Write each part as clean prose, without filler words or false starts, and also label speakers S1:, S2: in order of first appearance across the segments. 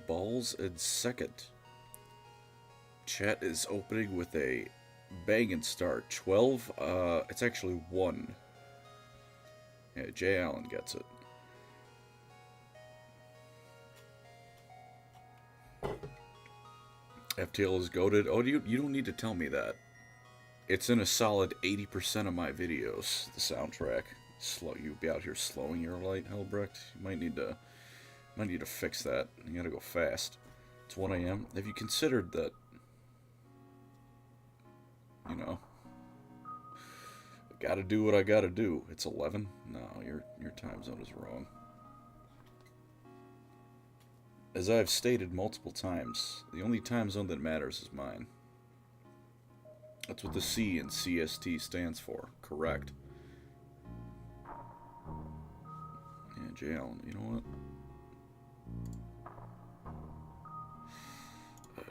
S1: balls and second. Chat is opening with a banging start. 12, it's actually 1. Yeah, Jay Allen gets it. FTL is goated. Oh, you don't need to tell me that. It's in a solid 80% of my videos, the soundtrack. You'd be out here slowing your light, Helbrecht. You might need to fix that. You gotta go fast. It's 1 a.m. Have you considered that, you know, I gotta do what I gotta do. It's 11? No, your time zone is wrong. As I have stated multiple times, the only time zone that matters is mine. That's what the C in CST stands for. Correct. Yeah, Jay Allen, you know what?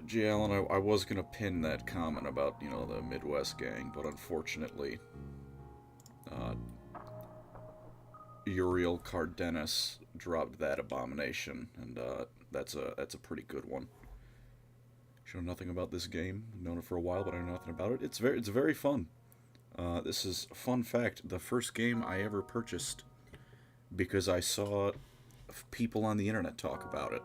S1: Jay Allen, I was going to pin that comment about, you know, the Midwest gang, but unfortunately, Uriel Cardenas dropped that abomination, and that's a pretty good one. Know nothing about this game. Known it for a while, but I know nothing about it. It's very fun. This is a fun fact. The first game I ever purchased because I saw people on the internet talk about it.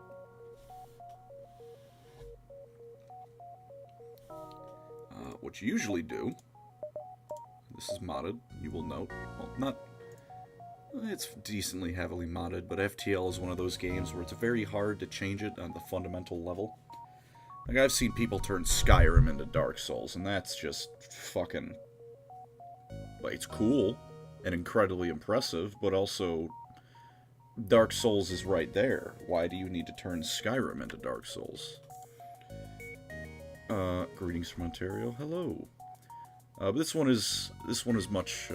S1: What you usually do. This is modded. You will note. Well, not. It's decently heavily modded, but FTL is one of those games where it's very hard to change it on the fundamental level. Like, I've seen people turn Skyrim into Dark Souls, and that's just fucking... Like, it's cool and incredibly impressive, but also Dark Souls is right there. Why do you need to turn Skyrim into Dark Souls? Greetings from Ontario. Hello. But this one is much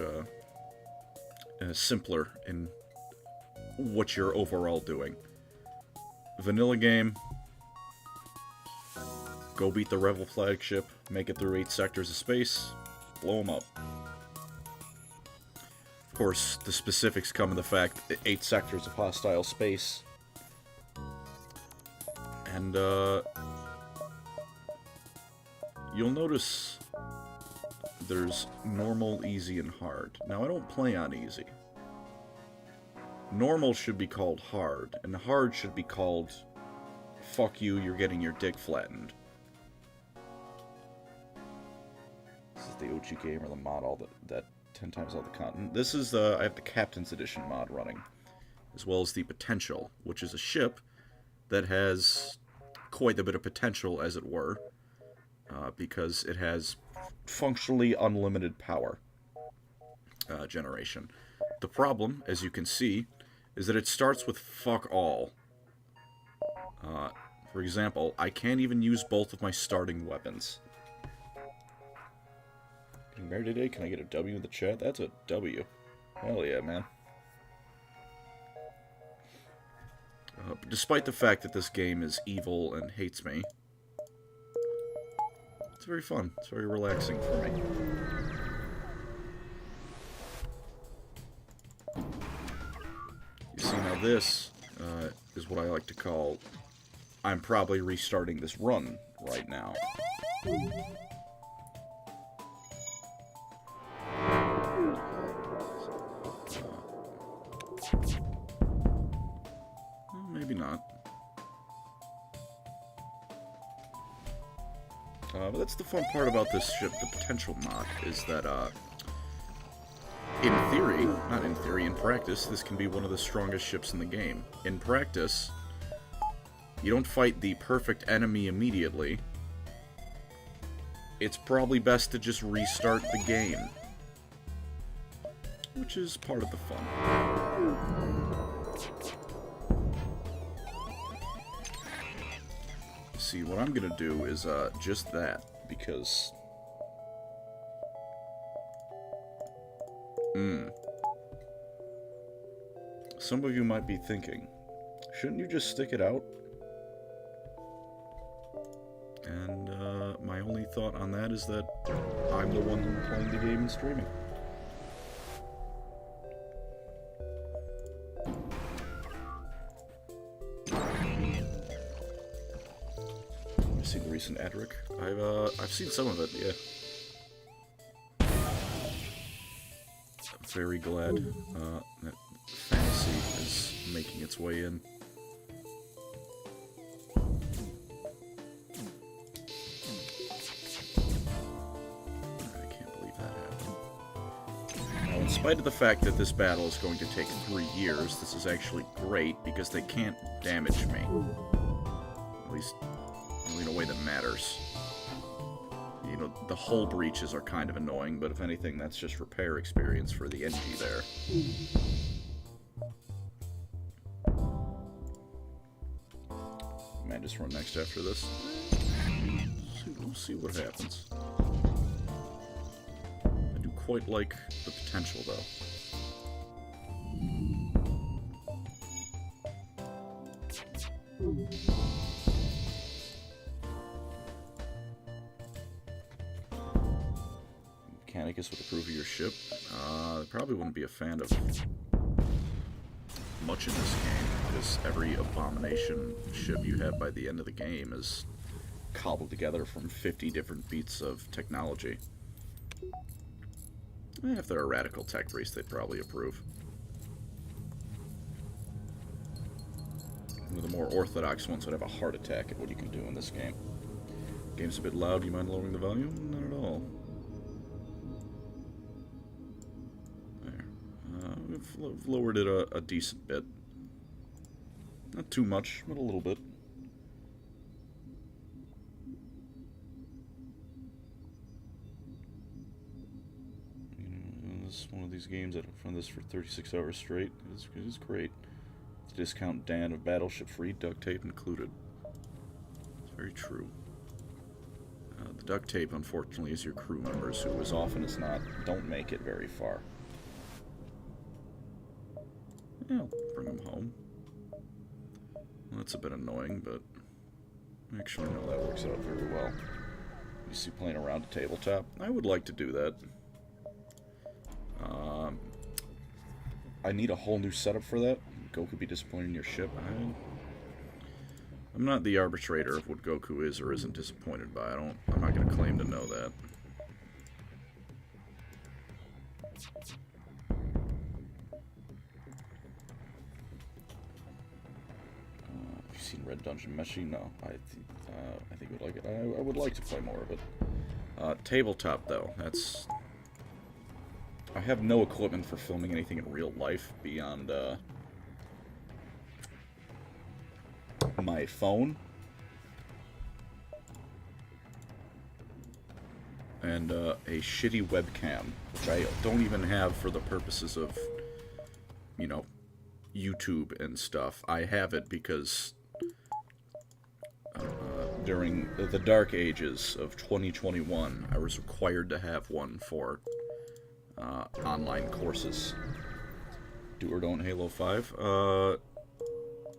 S1: simpler in what you're overall doing. Vanilla game. Go beat the Rebel flagship, make it through 8 sectors of space, blow them up. Of course, the specifics come in the fact that 8 sectors of hostile space. And, you'll notice there's normal, easy, and hard. Now, I don't play on easy. Normal should be called hard, and hard should be called, fuck you, you're getting your dick flattened. This is the OG game, or the mod, that 10 times all the content. This is I have the Captain's Edition mod running, as well as the Potential, which is a ship that has quite a bit of potential, as it were, because it has functionally unlimited power generation. The problem, as you can see, is that it starts with fuck all. For example, I can't even use both of my starting weapons. Getting married today? Can I get a W in the chat? That's a W. Hell yeah, man. But despite the fact that this game is evil and hates me, it's very fun. It's very relaxing for me. You see, now this is what I like to call... I'm probably restarting this run right now. Maybe not. But that's the fun part about this ship, the Potential mod, is that, in theory, not in theory, in practice, this can be one of the strongest ships in the game. In practice, you don't fight the perfect enemy immediately. It's probably best to just restart the game. Which is part of the fun. See, what I'm gonna do is just that, because... Some of you might be thinking, shouldn't you just stick it out? And my only thought on that is that I'm the one playing the game and streaming. seen the recent Adric? I've seen some of it, yeah. I'm very glad that fantasy is making its way in. In spite of the fact that this battle is going to take 3 years, this is actually great because they can't damage me. At least in a way that matters. You know, the hull breaches are kind of annoying, but if anything, that's just repair experience for the NG there. Might just run next after this. We'll see what happens. Quite like the potential, though. Mechanicus would approve of your ship. Probably wouldn't be a fan of much in this game, because every abomination ship you have by the end of the game is cobbled together from 50 different beats of technology. If they're a radical tech priest, they'd probably approve. The more orthodox ones would have a heart attack at what you can do in this game. Game's a bit loud, you mind lowering the volume? Not at all. There. We've lowered it a decent bit. Not too much, but a little bit. One of these games that I've run this for 36 hours straight. It is great. The discount Dan of Battleship free, duct tape included. It's very true. The duct tape, unfortunately, is your crew members, who, as often as not, don't make it very far. Yeah, I'll bring them home. Well, that's a bit annoying, but actually, no, that works out very well. You see, playing around a tabletop, I would like to do that. I need a whole new setup for that. Goku be disappointed in your ship. I'm not the arbitrator of what Goku is or isn't disappointed by. I'm not going to claim to know that. Have you seen Red Dungeon Meshi? No. I think I would like it. I would like to play more of it. Tabletop, though. That's... I have no equipment for filming anything in real life beyond my phone and a shitty webcam, which I don't even have for the purposes of, you know, YouTube and stuff. I have it because during the dark ages of 2021, I was required to have one for online courses. Do or don't Halo 5?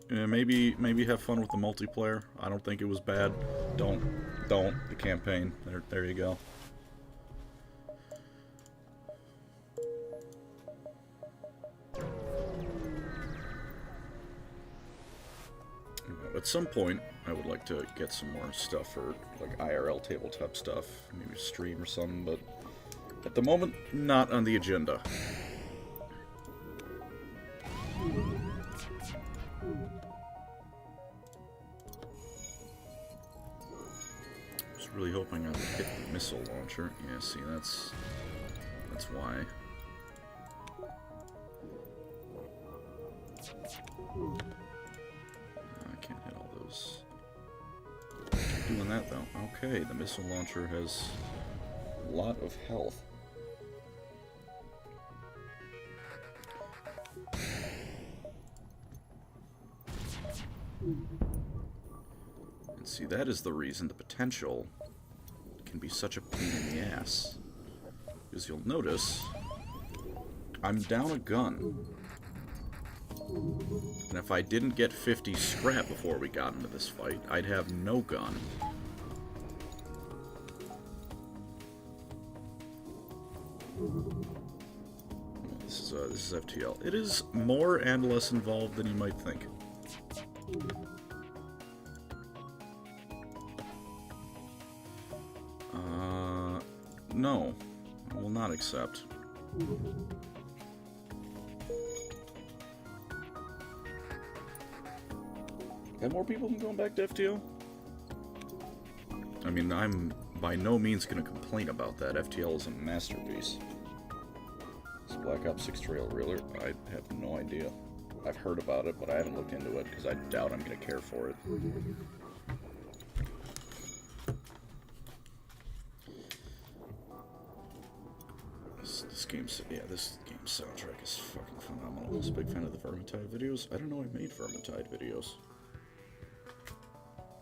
S1: Yeah, maybe have fun with the multiplayer. I don't think it was bad. Don't the campaign. There you go. At some point, I would like to get some more stuff for like IRL tabletop stuff, maybe stream or something, but at the moment, not on the agenda. Was really hoping I would hit the missile launcher. Yeah, see, that's why. I can't hit all those. Keep doing that though. Okay, the missile launcher has a lot of health. And see, that is the reason the potential can be such a pain in the ass. Because you'll notice, I'm down a gun. And if I didn't get 50 scrap before we got into this fight, I'd have no gun. This is FTL. It is more and less involved than you might think. No. I will not accept. Got more people than going back to FTL? I mean, I'm by no means going to complain about that. FTL is a masterpiece. Is Black Ops 6 Trail Reeler? I have no idea. I've heard about it, but I haven't looked into it because I doubt I'm going to care for it. This game's soundtrack is fucking phenomenal. I was a big fan of the Vermintide videos. I don't know I made Vermintide videos.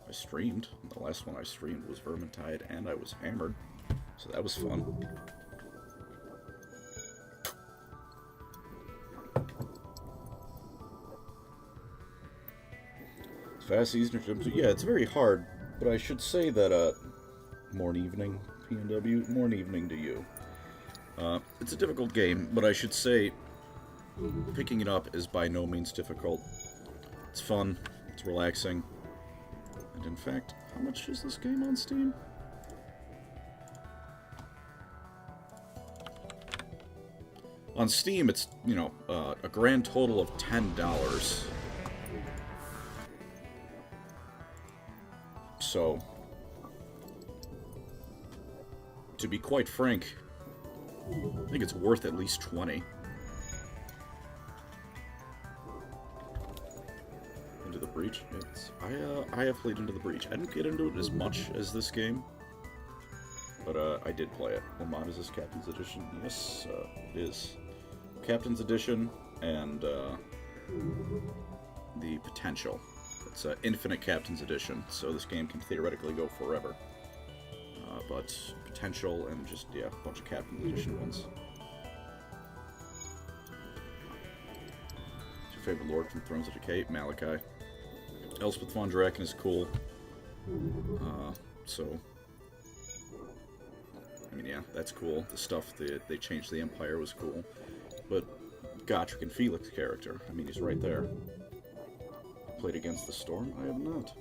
S1: I streamed. The last one I streamed was Vermintide, and I was hammered, so that was fun. Fast, easy to jump to. Yeah, it's very hard, but I should say that, morning evening, PNW, morning evening to you. It's a difficult game, but I should say picking it up is by no means difficult. It's fun, it's relaxing, and in fact, how much is this game on Steam? On Steam, it's, you know, a grand total of $10. So, to be quite frank, I think it's worth at least 20. Into the Breach. I have played Into the Breach. I didn't get into it as much as this game, but I did play it. What mod is this? Captain's Edition? Yes, it is. Captain's Edition and the Potential. It's Infinite Captain's Edition, so this game can theoretically go forever. But Potential and just, yeah, a bunch of Captain's Edition ones. What's your favorite lord from Thrones of Decay? Malachi. Elspeth von Draken is cool. So, I mean, yeah, that's cool. The stuff that they changed the Empire was cool. But Gotrek and Felix character, I mean, he's right there. Played Against the Storm? I have not.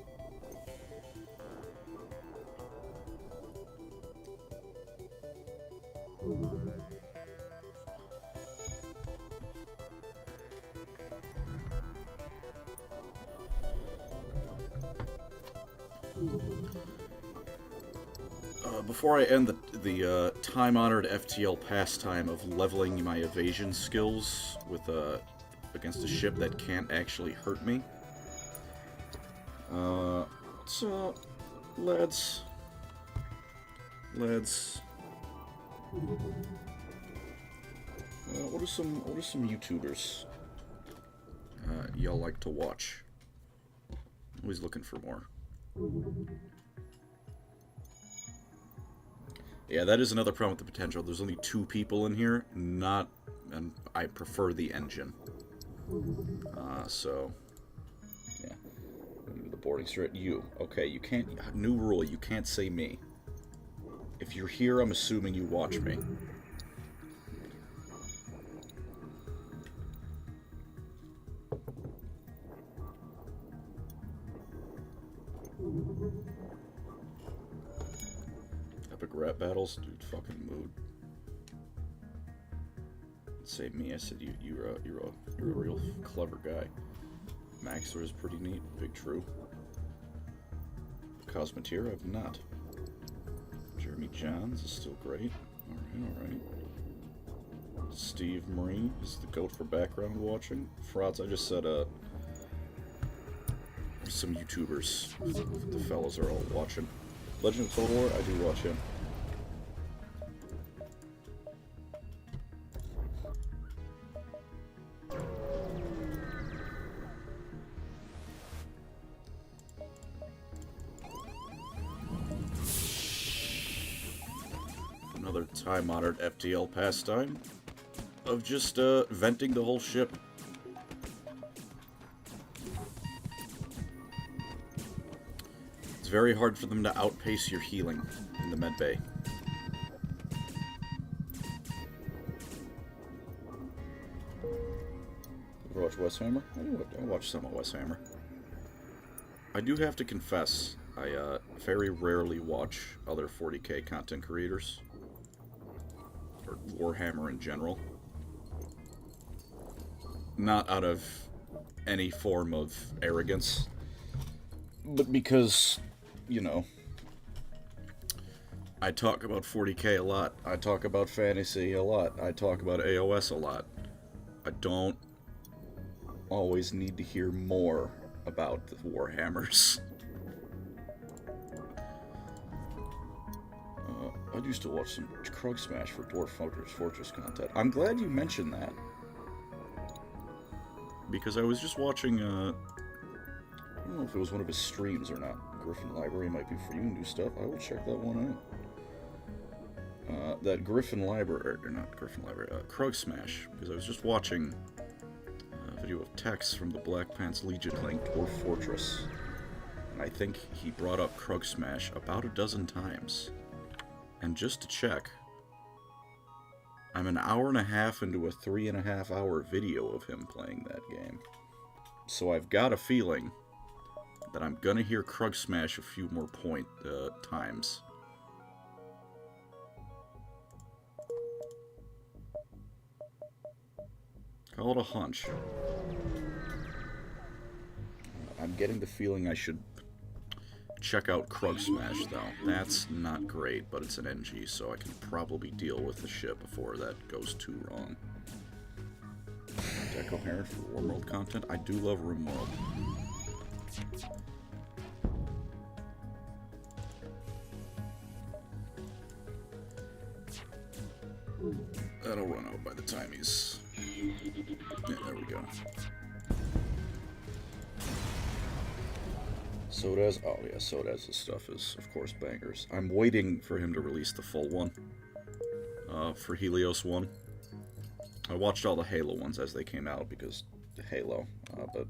S1: Before I end the time-honored FTL pastime of leveling my evasion skills with against a ship that can't actually hurt me, let's lads. What are some YouTubers y'all like to watch? Always looking for more. Yeah, that is another problem with the Potential. There's only 2 people in here, and I prefer the engine. So, yeah. The boarding straight. You. Okay, you can't, new rule, you can't say me. If you're here, I'm assuming you watch me. Epic rap battles? Dude, fucking mood. Say me, I said you're a real clever guy. Maxler is pretty neat. Big True. Cosmeteer, I've not. Jeremy Johns is still great. Alright. Steve Marie is the goat for background watching. Frauds, I just said some YouTubers the fellas are all watching. Legend of Total War, I do watch him. Another time-honored FTL pastime of just venting the whole ship. It's very hard for them to outpace your healing in the medbay. You watch Wes Hammer? I watch some of Wes Hammer. I do have to confess, I very rarely watch other 40k content creators. or Warhammer in general. Not out of any form of arrogance, but because, you know, I talk about 40k a lot, I talk about fantasy a lot, I talk about AOS a lot. I don't always need to hear more about the Warhammers. I used to watch some Krug Smash for Dwarf Fortress content. I'm glad you mentioned that. Because I was just watching, I don't know if it was one of his streams or not. Griffin Library might be for you, new stuff. I will check that one out. That Griffin Library, or not Griffin Library, Krug Smash. Because I was just watching a video of Tex from the Black Pants Legion playing Dwarf Fortress. And I think he brought up Krug Smash about a dozen times. And just to check, I'm an hour and a half into a 3.5 hour video of him playing that game. So I've got a feeling that I'm gonna hear Krug Smash a few more times. Call it a hunch. I'm getting the feeling I should check out Krug Smash, though. That's not great, but it's an NG, so I can probably deal with the shit before that goes too wrong. Is that coherent for RimWorld content? I do love RimWorld. That'll run out by the time he's... Yeah, there we go. Sodas, oh yeah, Sodas' stuff is, of course, bangers. I'm waiting for him to release the full one, for Helios 1. I watched all the Halo ones as they came out, because Halo, but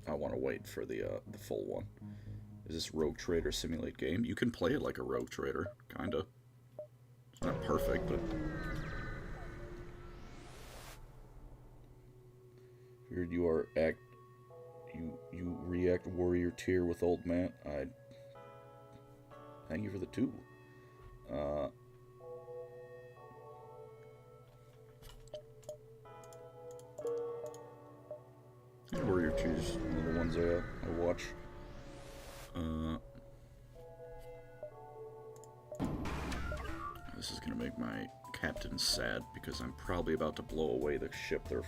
S1: I want to wait for the full one. Is this Rogue Trader Simulate game? You can play it like a Rogue Trader, kinda. It's not perfect, but... Weird you are You react warrior tier with old man. Thank you for the 2. Warrior tier's one of the ones I watch. This is gonna make my captain sad because I'm probably about to blow away the ship their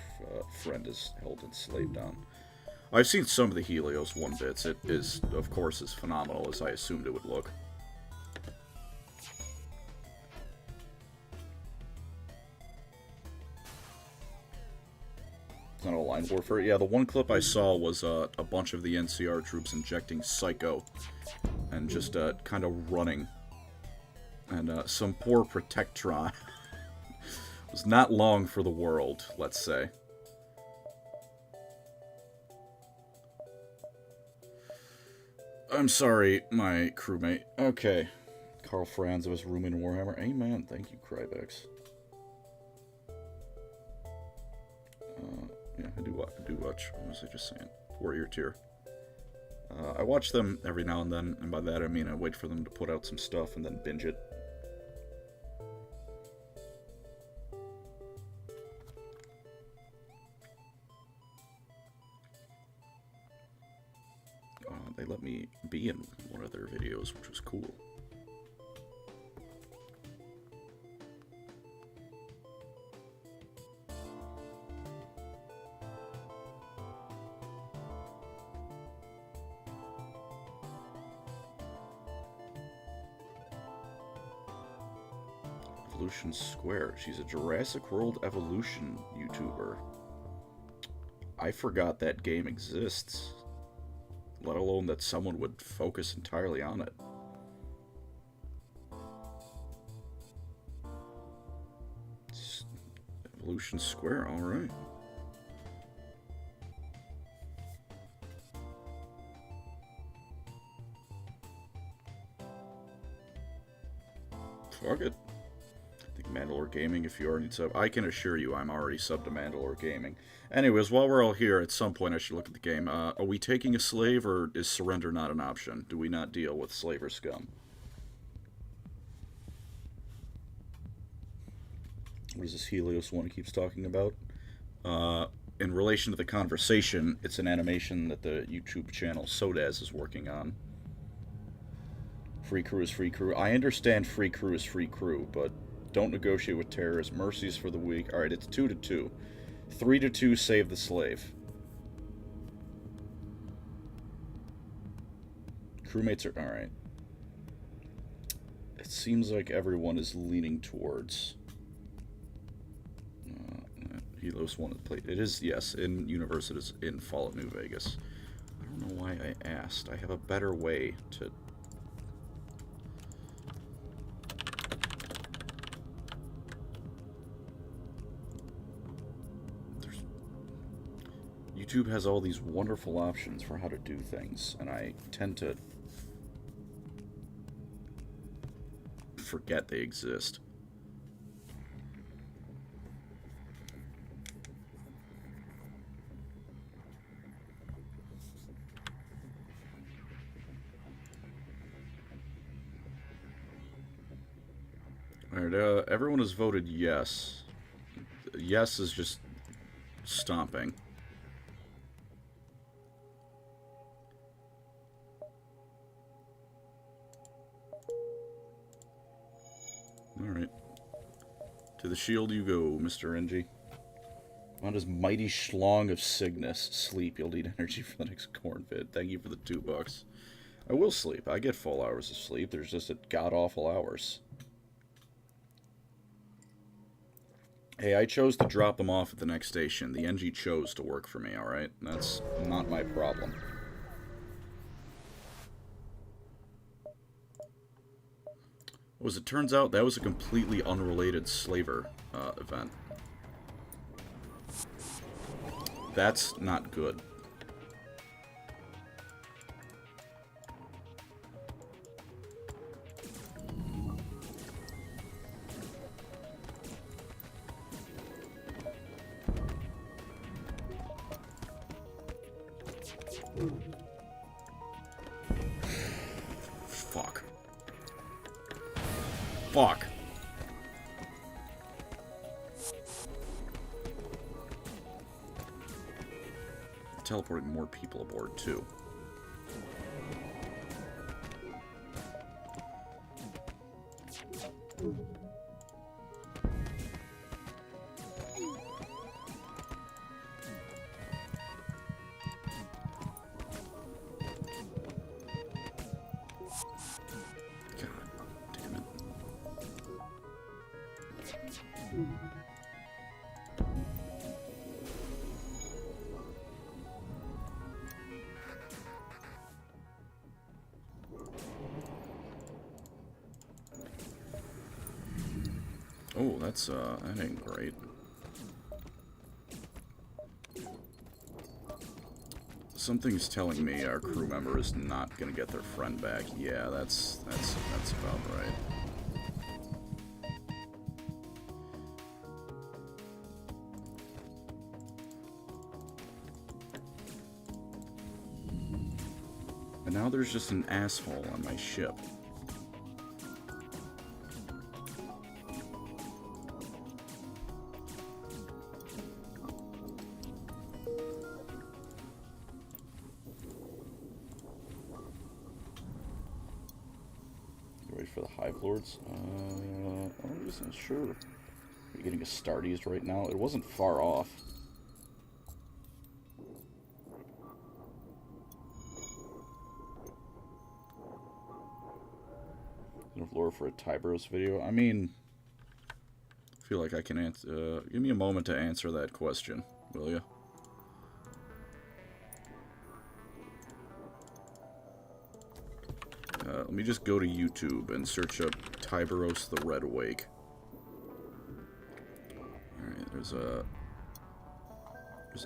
S1: friend is held enslaved on. I've seen some of the Helios 1 bits. It is, of course, as phenomenal as I assumed it would look. It's not all line warfare. Yeah, the one clip I saw was a bunch of the NCR troops injecting Psycho and just kind of running. And some poor Protectron was not long for the world, let's say. I'm sorry, my crewmate. Okay. Carl Franz of his rooming in Warhammer. Amen. Thank you, Crybex. Yeah, I do watch. What was I just saying? Warrior tier. I watch them every now and then, and by that I mean I wait for them to put out some stuff and then binge it. They let me be in one of their videos, which was cool. Evolution Square. She's a Jurassic World Evolution YouTuber. I forgot that game exists. Let alone that someone would focus entirely on it. Evolution Square, alright. Fuck it. I think Mandalore Gaming, if you already sub... I can assure you I'm already subbed to Mandalore Gaming. Anyways, while we're all here, at some point I should look at the game. Are we taking a slave, or is surrender not an option? Do we not deal with slaver scum? What is this Helios one he keeps talking about? In relation to the conversation, it's an animation that the YouTube channel Sodaz is working on. Free crew is free crew. I understand free crew is free crew, but don't negotiate with terrorists. Mercies for the weak. Alright, it's 2-2. 3-2, save the slave. Crewmates are... Alright. It seems like everyone is leaning towards... Helios wanted to play. It is, yes, in Universe, it is in Fallout New Vegas. I don't know why I asked. I have a better way to... YouTube has all these wonderful options for how to do things, and I tend to forget they exist. Alright, everyone has voted yes. Yes is just stomping. Alright. To the shield you go, Mr. NG. On his mighty schlong of Cygnus. Sleep. You'll need energy for the next corn vid. Thank you for the $2. I will sleep. I get full hours of sleep. There's just at god-awful hours. Hey, I chose to drop them off at the next station. The NG chose to work for me, alright? That's not my problem. As it turns out, that was a completely unrelated slaver event. That's not good. Fuck. Fuck. Teleporting more people aboard, too. Oh, that's, that ain't great. Something's telling me our crew member is not gonna get their friend back. Yeah, that's about right. And now there's just an asshole on my ship. For the Hive Lords. I'm just not sure. You're getting a Astartes right now. It wasn't far off. Enough lore for a Tyberos video. I mean, I feel like I can answer. Give me a moment to answer that question, will you? Let me just go to YouTube and search up Tyberos the Red Wake. Alright, there's a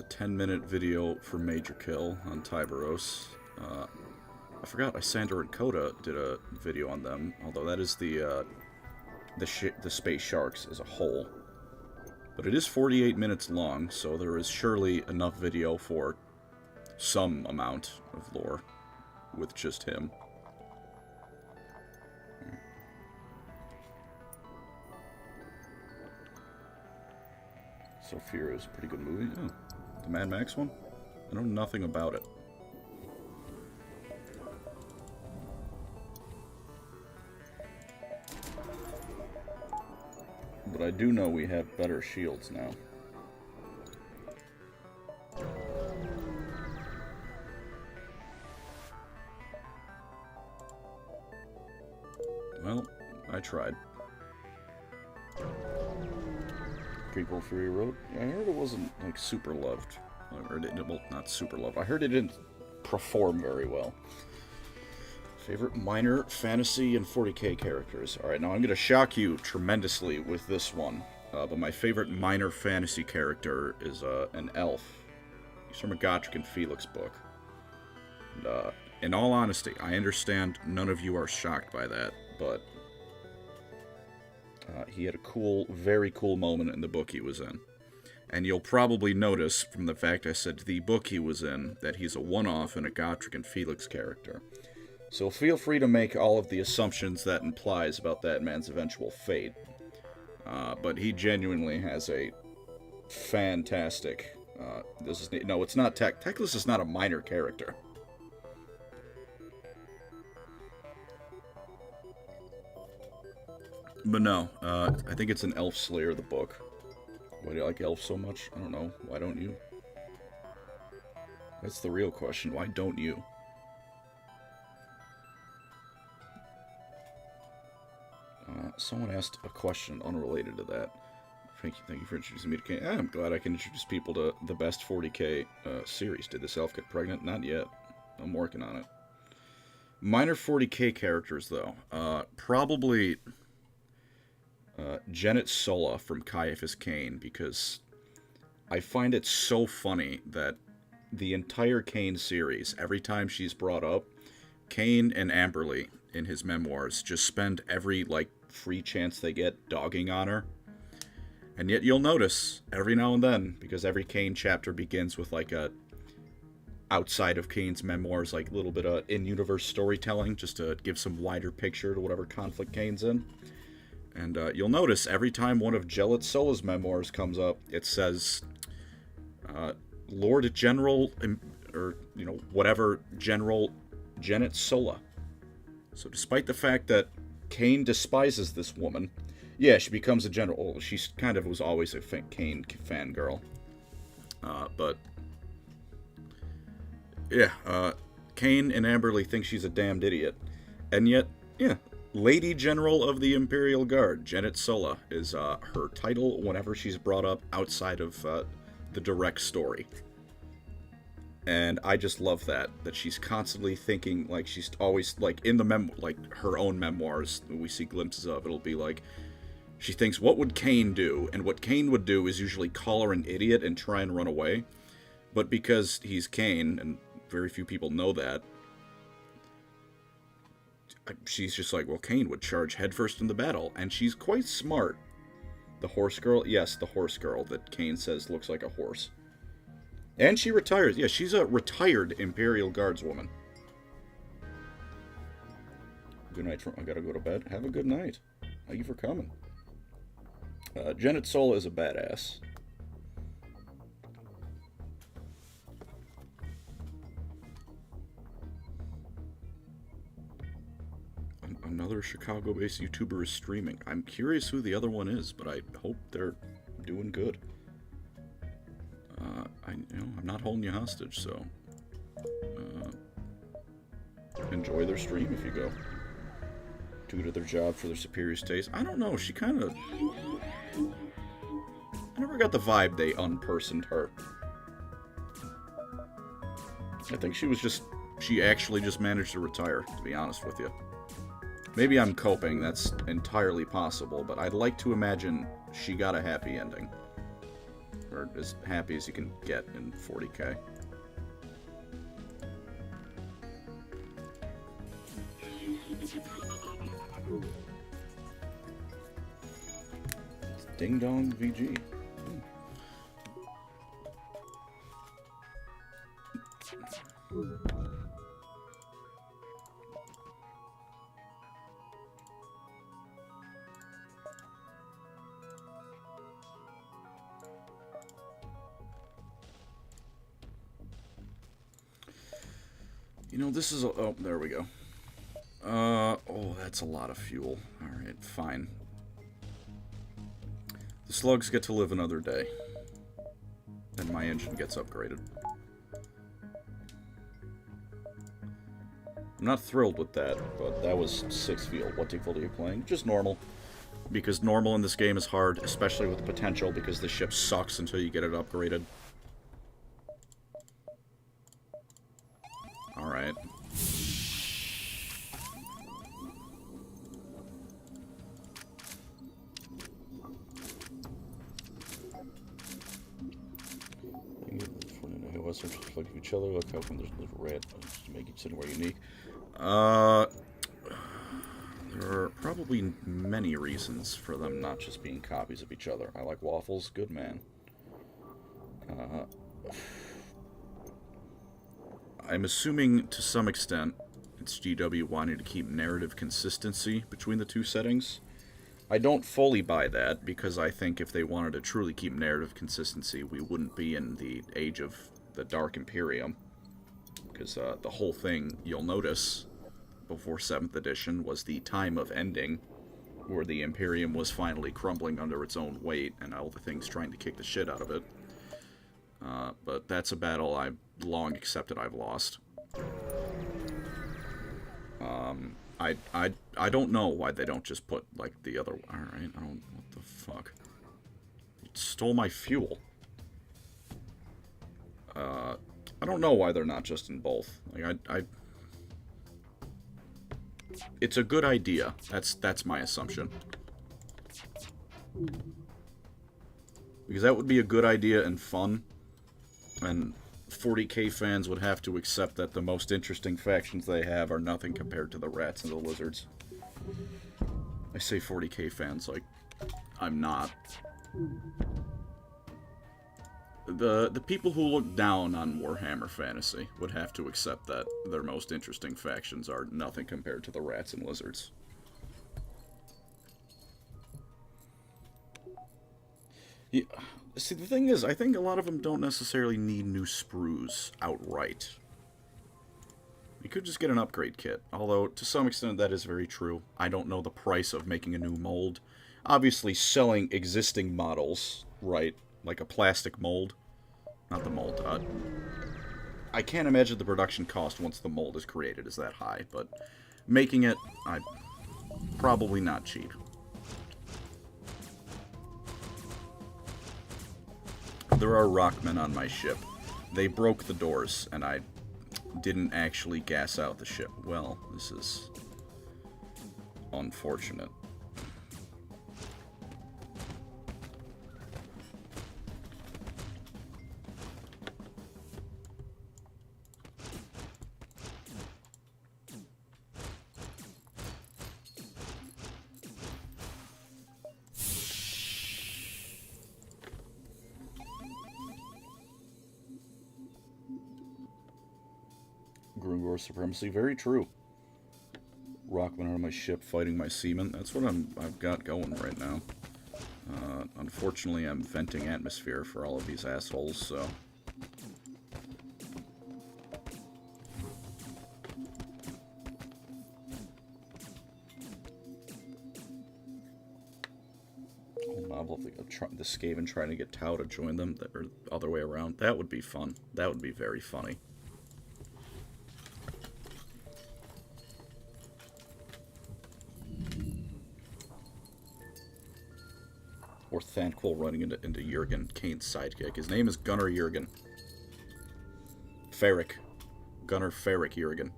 S1: 10-minute video for Major Kill on Tyberos. I forgot Isandra and Coda did a video on them, although that is the Space Sharks as a whole. But it is 48 minutes long, so there is surely enough video for some amount of lore with just him. also Fear is a pretty good movie. Oh, the Mad Max one? I know nothing about it. But I do know we have better shields now. Well, I tried. Prequel Fury Road? Yeah, I heard it wasn't, like, super loved. Or well, not super loved. I heard it didn't perform very well. Favorite minor fantasy and 40k characters. Alright, now I'm going to shock you tremendously with this one. But my favorite minor fantasy character is an elf. He's from a Gotrek and Felix book. And, in all honesty, I understand none of you are shocked by that, but he had a cool, very cool moment in the book he was in. And you'll probably notice from the fact I said the book he was in that he's a one-off and a Gotrek and Felix character. So feel free to make all of the assumptions that implies about that man's eventual fate. But he genuinely has a fantastic... no, it's not Teclis is not a minor character. But no, I think it's an Elf Slayer, the book. Why do you like elves so much? I don't know. Why don't you? That's the real question. Why don't you? Someone asked a question unrelated to that. Thank you for introducing me to Kane. I'm glad I can introduce people to the best 40k series. Did this elf get pregnant? Not yet. I'm working on it. Minor 40k characters, though. Probably Janet Sola from Caiaphas Cain, because I find it so funny that the entire Cain series, every time she's brought up, Cain and Amberly, in his memoirs, just spend every, like, free chance they get dogging on her. And yet you'll notice, every now and then, because every Cain chapter begins with, like, a outside of Cain's memoirs, like, a little bit of in-universe storytelling, just to give some wider picture to whatever conflict Cain's in. And you'll notice, every time one of Janet Sola's memoirs comes up, it says, Lord General, or, you know, whatever, General Janet Sola. So despite the fact that Cain despises this woman, yeah, she becomes a general. She kind of was always a Cain fangirl. But, yeah, Cain and Amberly think she's a damned idiot. And yet, yeah, Lady General of the Imperial Guard, Janet Sola, is her title whenever she's brought up outside of the direct story. And I just love that she's constantly thinking, like, she's always, like, in the like, her own memoirs, we see glimpses of, it'll be like, she thinks, what would Cain do? And what Cain would do is usually call her an idiot and try and run away. But because he's Cain, and very few people know that, she's just like, well, Cain would charge headfirst in the battle, and she's quite smart. The horse girl? Yes, the horse girl that Cain says looks like a horse. And she retires. Yeah, she's a retired Imperial Guardswoman. Good night. I gotta go to bed. Have a good night. Thank you for coming. Janet Sola is a badass. Another Chicago-based YouTuber is streaming. I'm curious who the other one is, but I hope they're doing good. I'm not holding you hostage, so enjoy their stream if you go. Do to their job for their superior's taste. I don't know. She kind of... I never got the vibe they unpersoned her. I think she was just... She actually just managed to retire, to be honest with you. Maybe I'm coping. That's entirely possible, but I'd like to imagine she got a happy ending. Or as happy as you can get in 40k. It's Ding Dong VG. You know, this is a... Oh, there we go. Oh, that's a lot of fuel. Alright, fine. The slugs get to live another day. And my engine gets upgraded. I'm not thrilled with that, but that was 6 fuel. What difficulty are you playing? Just normal. Because normal in this game is hard, especially with the potential, because the ship sucks until you get it upgraded. Alright. Reflect each other. Look how come there's a red to make each other more unique. There are probably many reasons for them not just being copies of each other. I like waffles. Good man. I'm assuming to some extent it's GW wanting to keep narrative consistency between the two settings. I don't fully buy that, because I think if they wanted to truly keep narrative consistency, we wouldn't be in the age of the Dark Imperium. Because the whole thing, you'll notice, before 7th edition, was the time of ending, where the Imperium was finally crumbling under its own weight, and all the things trying to kick the shit out of it. But that's a battle I've long accepted I've lost. I don't know why they don't just put, like, the other... Alright, I don't... What the fuck? You stole my fuel. I don't know why they're not just in both. Like, it's a good idea. That's my assumption. Because that would be a good idea and fun. And 40k fans would have to accept that the most interesting factions they have are nothing compared to the rats and the lizards. I say 40k fans like I'm not. The people who look down on Warhammer Fantasy would have to accept that their most interesting factions are nothing compared to the rats and lizards. Yeah. See, the thing is, I think a lot of them don't necessarily need new sprues outright. You could just get an upgrade kit, although to some extent that is very true. I don't know the price of making a new mold. Obviously, selling existing models, right, like a plastic mold, not the mold, I can't imagine the production cost once the mold is created is that high, but making it, probably not cheap. There are rockmen on my ship. They broke the doors, and I didn't actually gas out the ship. Well, this is unfortunate. Grungor supremacy, very true. Rockman on my ship fighting my seamen. That's what I've got going right now. Unfortunately, I'm venting atmosphere for all of these assholes, so... Novel if the Skaven trying to get Tau to join them, or the other way around. That would be fun. That would be very funny. Or Thanquil running into Jurgen, Kane's sidekick. His name is Gunnar Jurgen. Ferric. Gunnar Ferric Jurgen.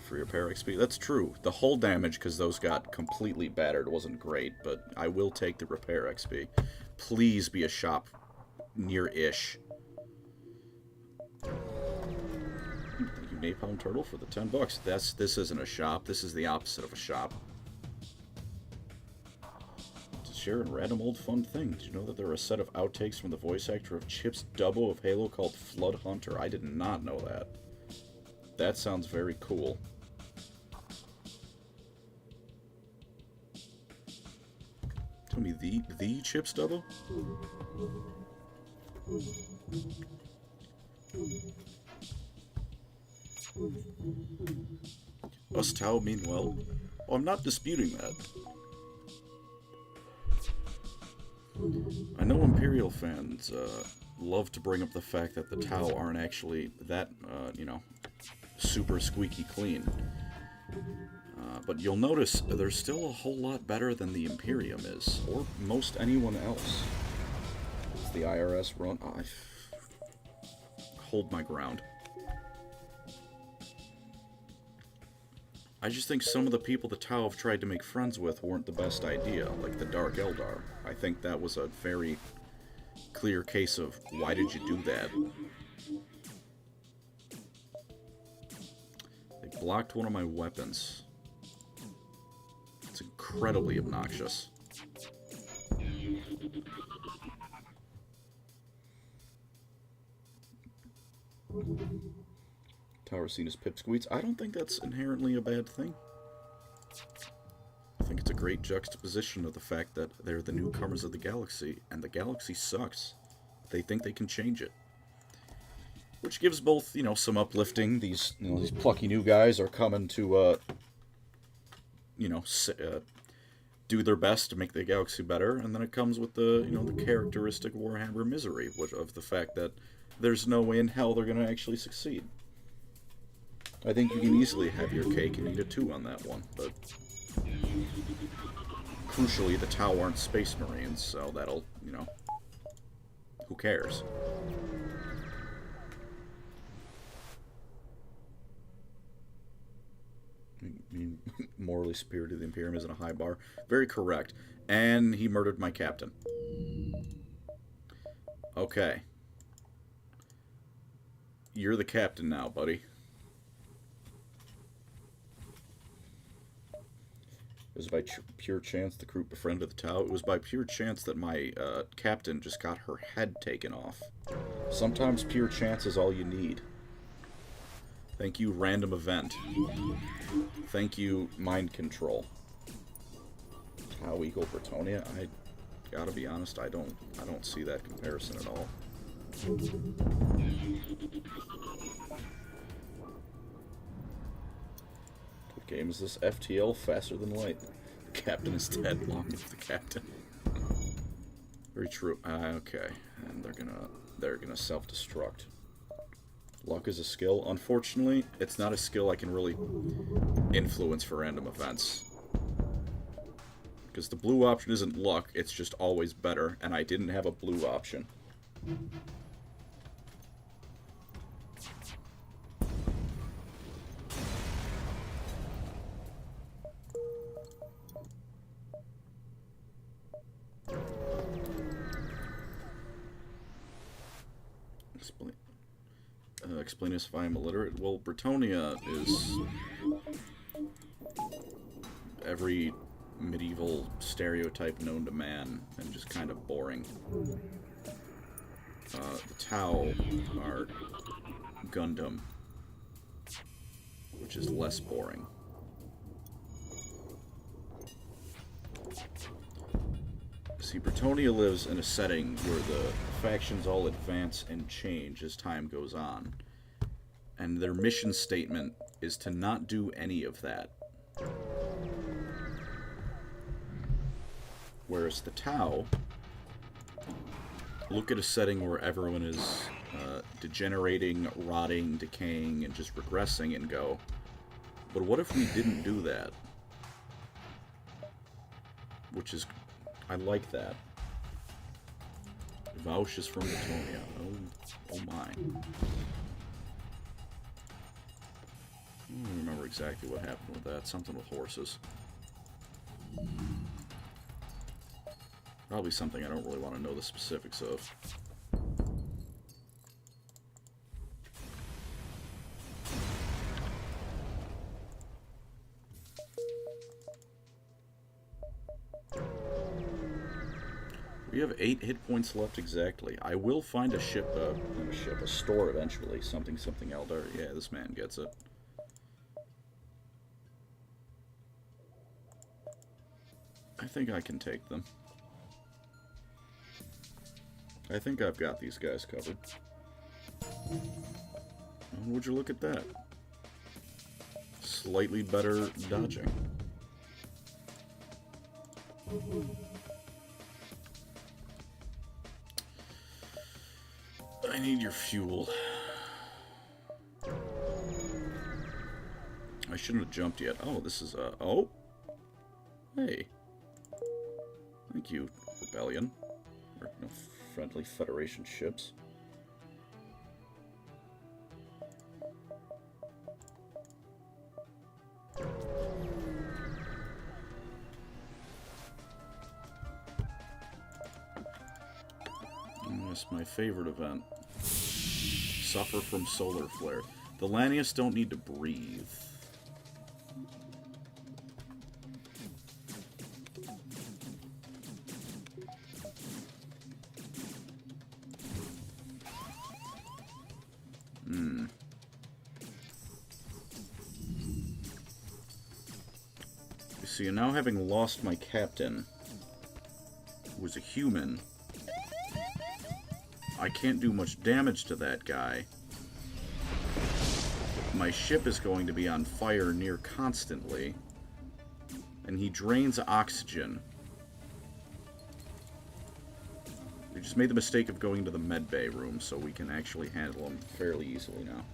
S1: For repair XP. That's true. The hull damage, because those got completely battered, wasn't great, but I will take the repair XP. Please be a shop near-ish. Thank you, Napalm Turtle, for the $10. This isn't a shop. This is the opposite of a shop. Share a random old fun thing. Did you know that there are a set of outtakes from the voice actor of Chip's Dubbo of Halo called Flood Hunter? I did not know that. That sounds very cool. Tell me, the Chip's Dubbo? Us Tau mean well? Oh, I'm not disputing that. I know Imperial fans love to bring up the fact that the Tau aren't actually that, you know, super squeaky clean. But you'll notice they're still a whole lot better than the Imperium is, or most anyone else. It's the IRS run. I hold my ground. I just think some of the people the Tau have tried to make friends with weren't the best idea, like the Dark Eldar. I think that was a very clear case of, why did you do that? They blocked one of my weapons. It's incredibly obnoxious. Tower seen as pipsqueaks. I don't think that's inherently a bad thing. I think it's a great juxtaposition of the fact that they're the newcomers of the galaxy, and the galaxy sucks. They think they can change it. Which gives both, you know, some uplifting. These plucky new guys are coming to, do their best to make the galaxy better, and then it comes with the, the characteristic Warhammer misery, of the fact that there's no way in hell they're going to actually succeed. I think you can easily have your cake and eat it too on that one, but crucially, the Tau aren't Space Marines, so that'll, who cares? Morally superior to the Imperium isn't a high bar. Very correct. And he murdered my captain. Okay. You're the captain now, buddy. It was by pure chance the crew befriended the Tau. It was by pure chance that my captain just got her head taken off. Sometimes pure chance is all you need. Thank you, random event. Thank you, mind control. Tau equal Bretonia? I gotta be honest, I don't see that comparison at all. What game is this? FTL, faster than light. The captain is dead. Long live the captain. Very true. Okay, and they're gonna self-destruct. Luck is a skill. Unfortunately, it's not a skill I can really influence for random events. Because the blue option isn't luck, it's just always better, and I didn't have a blue option. Explain this if I am illiterate. Well, Bretonia is every medieval stereotype known to man and just kind of boring. The Tau are Gundam, which is less boring. See, Bretonia lives in a setting where the factions all advance and change as time goes on. And their mission statement is to not do any of that. Whereas the Tau look at a setting where everyone is degenerating, rotting, decaying, and just regressing and go, but what if we didn't do that? Which is, I like that. Vouch is from Bretonia. Oh my. I don't remember exactly what happened with that. Something with horses. Probably something I don't really want to know the specifics of. We have 8 hit points left exactly. I will find a ship, a store eventually. Something Eldar. Yeah, this man gets it. I think I can take them. I think I've got these guys covered. And would you look at that? slightly better dodging. I need your fuel. I shouldn't have jumped yet. Oh, this is a... Oh! Hey. Thank you, Rebellion. Or, no, friendly Federation ships. That's my favorite event. Suffer from solar flare. The Lanius don't need to breathe. You see, now having lost my captain, who was a human, I can't do much damage to that guy. My ship is going to be on fire near constantly. And he drains oxygen. We just made the mistake of going to the medbay room, so we can actually handle him fairly easily now.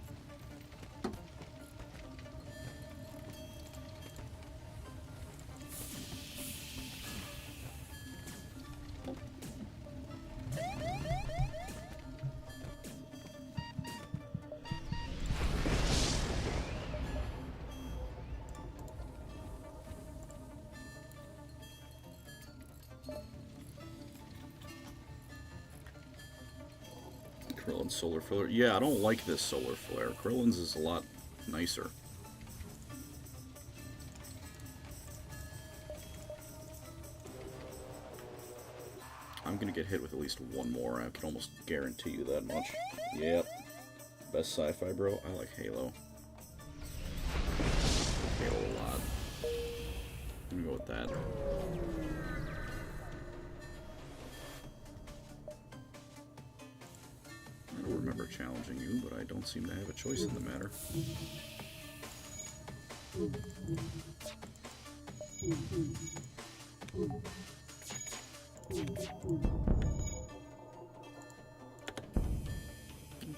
S1: Krillin's solar flare. Yeah, I don't like this solar flare. Krillin's is a lot nicer. I'm gonna get hit with at least one more. I can almost guarantee you that much. Yep. Best sci-fi, bro. I like Halo. Halo a lot. I'm gonna go with that. I don't remember challenging you, but I don't seem to have a choice in the matter.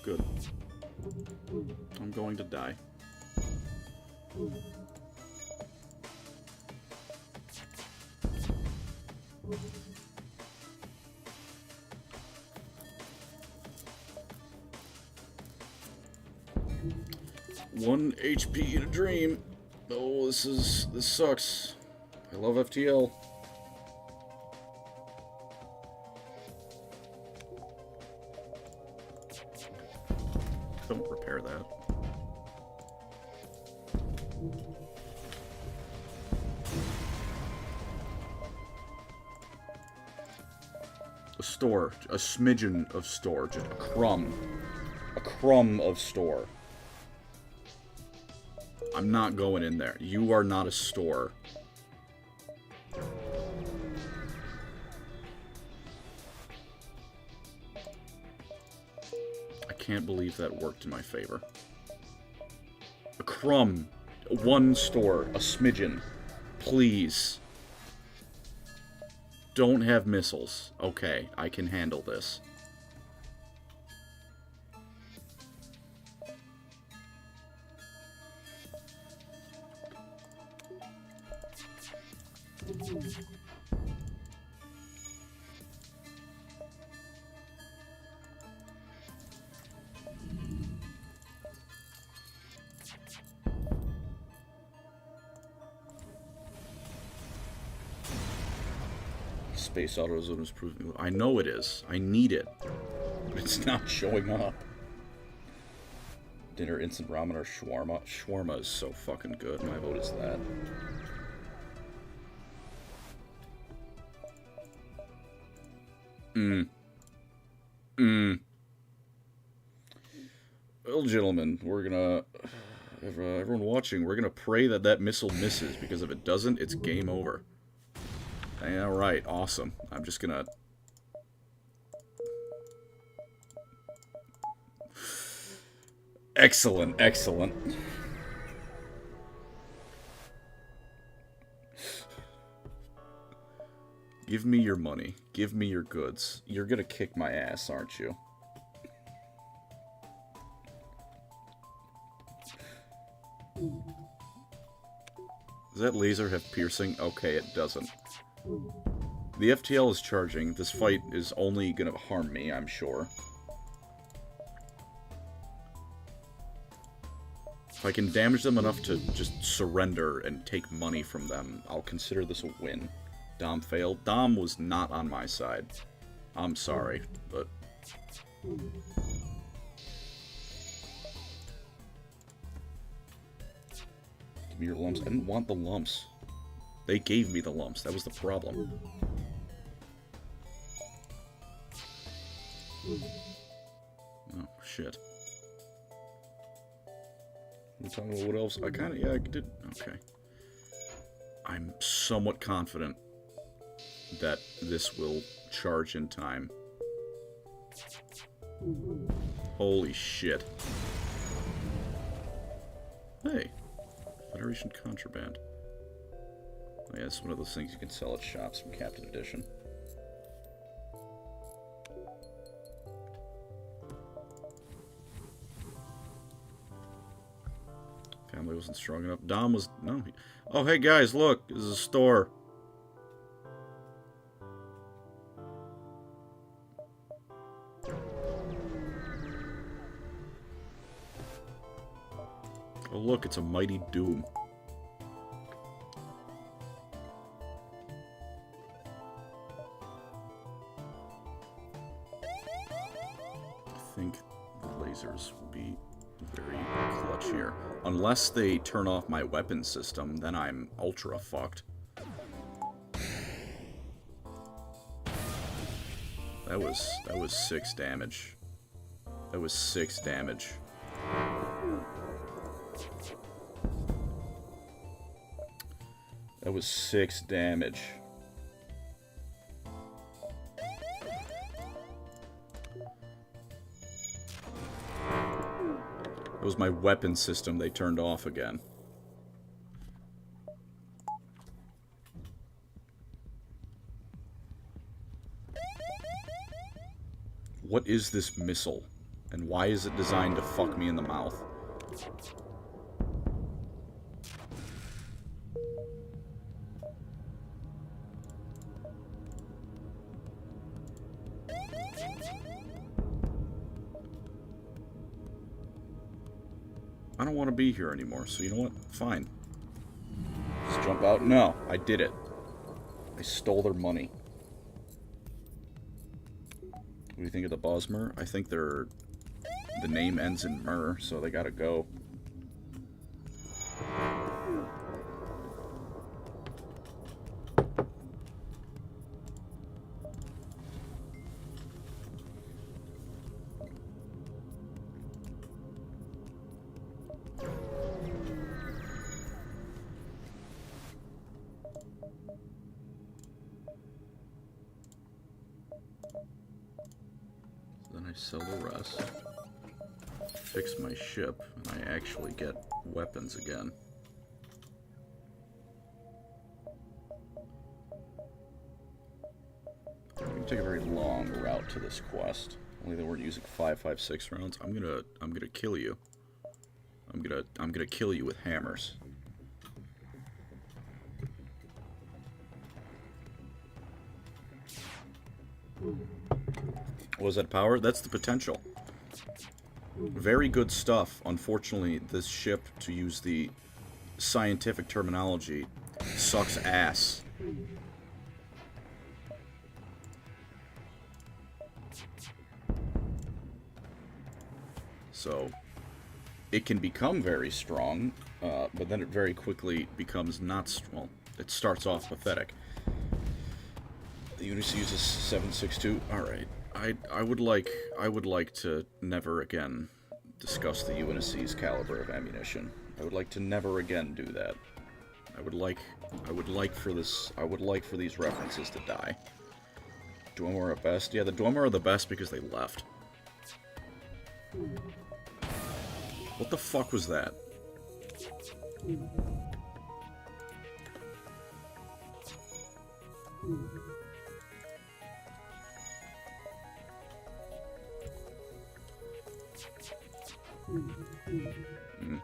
S1: Good. I'm going to die. One HP in a dream. Oh, this sucks. I love FTL. Don't repair that. A store. A smidgen of store. Just a crumb. A crumb of store. I'm not going in there. You are not a store. I can't believe that worked in my favor. A crumb. One store. A smidgen. Please. Don't have missiles. Okay, I can handle this. Space AutoZone is proving... I know it is. I need it. But it's not showing up. Dinner, instant ramen, or shawarma? Shawarma is so fucking good. My vote is that. Well, gentlemen, we're gonna... everyone watching, we're gonna pray that that missile misses, because if it doesn't, it's game over. Yeah, right. Awesome. I'm just gonna... Excellent, excellent. Give me your money. Give me your goods. You're gonna kick my ass, aren't you? Does that laser have piercing? Okay, it doesn't. The FTL is charging. This fight is only gonna harm me, I'm sure. If I can damage them enough to just surrender and take money from them, I'll consider this a win. Dom failed. Dom was not on my side. I'm sorry, but... Give me your lumps. I didn't want the lumps. They gave me the lumps. That was the problem. Oh, shit. You talking about what else? I kinda, yeah, I did. Okay. I'm somewhat confident that this will charge in time. Holy shit. Hey. Federation contraband. Oh yeah, it's one of those things you can sell at shops from Captain Edition. Family wasn't strong enough. Dom was... No. Oh, hey guys, look! This is a store. Oh look, it's a mighty Doom. I think the lasers will be very clutch here. Unless they turn off my weapon system, then I'm ultra fucked. That was 6 damage. That was 6 damage. That was 6 damage. It was my weapon system they turned off again. What is this missile? And why is it designed to fuck me in the mouth? I don't want to be here anymore, so you know what? Fine. Just jump out? No, I did it. I stole their money. What do you think of the Bosmer? I think they're... The name ends in mer, so they gotta go. Then I sell the rest, fix my ship, and I actually get weapons again. I'm gonna take a very long route to this quest. Only they weren't using 5.56 rounds. I'm gonna kill you. I'm gonna kill you with hammers. Was that power? That's the potential. Very good stuff. Unfortunately, this ship, to use the scientific terminology, sucks ass. So, it can become very strong, but then it very quickly becomes not... Well, it starts off pathetic. The unit uses 7.62. Alright. I would like to never again discuss the UNSC's caliber of ammunition. I would like to never again do that. I would like for these references to die. Dwemer are best? Yeah, the Dwemer are the best because they left. What the fuck was that? Mm.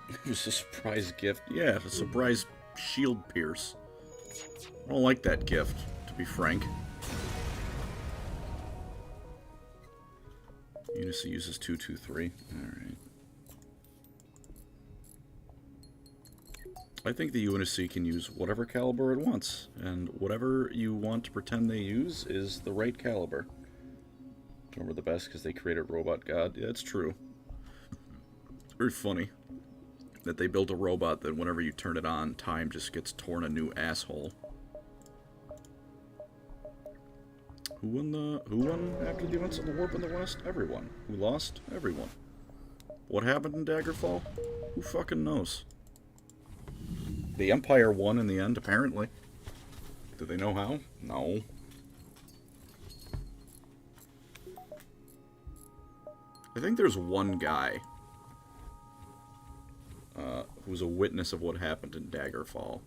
S1: It was a surprise gift. Yeah, a surprise shield pierce. I don't like that gift, to be frank. Unicy uses 223. Alright. I think the Unicy can use whatever caliber it wants, and whatever you want to pretend they use is the right caliber. Remember the best because they created Robot God? Yeah, that's true. Very funny that they built a robot that whenever you turn it on, time just gets torn a new asshole. Who won after the events of the Warp in the West? Everyone. Who lost? Everyone. What happened in Daggerfall? Who fucking knows? The Empire won in the end, apparently. Do they know how? No. I think there's one guy who's a witness of what happened in Daggerfall.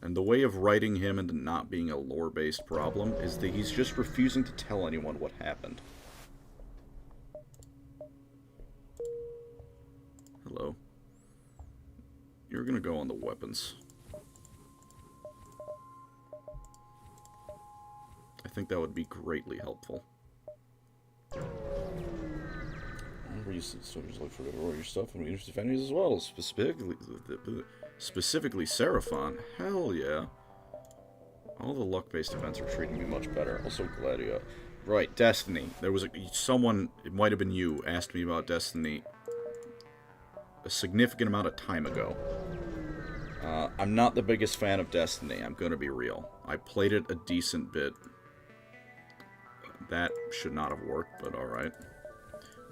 S1: And the way of writing him into not being a lore-based problem is that he's just refusing to tell anyone what happened. Hello. You're gonna go on the weapons. I think that would be greatly helpful. Soldiers look for your stuff and we interested enemies as well. Specifically Seraphon. Hell yeah. All the luck-based events are treating me much better. Also Gladio. Right, Destiny. There was someone, it might have been you, asked me about Destiny a significant amount of time ago. I'm not the biggest fan of Destiny, I'm gonna be real. I played it a decent bit. That should not have worked, but alright.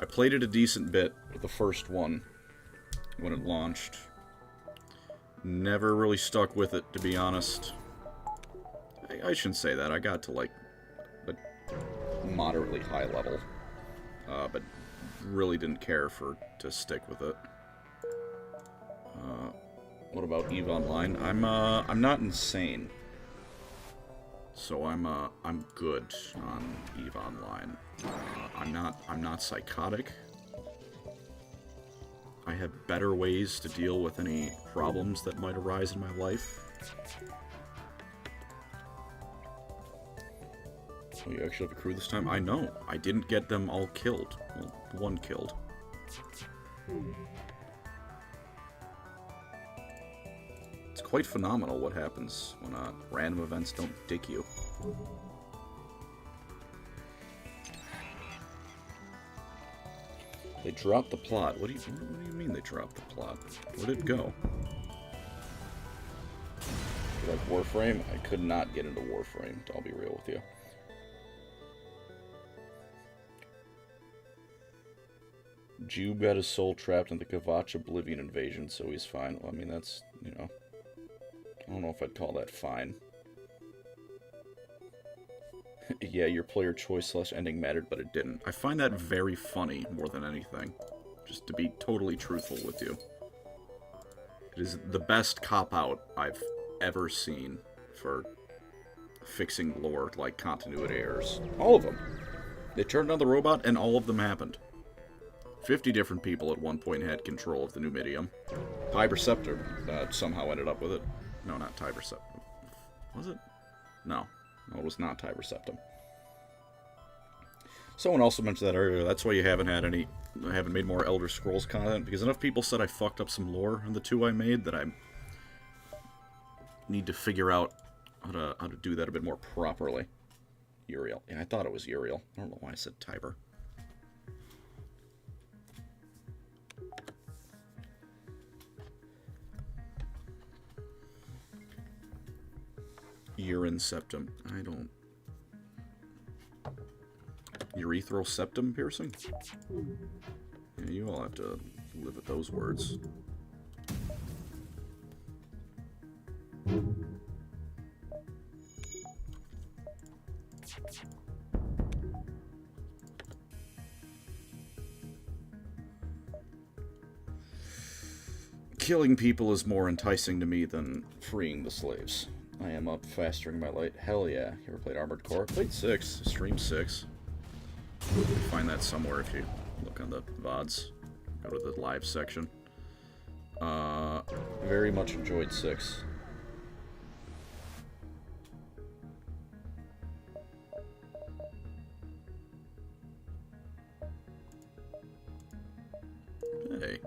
S1: I played it a decent bit with the first one when it launched. Never really stuck with it, to be honest. I shouldn't say that. I got to, like, a moderately high level. But really didn't care to stick with it. What about EVE Online? I'm not insane. So I'm good on EVE Online. I'm not psychotic. I have better ways to deal with any problems that might arise in my life. Oh, you actually have a crew this time? I know. I didn't get them all killed. Well, one killed. It's quite phenomenal what happens when random events don't dick you. They dropped the plot. What do you mean they dropped the plot? Where'd it go? You like Warframe? I could not get into Warframe, I'll be real with you. Jube got his soul trapped in the Kavach Oblivion invasion, so he's fine. Well, I mean, that's, you know... I don't know if I'd call that fine. Yeah, your player choice / ending mattered, but it didn't. I find that very funny, more than anything. Just to be totally truthful with you. It is the best cop-out I've ever seen for fixing lore, like continuity errors. All of them. They turned on the robot, and all of them happened. 50 different people at one point had control of the Numidium. Tiberceptor somehow ended up with it. No, not Tiberceptor. Was it? No. No, it was not Tiberceptum. Someone also mentioned that earlier. That's why you haven't made more Elder Scrolls content, because enough people said I fucked up some lore in the 2 I made that I need to figure out how to do that a bit more properly. Uriel. Yeah, I thought it was Uriel. I don't know why I said Tiber. Urine septum. I don't... Urethral septum piercing? Yeah, you all have to live with those words. killing people is more enticing to me than freeing the slaves. I am up fastering my light. Hell yeah. You ever played Armored Core? Played 6. Stream 6. You can find that somewhere if you look on the VODs. Go to the live section. Very much enjoyed 6. Hey.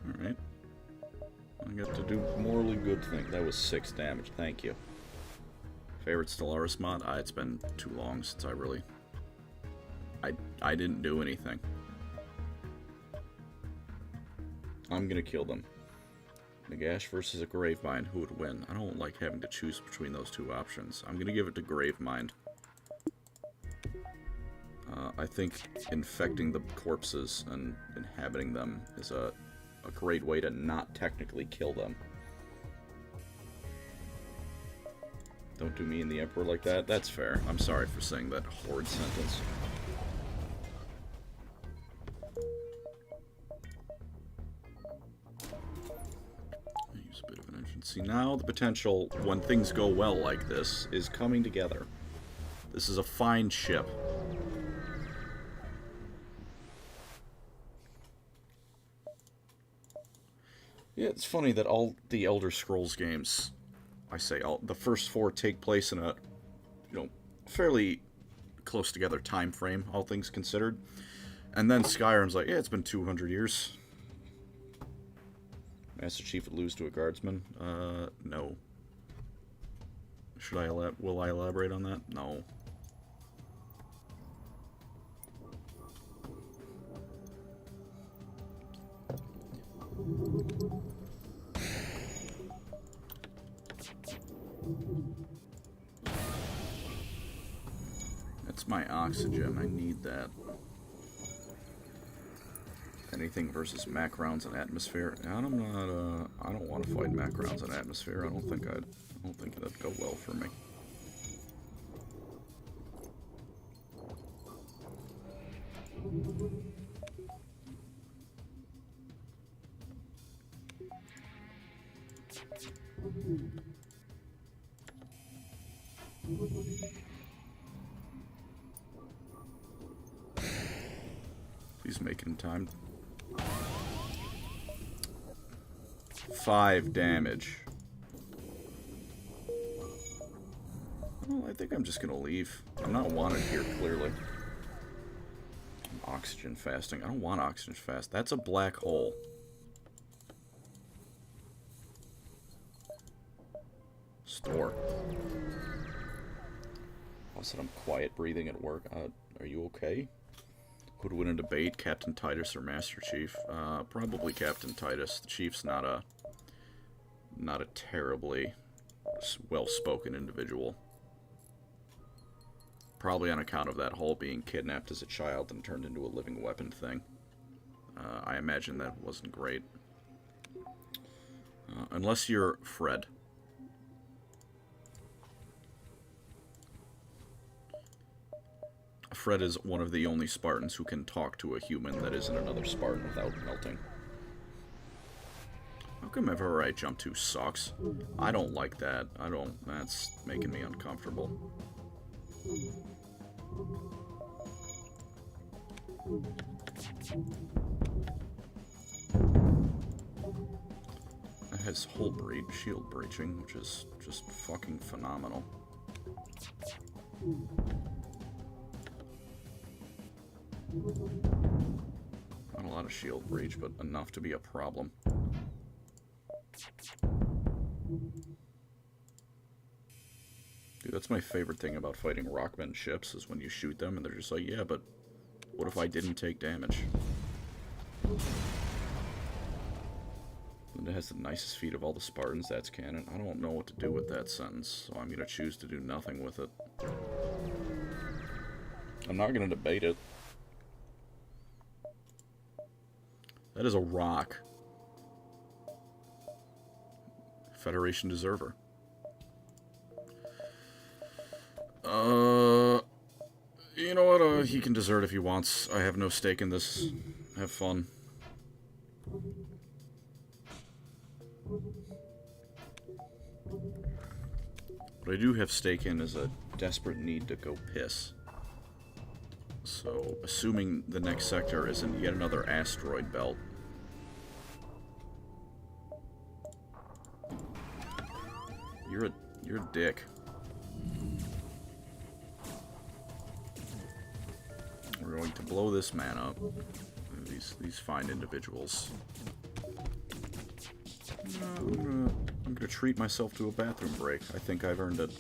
S1: Alright. I got to do morally good thing. That was 6 damage. Thank you. Favorite Stellaris mod? It's been too long since I really... I didn't do anything. I'm gonna kill them. Nagash versus a Gravemind. Who would win? I don't like having to choose between those two options. I'm gonna give it to Gravemind. I think infecting the corpses and inhabiting them is a great way to not technically kill them. Don't do me and the Emperor like that. That's fair. I'm sorry for saying that horde sentence. Use a bit of an engine. See, now the potential, when things go well like this, is coming together. This is a fine ship. Yeah, it's funny that all the Elder Scrolls games, I say all, the first 4 take place in a, fairly close together time frame, all things considered. And then Skyrim's like, yeah, it's been 200 years. Master Chief would lose to a guardsman? No. Will I elaborate on that? No. That's my oxygen. I need that. Anything versus Mac rounds and atmosphere. I'm not. I don't want to fight Mac rounds and atmosphere. I don't think that'd go well for me. Please make it in time. 5 damage. Well, I think I'm just gonna leave. I'm not wanted here, clearly. Oxygen fasting. I don't want oxygen fast. That's a black hole. Store. I said I'm quiet breathing at work. Are you okay? Who'd win a debate, Captain Titus or Master Chief? Probably Captain Titus. The Chief's not a terribly well-spoken individual. Probably on account of that whole being kidnapped as a child and turned into a living weapon thing. I imagine that wasn't great. Unless you're Fred. Fred is one of the only Spartans who can talk to a human that isn't another Spartan without melting. How come everywhere I jump to sucks? I don't like that. That's making me uncomfortable. It has hull shield breaching, which is just fucking phenomenal. Not a lot of shield breach, but enough to be a problem. Dude, that's my favorite thing about fighting Rockman ships, is when you shoot them and they're just like, yeah, but what if I didn't take damage? And it has the nicest feat of all the Spartans, that's canon. I don't know what to do with that sentence, so I'm going to choose to do nothing with it. I'm not going to debate it. That is a rock. Federation Deserver. You know what? He can desert if he wants. I have no stake in this. Have fun. What I do have stake in is a desperate need to go piss. So, assuming the next sector isn't yet another asteroid belt. You're a dick. We're going to blow this man up. These fine individuals. I'm gonna treat myself to a bathroom break. I think I've earned it.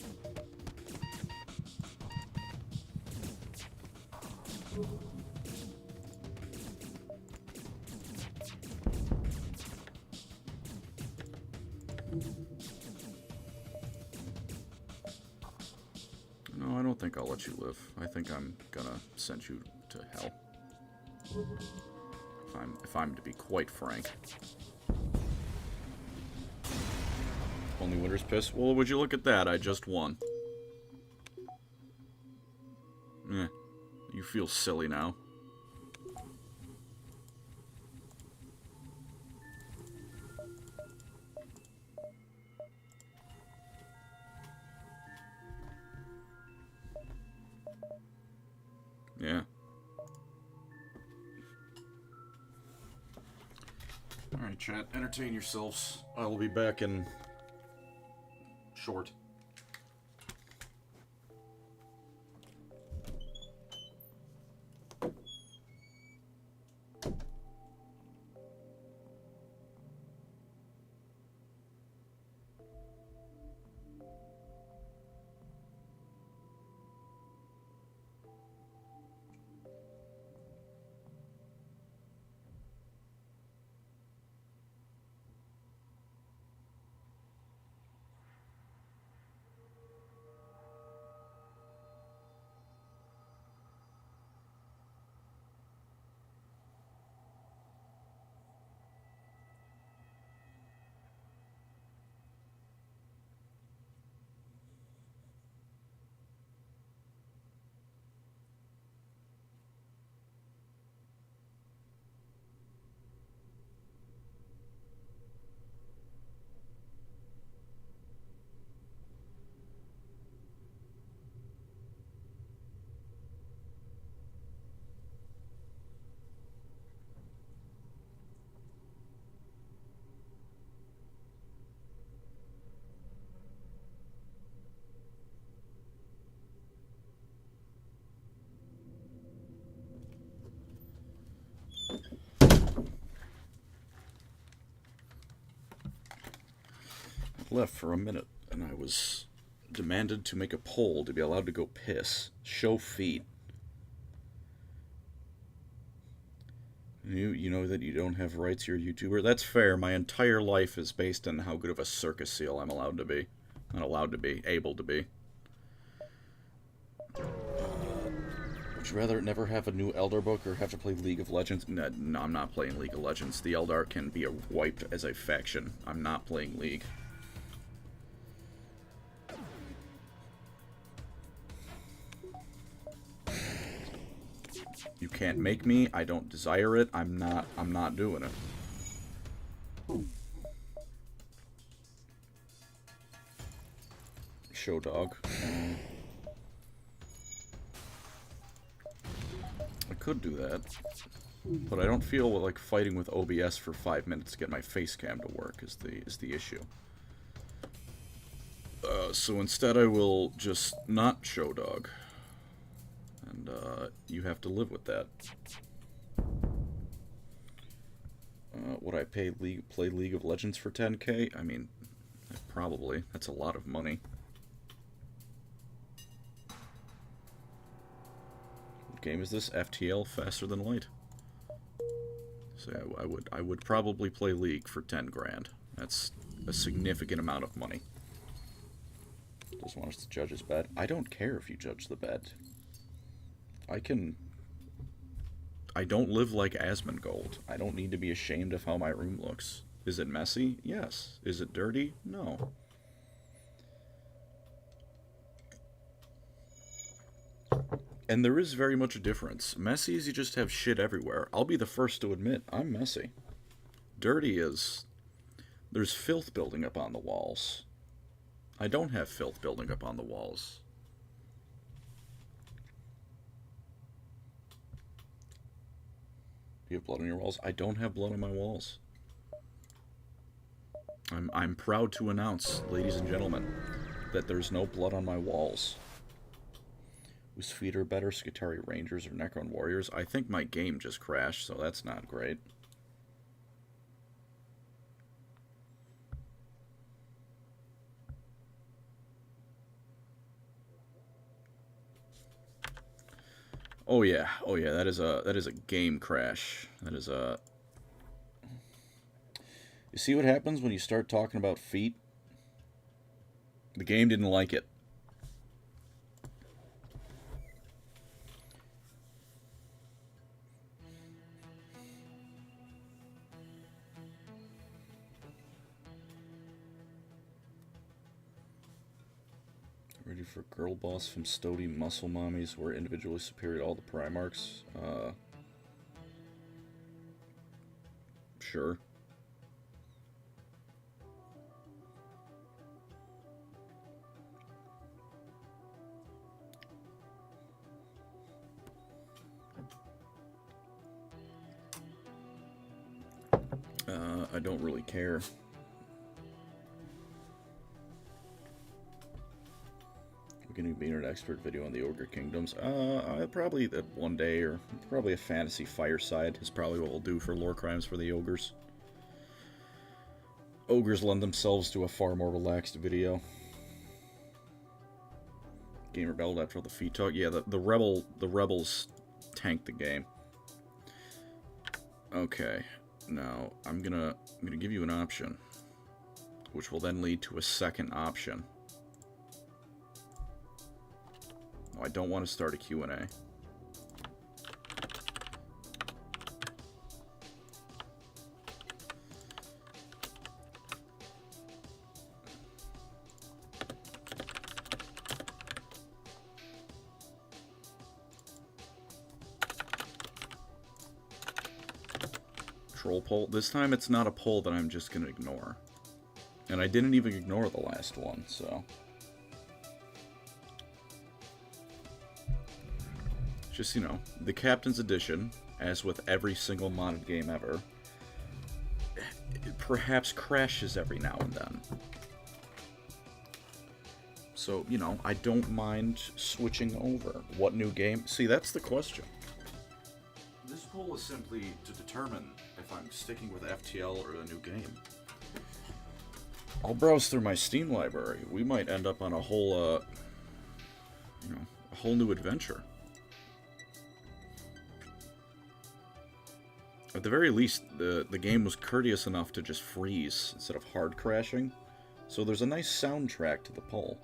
S1: No, I don't think I'll let you live. I think I'm gonna send you to hell. If I'm to be quite frank. Only winner's piss? Well, would you look at that? I just won. You feel silly now. Yeah. Alright, chat. Entertain yourselves. I will be back in... short. Left for a minute, and I was demanded to make a poll to be allowed to go piss. Show feet. You know that you don't have rights, you're a YouTuber? That's fair. My entire life is based on how good of a circus seal I'm allowed to be. Not allowed to be, able to be. Would you rather never have a new Elder book or have to play League of Legends? No, I'm not playing League of Legends. The Eldar can be wiped as a faction. I'm not playing League. You can't make me. I don't desire it. I'm not doing it. Show dog. I could do that, but I don't feel like fighting with OBS for 5 minutes to get my face cam to work is the issue. So instead I will just not show dog. And, you have to live with that. Would I play League of Legends for 10k? I mean, probably. That's a lot of money. What game is this? FTL, Faster Than Light. So I would probably play League for 10 grand. That's a significant amount of money. Doesn't want us to judge his bed. I don't care if you judge the bed. I don't live like Asmongold. I don't need to be ashamed of how my room looks. Is it messy? Yes. Is it dirty? No. And there is very much a difference. Messy is you just have shit everywhere. I'll be the first to admit, I'm messy. Dirty is... There's filth building up on the walls. I don't have filth building up on the walls. Do you have blood on your walls? I don't have blood on my walls. I'm proud to announce, ladies and gentlemen, that there's no blood on my walls. Whose feet are better, Skitarii Rangers or Necron Warriors? I think my game just crashed, so that's not great. Oh yeah, that is a game crash. That is a... You see what happens when you start talking about feet? The game didn't like it. Ready for Girl Boss from Stody Muscle Mommies who are individually superior to all the Primarchs? Sure. I don't really care. We're going to be an expert video on the Ogre Kingdoms. Probably that one day, or probably a fantasy fireside is probably what we'll do for lore crimes for the ogres. Ogres lend themselves to a far more relaxed video. Game rebelled after all the feet talk. Yeah, the rebels tanked the game. Okay, now I'm gonna give you an option, which will then lead to a second option. Oh, I don't want to start a Q&A. Troll poll. This time it's not a poll that I'm just going to ignore. And I didn't even ignore the last one, so... Just, you know, the Captain's Edition, as with every single modded game ever, it perhaps crashes every now and then. So, you know, I don't mind switching over. What new game? See, that's the question. This poll is simply to determine if I'm sticking with FTL or a new game. I'll browse through my Steam library. We might end up on a whole, you know, a whole new adventure. At the very least, the game was courteous enough to just freeze instead of hard crashing. So there's a nice soundtrack to the poll.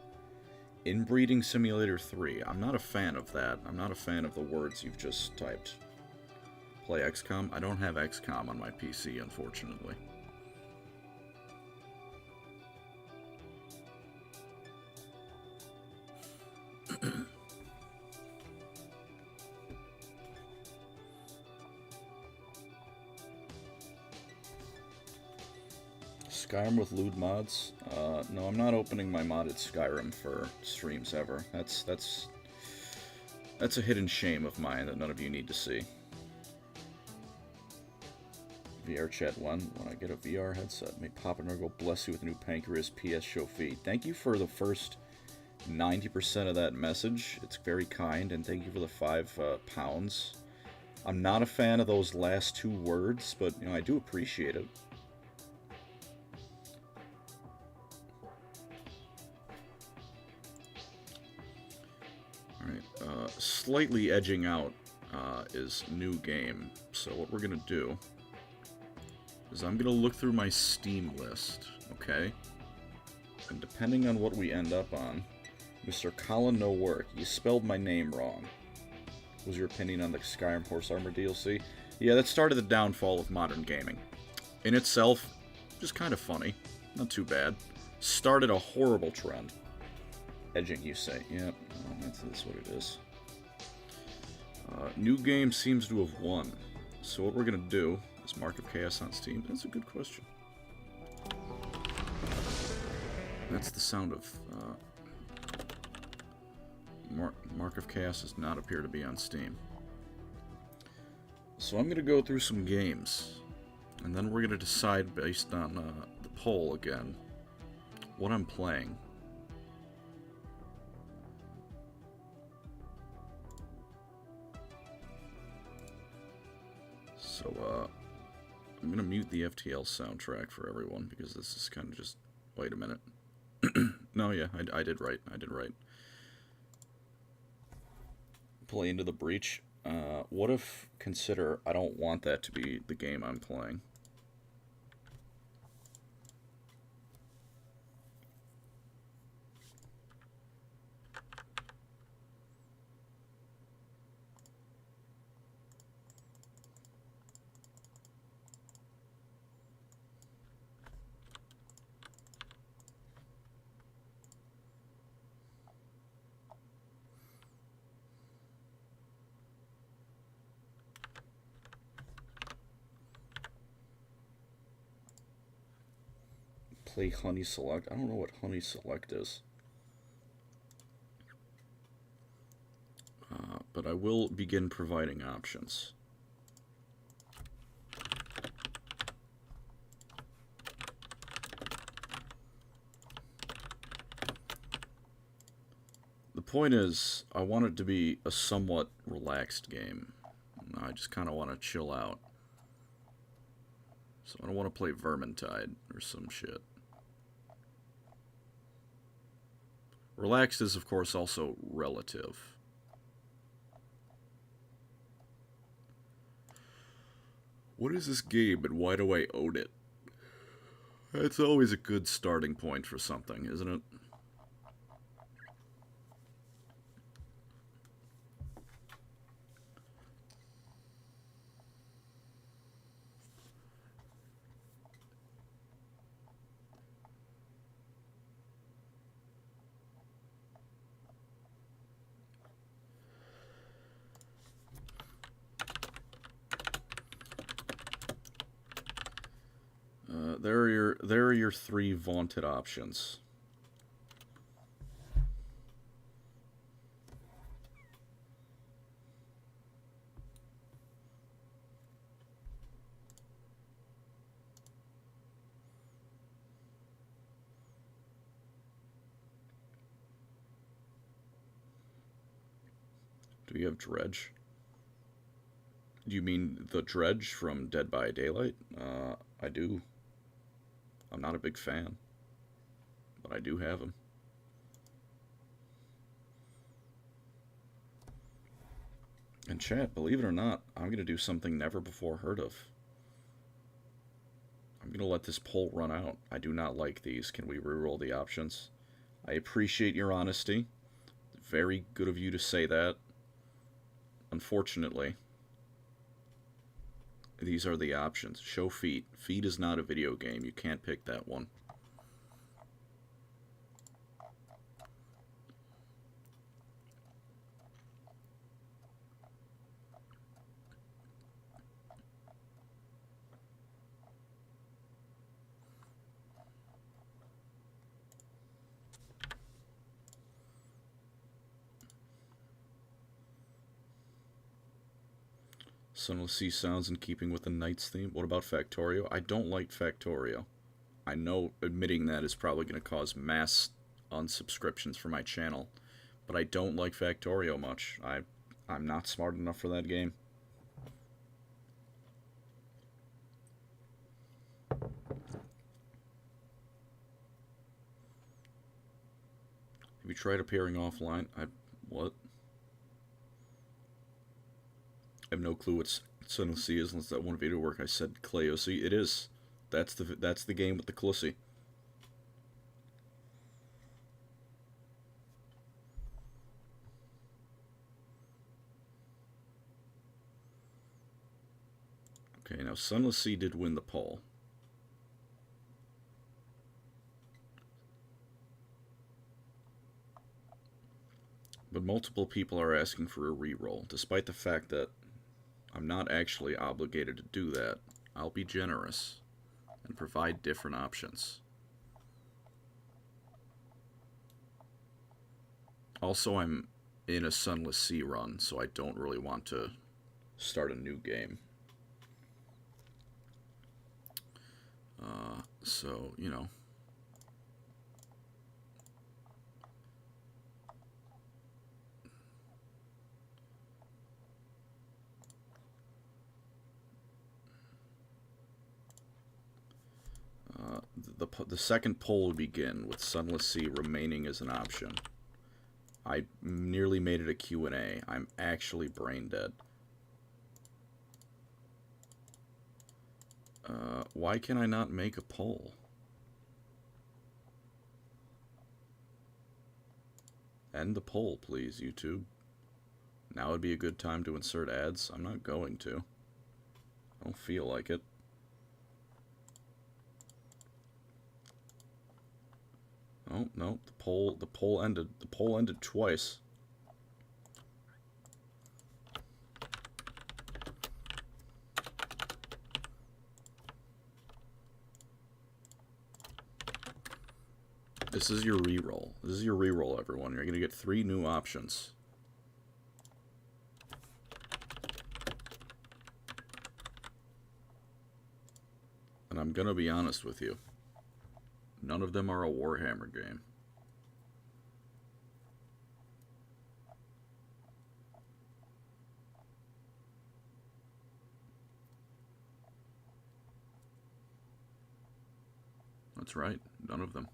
S1: Inbreeding Simulator 3. I'm not a fan of that. I'm not a fan of the words you've just typed. Play XCOM? I don't have XCOM on my PC, unfortunately. Skyrim with lewd mods? No, I'm not opening my modded Skyrim for streams ever. That's a hidden shame of mine that none of you need to see. VR chat 1. When I get a VR headset, may Papa Nurgle bless you with a new Pancreas PS show feed. Thank you for the first 90% of that message. It's very kind, and thank you for the £5. I'm not a fan of those last two words, but you know I do appreciate it. Alright, slightly edging out is new game. So what we're going to do is I'm going to look through my Steam list, okay? And depending on what we end up on, Mr. PancreasNoWork, you spelled my name wrong. What was your opinion on the Skyrim Horse Armor DLC? Yeah, that started the downfall of modern gaming. In itself, just kind of funny. Not too bad. Started a horrible trend. Edging, you say. Yep, well, that's what it is. New game seems to have won. So what we're going to do is Mark of Chaos on Steam. That's a good question. That's the sound of... Mark of Chaos does not appear to be on Steam. So I'm going to go through some games, and then we're going to decide based on the poll again what I'm playing. So I'm going to mute the FTL soundtrack for everyone because this is kind of just... Wait a minute. No, yeah, I did right. I did right. Play Into the Breach. What if, consider, I don't want that to be the game I'm playing. Play Honey Select. I don't know what Honey Select is. But I will begin providing options. The point is, I want it to be a somewhat relaxed game. I just kind of want to chill out. So I don't want to play Vermintide or some shit. Relaxed is, of course, also relative. What is this game and why do I own it? It's always a good starting point for something, isn't it? There are your three vaunted options. Do you have Dredge? Do you mean the Dredge from Dead by Daylight? I do. I'm not a big fan, but I do have him. And chat, believe it or not, I'm going to do something never before heard of. I'm going to let this poll run out. I do not like these. Can we reroll the options? I appreciate your honesty. Very good of you to say that. Unfortunately, these are the options. Show Feet. Feet is not a video game. You can't pick that one. Sunless Sea sounds in keeping with the Knights theme. What about Factorio? I don't like Factorio. I know admitting that is probably going to cause mass unsubscriptions for my channel, but I don't like Factorio much. I'm not smart enough for that game. Have you tried appearing offline? What? I have no clue what Sunless Sea is unless that one video work I said Cleo. See, it is. That's the game with the Clussy. Okay, now Sunless Sea did win the poll. But multiple people are asking for a reroll, despite the fact that I'm not actually obligated to do that. I'll be generous and provide different options. Also, I'm in a Sunless Sea run, so I don't really want to start a new game. So, you know. The second poll will begin with Sunless Sea remaining as an option. I nearly made it a Q&A. I'm actually brain dead. Why can I not make a poll? End the poll, please, YouTube. Now would be a good time to insert ads. I'm not going to. I don't feel like it. Oh, no, the poll ended. The poll ended twice. This is your reroll. This is your reroll, everyone. You're going to get 3 new options. And I'm going to be honest with you. None of them are a Warhammer game. That's right. None of them.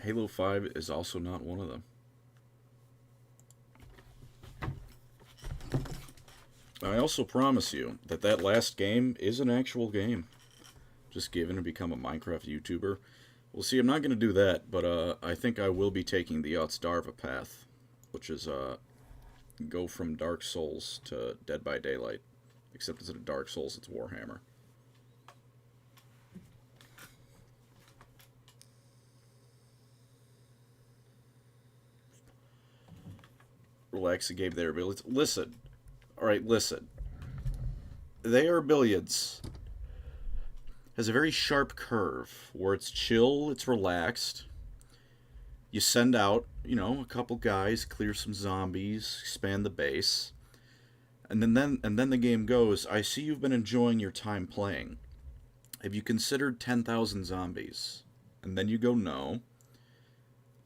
S1: Halo 5 is also not one of them. I also promise you that that last game is an actual game. Just given to become a Minecraft YouTuber. Well, see, I'm not going to do that, but I think I will be taking the Otsdarva path, which is go from Dark Souls to Dead by Daylight. Except instead of Dark Souls, it's Warhammer. Relax, Gabe, their abilities. Listen. Alright, listen. They Are Billions has a very sharp curve where it's chill, it's relaxed. You send out, you know, a couple guys, clear some zombies, expand the base. And then the game goes, I see you've been enjoying your time playing. Have you considered 10,000 zombies? And then you go, no.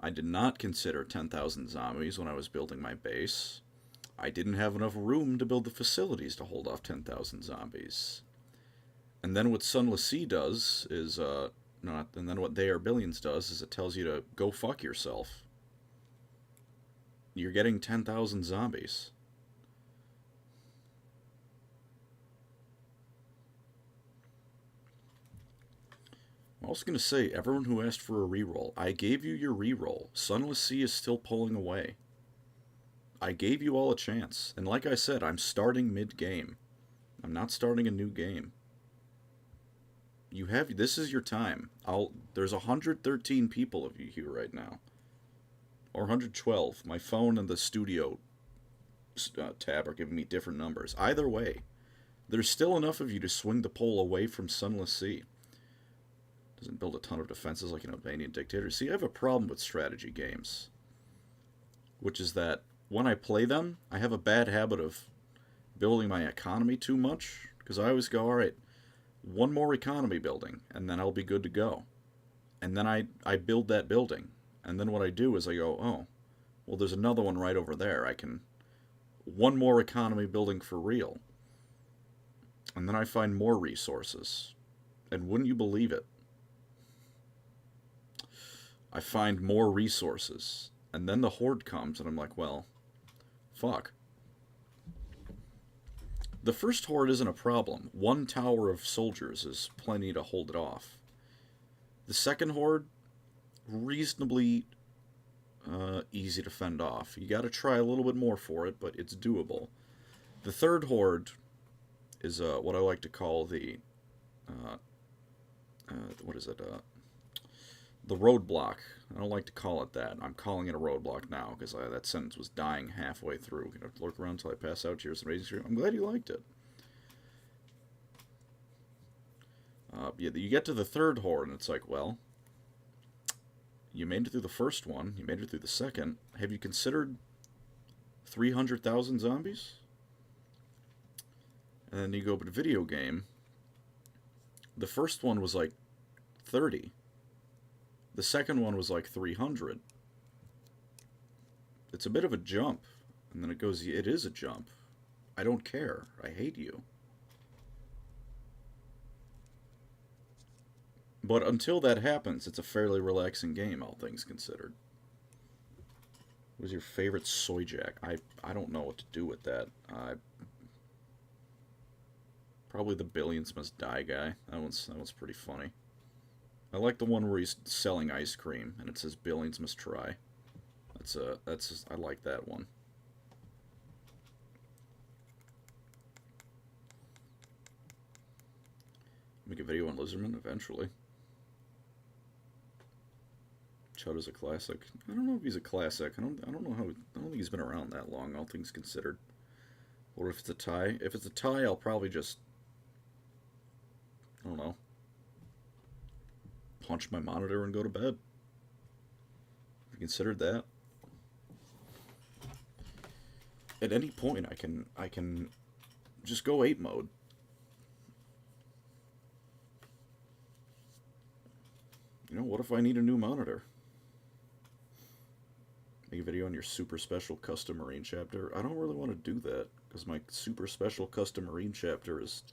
S1: I did not consider 10,000 zombies when I was building my base. I didn't have enough room to build the facilities to hold off 10,000 zombies. And then what Sunless Sea does is, and then what They Are Billions does is it tells you to go fuck yourself. You're getting 10,000 zombies. I'm also going to say, everyone who asked for a reroll, I gave you your reroll. Sunless Sea is still pulling away. I gave you all a chance. And like I said, I'm starting mid-game. I'm not starting a new game. This is your time. There's 113 people of you here right now. Or 112. My phone and the studio tab are giving me different numbers. Either way, there's still enough of you to swing the poll away from Sunless Sea. Doesn't build a ton of defenses like an Albanian dictator. See, I have a problem with strategy games. Which is that when I play them, I have a bad habit of building my economy too much. Because I always go, alright, one more economy building, and then I'll be good to go. And then I build that building. And then what I do is I go, oh, well, there's another one right over there. One more economy building for real. And then I find more resources. And wouldn't you believe it? I find more resources. And then the horde comes, and I'm like, well, fuck. The first horde isn't a problem. One tower of soldiers is plenty to hold it off. The second horde, reasonably easy to fend off. You got to try a little bit more for it, but it's doable. The third horde is what I like to call the what is it? The roadblock. I don't like to call it that. I'm calling it a roadblock now because that sentence was dying halfway through. Gonna lurk around until I pass out. Cheers, amazing stream. I'm glad you liked it. Yeah, you get to the third horde, and it's like, well, you made it through the first one. You made it through the second. Have you considered 300,000 zombies? And then you go to video game. The first one was like 30. The second one was like 300. It's a bit of a jump. And then it goes, it is a jump. I don't care. I hate you. But until that happens, it's a fairly relaxing game, all things considered. What was your favorite soy jack? I don't know what to do with that. Probably the Billions Must Die guy. That one's pretty funny. I like the one where he's selling ice cream and it says Billions Must Try. I like that one. Make a video on Lizardman eventually. Chud is a classic. I don't know if he's a classic. I don't think he's been around that long, all things considered. What if it's a tie? If it's a tie, I'll probably just, I don't know, punch my monitor and go to bed. Have you considered that? At any point, I can just go 8 mode. You know, what if I need a new monitor? Make a video on your super special custom marine chapter. I don't really want to do that, because my super special custom marine chapter is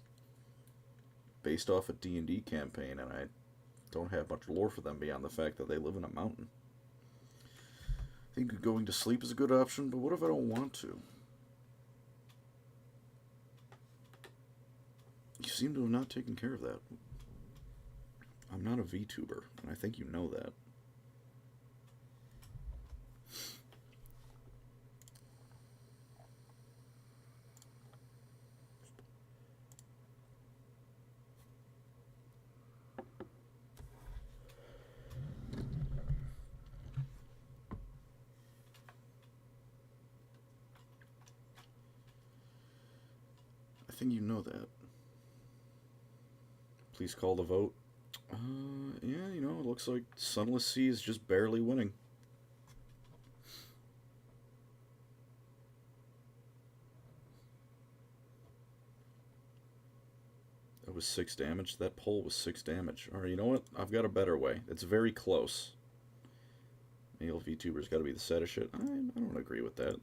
S1: based off a D&D campaign, and I don't have much lore for them beyond the fact that they live in a mountain. I think going to sleep is a good option, but what if I don't want to? You seem to have not taken care of that. I'm not a VTuber, and I think you know that. I think you know that. Please call the vote. Yeah, you know, it looks like Sunless Sea is just barely winning. That was 6 damage. That pole was 6 damage. Alright, you know what? I've got a better way. It's very close. Male VTuber's got to be the saddest shit. I don't agree with that.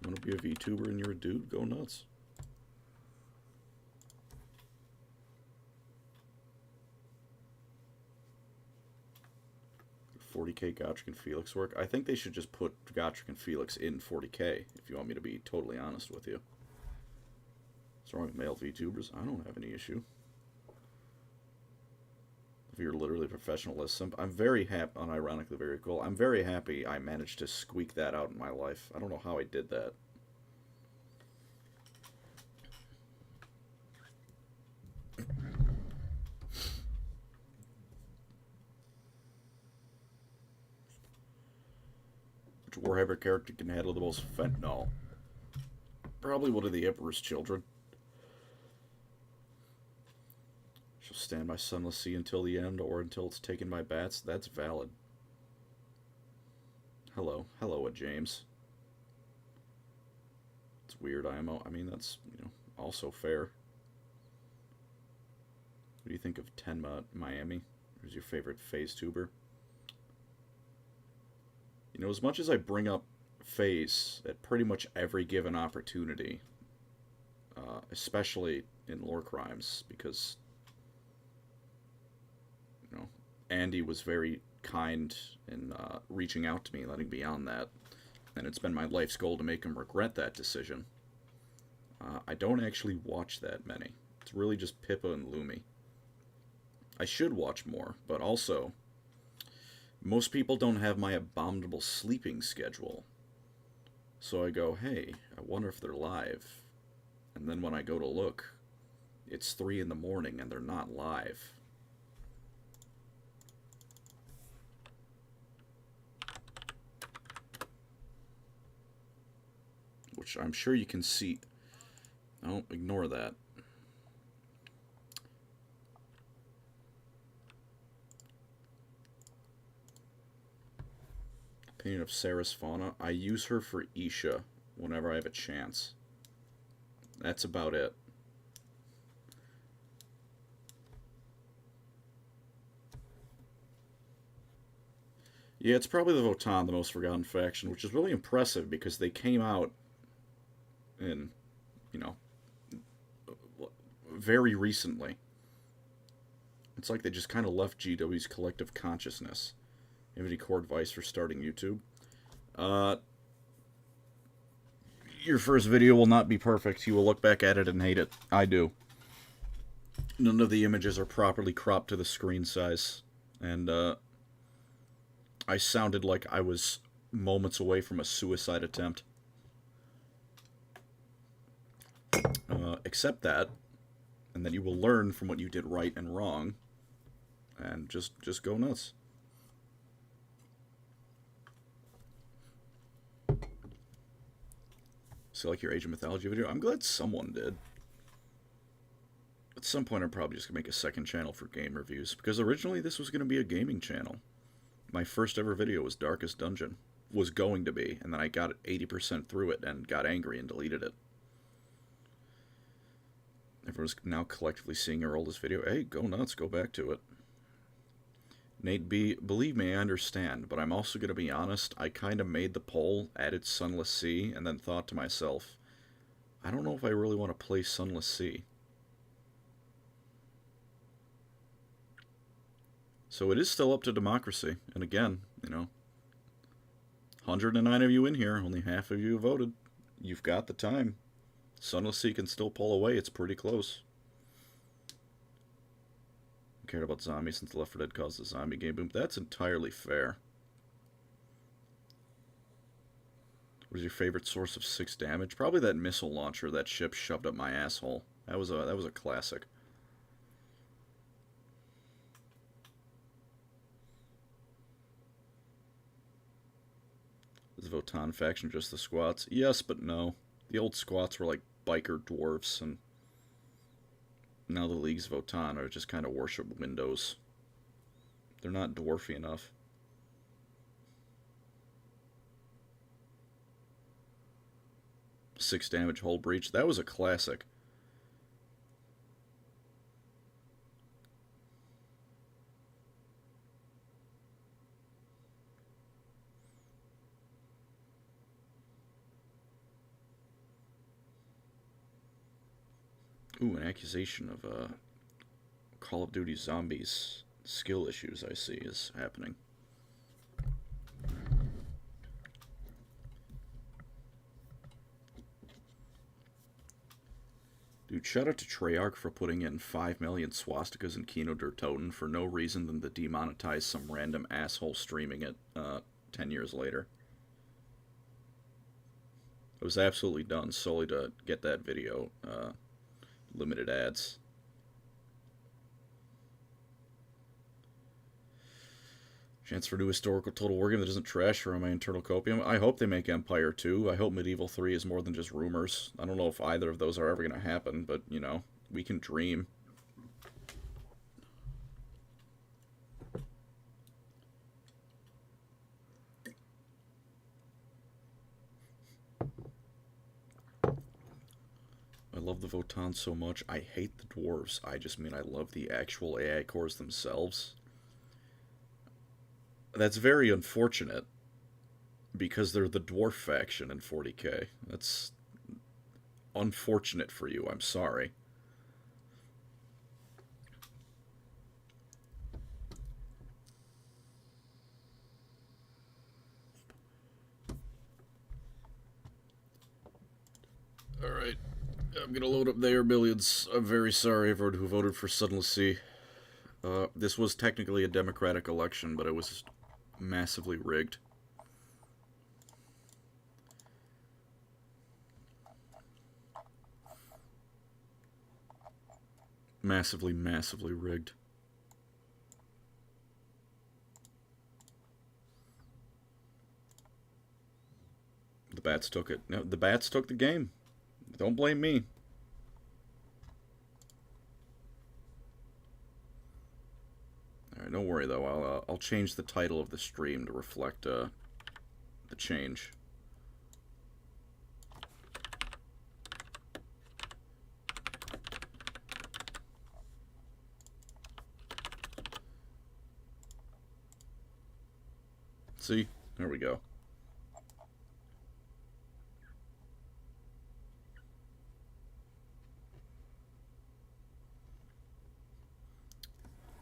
S1: Want to be a VTuber and you're a dude? Go nuts. $40K Gotrick and Felix work. I think they should just put Gotrick and Felix in 40K, if you want me to be totally honest with you. What's wrong with male VTubers? I don't have any issue. If you're literally a professional as simp, I'm very happy, unironically very cool. I'm very happy I managed to squeak that out in my life. I don't know how I did that. Which Warhammer character can handle the most fentanyl? Probably one of the Emperor's children. She'll stand by Sunless Sea until the end, or until it's taken by bats. That's valid. Hello, James. It's weird, IMO. I mean, that's, you know, also fair. What do you think of Tenma Miami? Who's your favorite phase tuber? You know, as much as I bring up phase at pretty much every given opportunity, especially in lore crimes, because, you know, Andy was very kind in reaching out to me, letting me on that, and it's been my life's goal to make him regret that decision. I don't actually watch that many. It's really just Pippa and Lumi. I should watch more, but also, most people don't have my abominable sleeping schedule. So I go, hey, I wonder if they're live. And then when I go to look, it's 3 in the morning and they're not live. Which I'm sure you can see. Oh, ignore that. Opinion of Sarah's Fauna. I use her for Isha whenever I have a chance. That's about it. Yeah, it's probably the Votan, the most forgotten faction, which is really impressive because they came out in, you know, very recently. It's like they just kind of left GW's collective consciousness. You have any core advice for starting YouTube? Your first video will not be perfect. You will look back at it and hate it. I do. None of the images are properly cropped to the screen size. And, I sounded like I was moments away from a suicide attempt. Accept that, and then you will learn from what you did right and wrong, and just go nuts. So, like your Age of Mythology video? I'm glad someone did. At some point, I'm probably just going to make a second channel for game reviews, because originally this was going to be a gaming channel. My first ever video was Darkest Dungeon. Was going to be, and then I got 80% through it and got angry and deleted it. Everyone's now collectively seeing our oldest video. Hey, go nuts, go back to it. Nate B, believe me, I understand, but I'm also going to be honest, I kind of made the poll, added Sunless Sea, and then thought to myself, I don't know if I really want to play Sunless Sea. So it is still up to democracy, and again, you know, 109 of you in here, only half of you voted. You've got the time. Sunless Sea can still pull away, it's pretty close. I cared about zombies since Left 4 Dead caused the zombie game boom. That's entirely fair. What is your favorite source of 6 damage? Probably that missile launcher that ship shoved up my asshole. That was a classic. Is the Votan faction just the squats? Yes, but no. The old squats were like biker dwarfs, and now the League's Votan are just kind of worship windows. They're not dwarfy enough. Six damage hull breach. That was a classic. Ooh, an accusation of Call of Duty Zombies skill issues I see is happening. Dude, shout out to Treyarch for putting in 5 million swastikas in Kino der Toten for no reason than to demonetize some random asshole streaming it 10 years later. It was absolutely done solely to get that video limited ads. Chance for new historical Total War game that doesn't trash around my internal copium. I hope they make Empire 2. I hope Medieval 3 is more than just rumors. I don't know if either of those are ever going to happen, but, you know, we can dream. I love the Votan so much. I hate the dwarves. I just mean I love the actual AI cores themselves. That's very unfortunate, because they're the dwarf faction in 40k. That's unfortunate for you, I'm sorry. Alright. I'm gonna load up their billions. I'm very sorry, everyone who voted for Sunless Sea. This was technically a democratic election, but it was massively rigged. Massively, massively rigged. The bats took it. No, the bats took the game. Don't blame me. Alright, don't worry though. I'll change the title of the stream to reflect the change. See? There we go.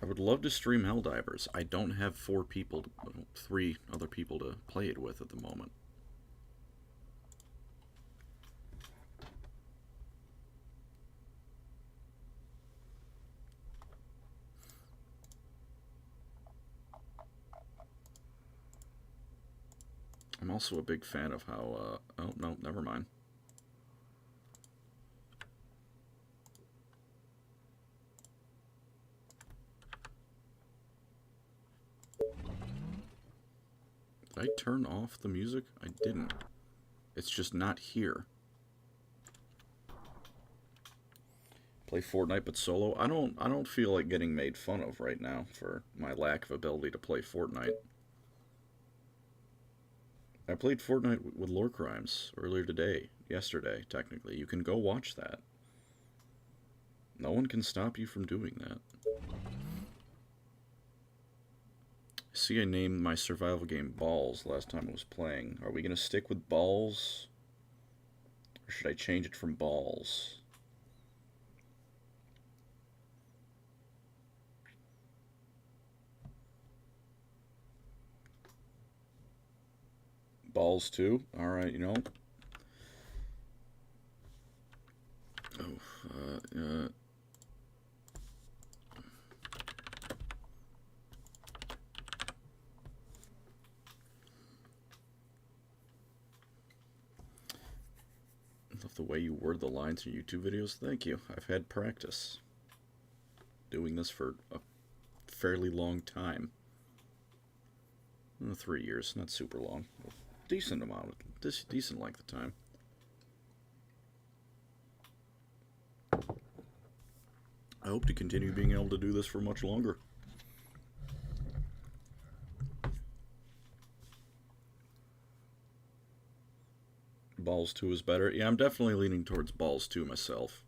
S1: I would love to stream Helldivers. I don't have 3 other people to play it with at the moment. I'm also a big fan of how, oh, no, never mind. Did I turn off the music? I didn't. It's just not here. Play Fortnite but solo? I don't feel like getting made fun of right now for my lack of ability to play Fortnite. I played Fortnite with Lore Crimes earlier today, yesterday, technically. You can go watch that. No one can stop you from doing that. See, I named my survival game Balls last time I was playing. Are we going to stick with Balls? Or should I change it from Balls? Balls 2? Alright, you know. Oh, love the way you word the lines in YouTube videos. Thank you. I've had practice doing this for a fairly long time. 3 years, not super long. Decent amount, decent length of time. I hope to continue being able to do this for much longer. Balls 2 is better. Yeah, I'm definitely leaning towards Balls 2 myself.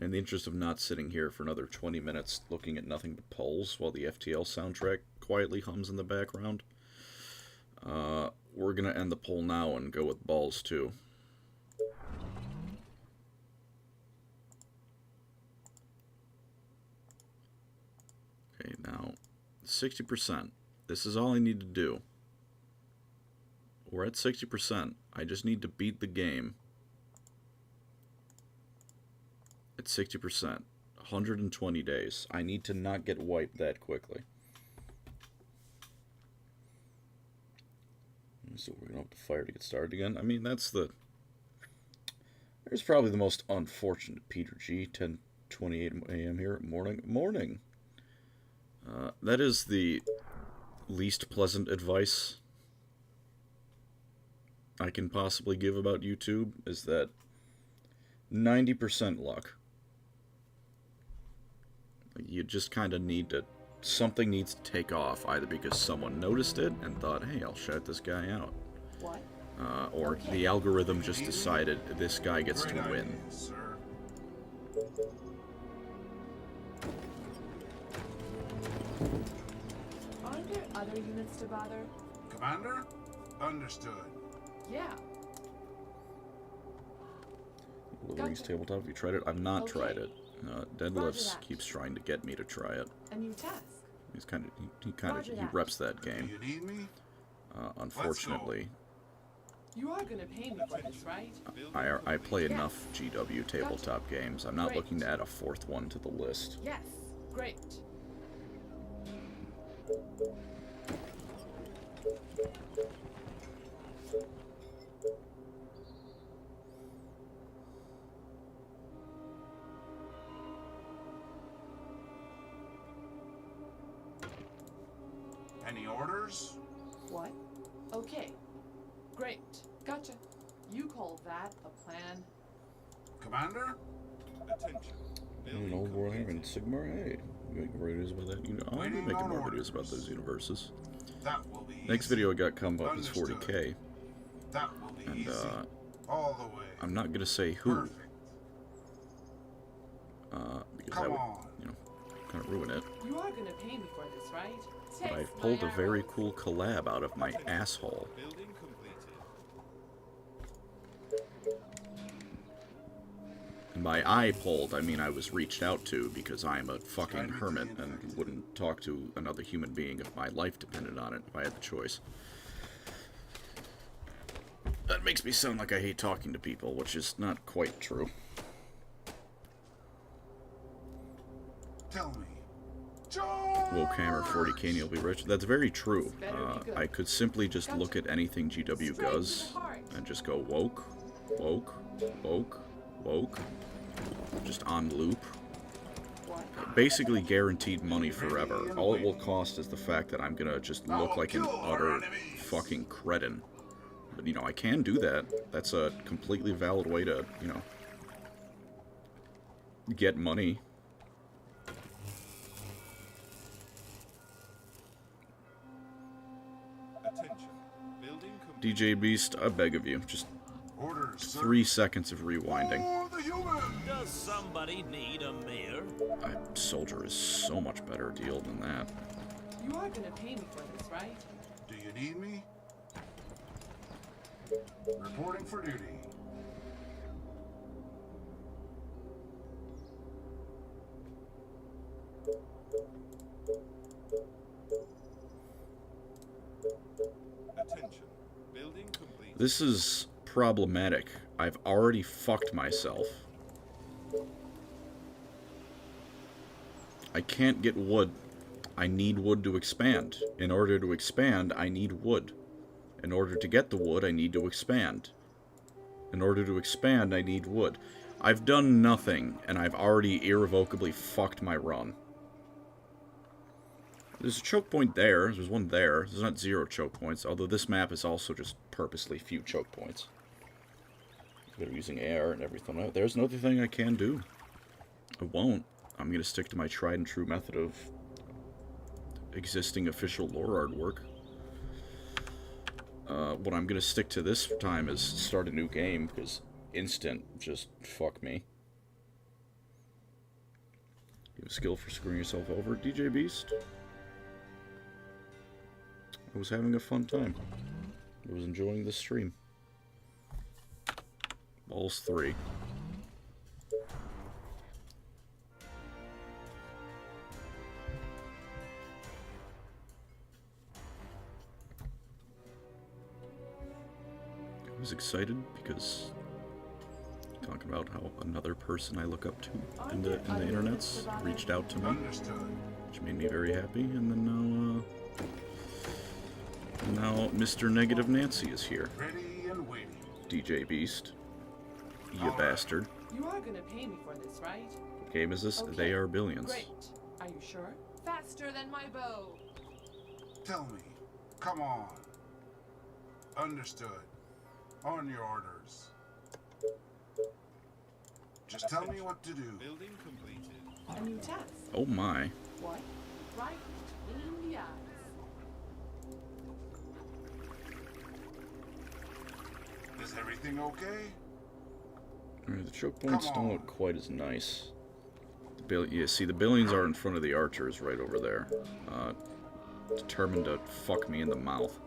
S1: In the interest of not sitting here for another 20 minutes looking at nothing but polls while the FTL soundtrack quietly hums in the background, we're going to end the poll now and go with Balls 2. Okay, now, 60%. This is all I need to do. We're at 60%. I just need to beat the game at 60%. 120 days. I need to not get wiped that quickly. So we're going to have to fire to get started again. I mean, that's the... There's probably the most unfortunate Peter G. 10:28 a.m. here. Morning. That is the least pleasant advice I can possibly give about YouTube, is that 90% luck. You just kind of need to... Something needs to take off, either because someone noticed it and thought, hey, I'll shout this guy out.
S2: What?
S1: Or the algorithm just decided this guy gets to win.
S2: Aren't there other units to bother?
S3: Commander? Understood.
S2: Yeah.
S1: Lord of the Rings tabletop, have you tried it? I've not tried it. Deadlifts keeps trying to get me to try it.
S2: A new task.
S1: He's he reps that game.
S3: Do you need me?
S1: Unfortunately,
S2: You are gonna pay me for this, right?
S1: I play enough GW tabletop games. I'm not looking to add a fourth one to the list.
S2: Yes. Great.
S3: Any orders?
S2: What? Okay. Great. Gotcha. You call that a plan?
S3: Commander?
S4: Attention.
S1: You know, Warhammer and Sigmar, hey, you making more videos about that? You know, I'll be
S3: Waiting
S1: making
S3: on
S1: more
S3: orders.
S1: videos about those universes.
S3: That will be
S1: Next
S3: easy.
S1: video I got coming up is
S3: Understood.
S1: 40k,
S3: That will be
S1: and
S3: easy. All the way.
S1: I'm not gonna say who,
S3: Perfect.
S1: because
S3: Come
S1: that would,
S3: on.
S1: you know, kind of ruin it.
S2: You are gonna pay me for this, right?
S1: But
S2: Taste
S1: I've pulled
S2: my
S1: a very
S2: arrows.
S1: cool collab out of my asshole.
S4: Building completed.
S1: And by I pulled, I mean I was reached out to because I'm a fucking hermit and wouldn't talk to another human being if my life depended on it, if I had the choice. That makes me sound like I hate talking to people, which is not quite true.
S3: Tell me.
S1: Woke Hammer 40k and you'll be rich. That's very true.
S2: Better be good.
S1: I could simply just look at anything GW
S2: Straight to
S1: does
S2: the heart.
S1: and just go woke, woke, woke, woke, just on loop.
S2: What?
S1: Basically guaranteed money forever. All it will cost is the fact that I'm gonna just look like an utter fucking cretin. But, you know, I can do that. That's a completely valid way to, you know, get money.
S4: Attention. Building complete.
S1: DJ Beast, I beg of you, just
S3: Orders, sir.
S1: 3 seconds of rewinding.
S3: For the human.
S5: Does somebody need a mayor?
S1: Soldier is so much better deal than that.
S2: You are gonna pay me for this, right?
S3: Do you need me? Reporting for duty.
S4: Attention. Building complete.
S1: This is problematic. I've already fucked myself. I can't get wood. I need wood to expand. In order to expand, I need wood. In order to get the wood, I need to expand. In order to expand, I need wood. I've done nothing, and I've already irrevocably fucked my run. There's a choke point there. There's one there. There's not 0 choke points, although this map is also just purposely few choke points. They're using AR and everything. There's another thing I can do. I won't. I'm going to stick to my tried and true method of existing official lore artwork. What I'm going to stick to this time is start a new game, because instant just fuck me. You have a skill for screwing yourself over, DJ Beast? I was having a fun time. I was enjoying the stream. Balls 3. I was excited because talking about how another person I look up to in the internets reached out to me,
S3: Understood.
S1: which made me very happy, and then now Mr. Negative Nancy is here.
S3: Ready and waiting.
S1: DJ Beast, you
S3: Alright.
S1: bastard.
S2: You are gonna pay me for this, right?
S1: What game is this?
S2: Okay,
S1: They Are Billions.
S2: Great. Are you sure? Faster than my bow.
S3: Tell me. Come on. Understood. On your orders. Just tell me what to do.
S4: Building completed.
S2: A new task.
S1: Oh my.
S2: What? Right in the eyes.
S3: Is everything okay?
S1: Alright, the choke points
S3: Come
S1: don't
S3: on.
S1: look quite as nice. Yeah, see, the billions are in front of the archers right over there. Determined to fuck me in the mouth.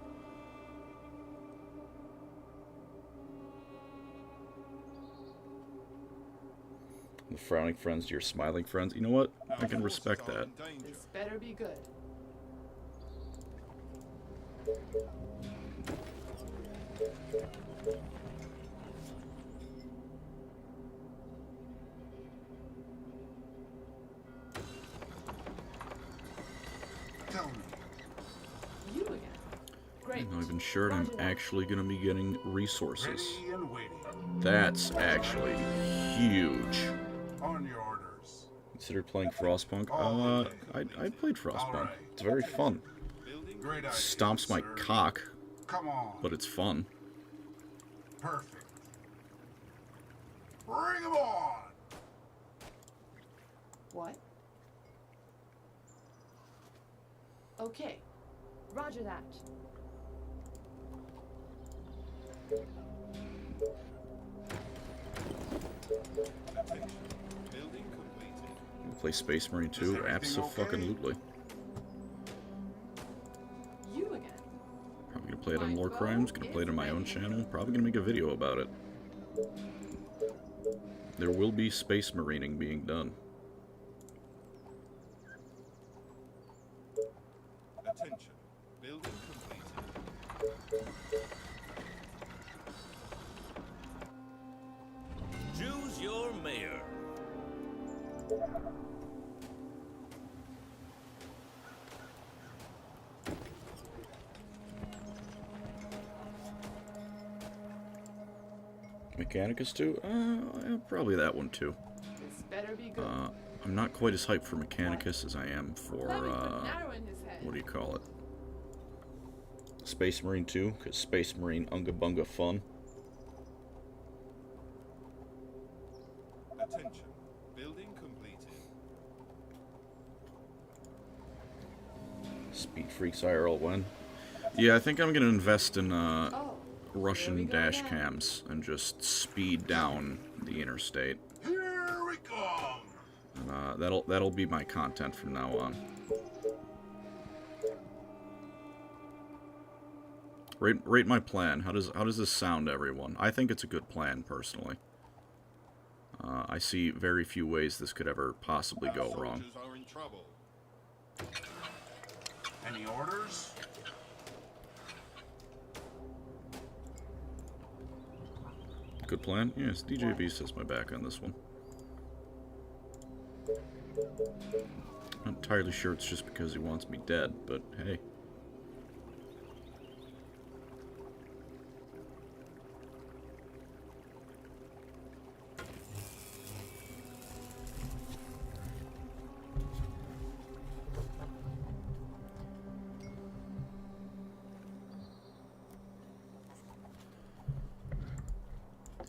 S1: The frowning friends to your smiling friends. You know what? I can respect that.
S2: This better be good.
S3: Tell me.
S2: You again. Great.
S1: I'm not even sure I'm
S2: Roger that.
S1: actually going to be getting resources.
S3: Ready and waiting.
S1: That's actually huge.
S3: On your orders.
S1: Consider playing Frostpunk? I played Frostpunk.
S3: Alright.
S1: It's very fun.
S4: Building
S3: Great idea,
S1: Stomps my
S3: sir.
S1: cock,
S3: Come on.
S1: but it's fun.
S3: Perfect. Bring 'em on.
S2: What? Okay. Roger that.
S4: attention. Building completed.
S1: You play Space Marine 2?
S3: everything
S1: Abso-fucking-lutely.
S2: You again.
S1: Probably gonna play it on Lore Crimes, gonna play it on my own channel, probably gonna make a video about it. There will be Space Marining being done.
S4: Attention. Building completed.
S5: Choose your mayor.
S1: Mechanicus 2? Yeah, probably that one too.
S2: This better be good.
S1: I'm not quite as hyped for Mechanicus as I am for,
S2: Let me put narrow in his head.
S1: what do you call it? Space Marine 2, because Space Marine Unga Bunga fun.
S4: Attention. Building completed.
S1: Speed Freaks IRL win. Yeah, I think I'm gonna invest in,
S2: Oh.
S1: Russian
S2: Here we go
S1: dash
S2: again.
S1: cams and just speed down the interstate.
S3: Here we come.
S1: And, that'll be my content from now on. Rate my plan. How does this sound, everyone? I think it's a good plan, personally. I see very few ways this could ever possibly go wrong.
S4: Soldiers are in trouble.
S3: Any orders?
S1: Good plan? Yes, DJ Beast has my back on this one. Not entirely sure it's just because he wants me dead, but hey.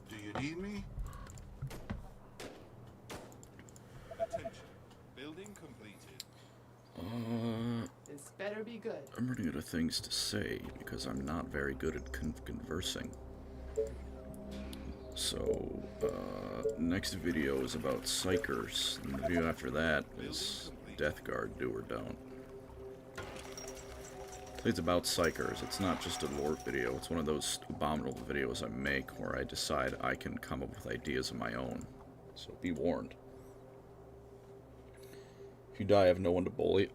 S3: Do you need me?
S4: Attention. Building completed.
S2: This better be good.
S1: I'm running out of things to say because I'm not very good at conversing. So, next video is about Psychers, and the video after that is Death Guard, Do or Don't. It's about Psychers. It's not just a lore video. It's one of those abominable videos I make where I decide I can come up with ideas of my own. So be warned. If you die, I have no one to bully.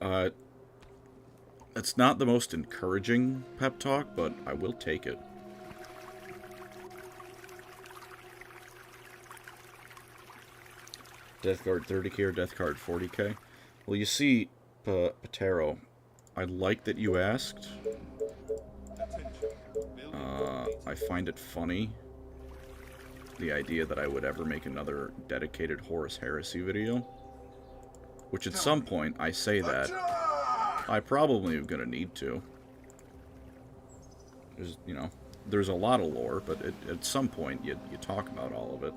S1: It's not the most encouraging pep talk, but I will take it. Death Guard 30k or Death Guard 40k? Well, you see, Patero, I like that you asked.
S4: Attention. Building
S1: I find it funny, the idea that I would ever make another dedicated Horus Heresy video. Which at some point, I say that, I probably am gonna need to. There's, you know, there's a lot of lore, but at some point, you talk about all of it.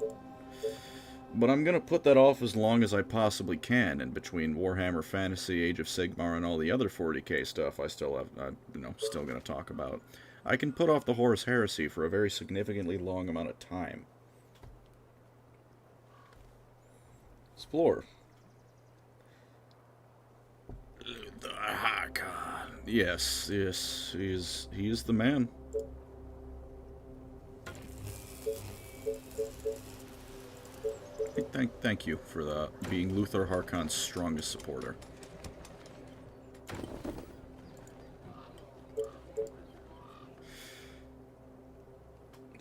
S1: But I'm gonna put that off as long as I possibly can, and between Warhammer Fantasy, Age of Sigmar, and all the other 40k stuff I still have, still gonna talk about. I can put off the Horus Heresy for a very significantly long amount of time. Explore. The Hakon. Yes, he is the man. Thank you for being Luthor Harkon's strongest supporter.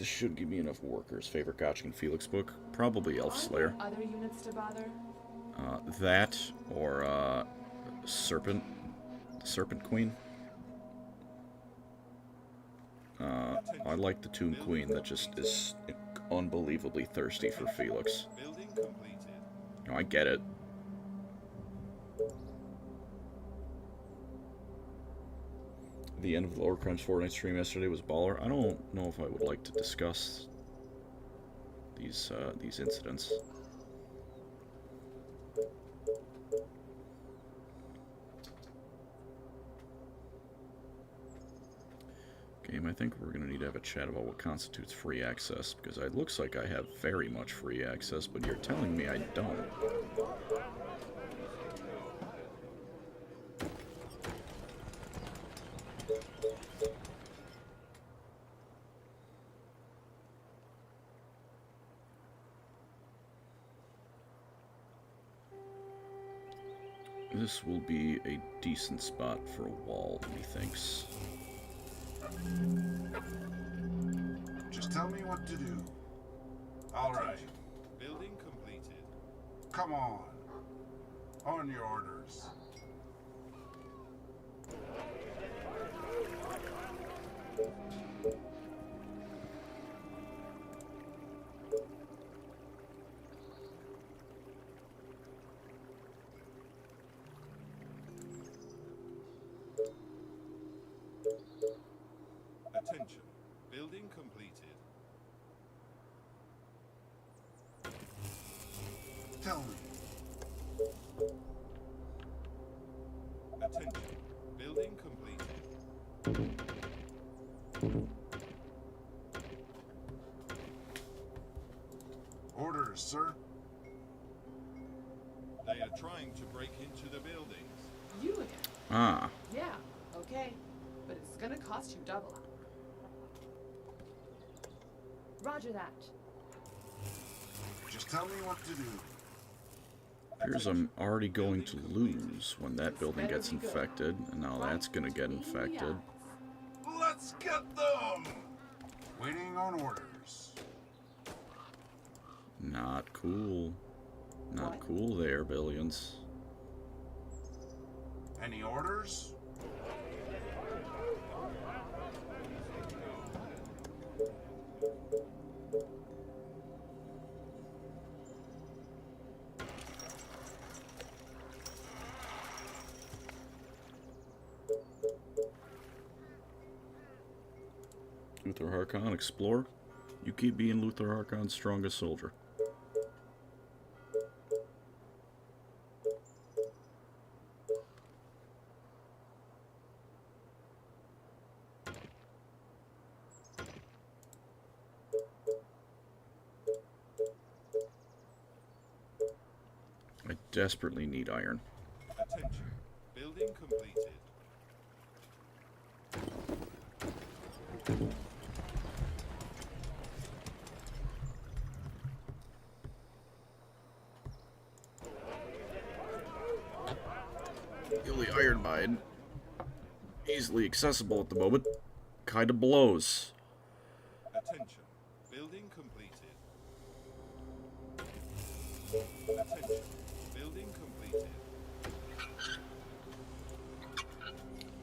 S1: This should give me enough workers. Favorite Gotcha and Felix book? Probably Elf
S2: Aren't
S1: Slayer.
S2: there other units to bother?
S1: That, or, Serpent Queen. I like the Tomb Queen that just is unbelievably thirsty for Felix.
S4: Building completed.
S1: No, I get it. The end of the Lower Crimes Fortnite stream yesterday was baller. I don't know if I would like to discuss these incidents. Game, I think we're going to need to have a chat about what constitutes free access, because it looks like I have very much free access, but you're telling me I don't. This will be a decent spot for a wall, he thinks.
S3: Just tell me what to do. All right.
S4: Building completed.
S3: Come on. On your orders.
S4: Attention. Building completed.
S3: Tell me.
S4: Attention. Building completed.
S3: Orders, sir.
S4: They are trying to break into the buildings.
S2: You again?
S1: Ah,
S2: Yeah, okay. But it's gonna cost you double.
S6: Roger that.
S3: Just tell me what to do.
S1: appears I'm already going to lose when that building gets infected, and now that's going to get infected.
S3: Let's get them! Waiting on orders.
S1: Not cool. Not cool there, Billions.
S3: Any orders?
S1: Luther Harkon, explore. You keep being Luther Harkon's strongest soldier. I desperately need iron.
S4: Attention. Building completed.
S1: The only iron mine easily accessible at the moment kinda blows.
S4: Attention. Building completed. Attention. Building completed.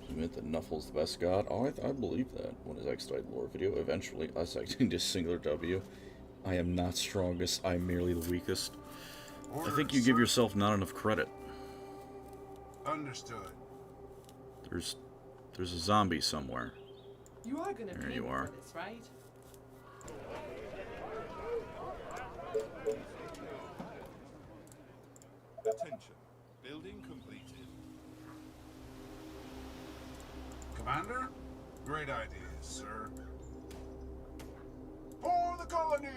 S1: You meant that Nuffle's the best god? Oh, I believe that. When his X-Died lore video, eventually us acting to singular W. I am not strongest, I'm merely the weakest. I think you give yourself not enough credit.
S3: Understood.
S1: There's a zombie somewhere.
S2: You are gonna
S1: There
S2: pay
S1: you
S2: me
S1: are.
S2: for this, right?
S4: Attention. Building completed.
S3: Commander? Great ideas, sir. For the colony!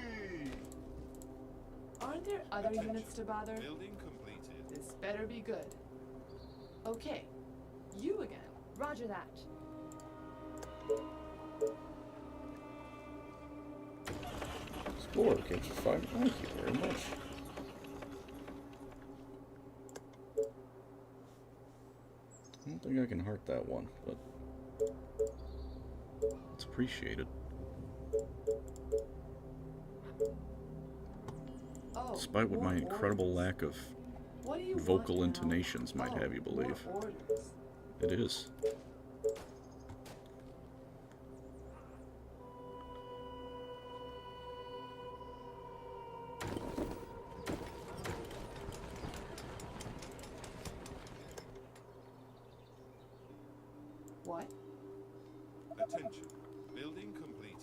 S2: Aren't there other
S4: Attention.
S2: units to bother?
S4: Building completed.
S2: This better be good. Okay, you again.
S6: Roger that.
S1: Explore, can't you find? Thank you very much. I don't think I can heart that one, but it's appreciated. Despite what my incredible lack of
S2: What do you
S1: vocal
S2: want now?
S1: intonations might have you
S2: more
S1: believe.
S2: orders.
S1: It is.
S2: What?
S4: Attention. Building completed.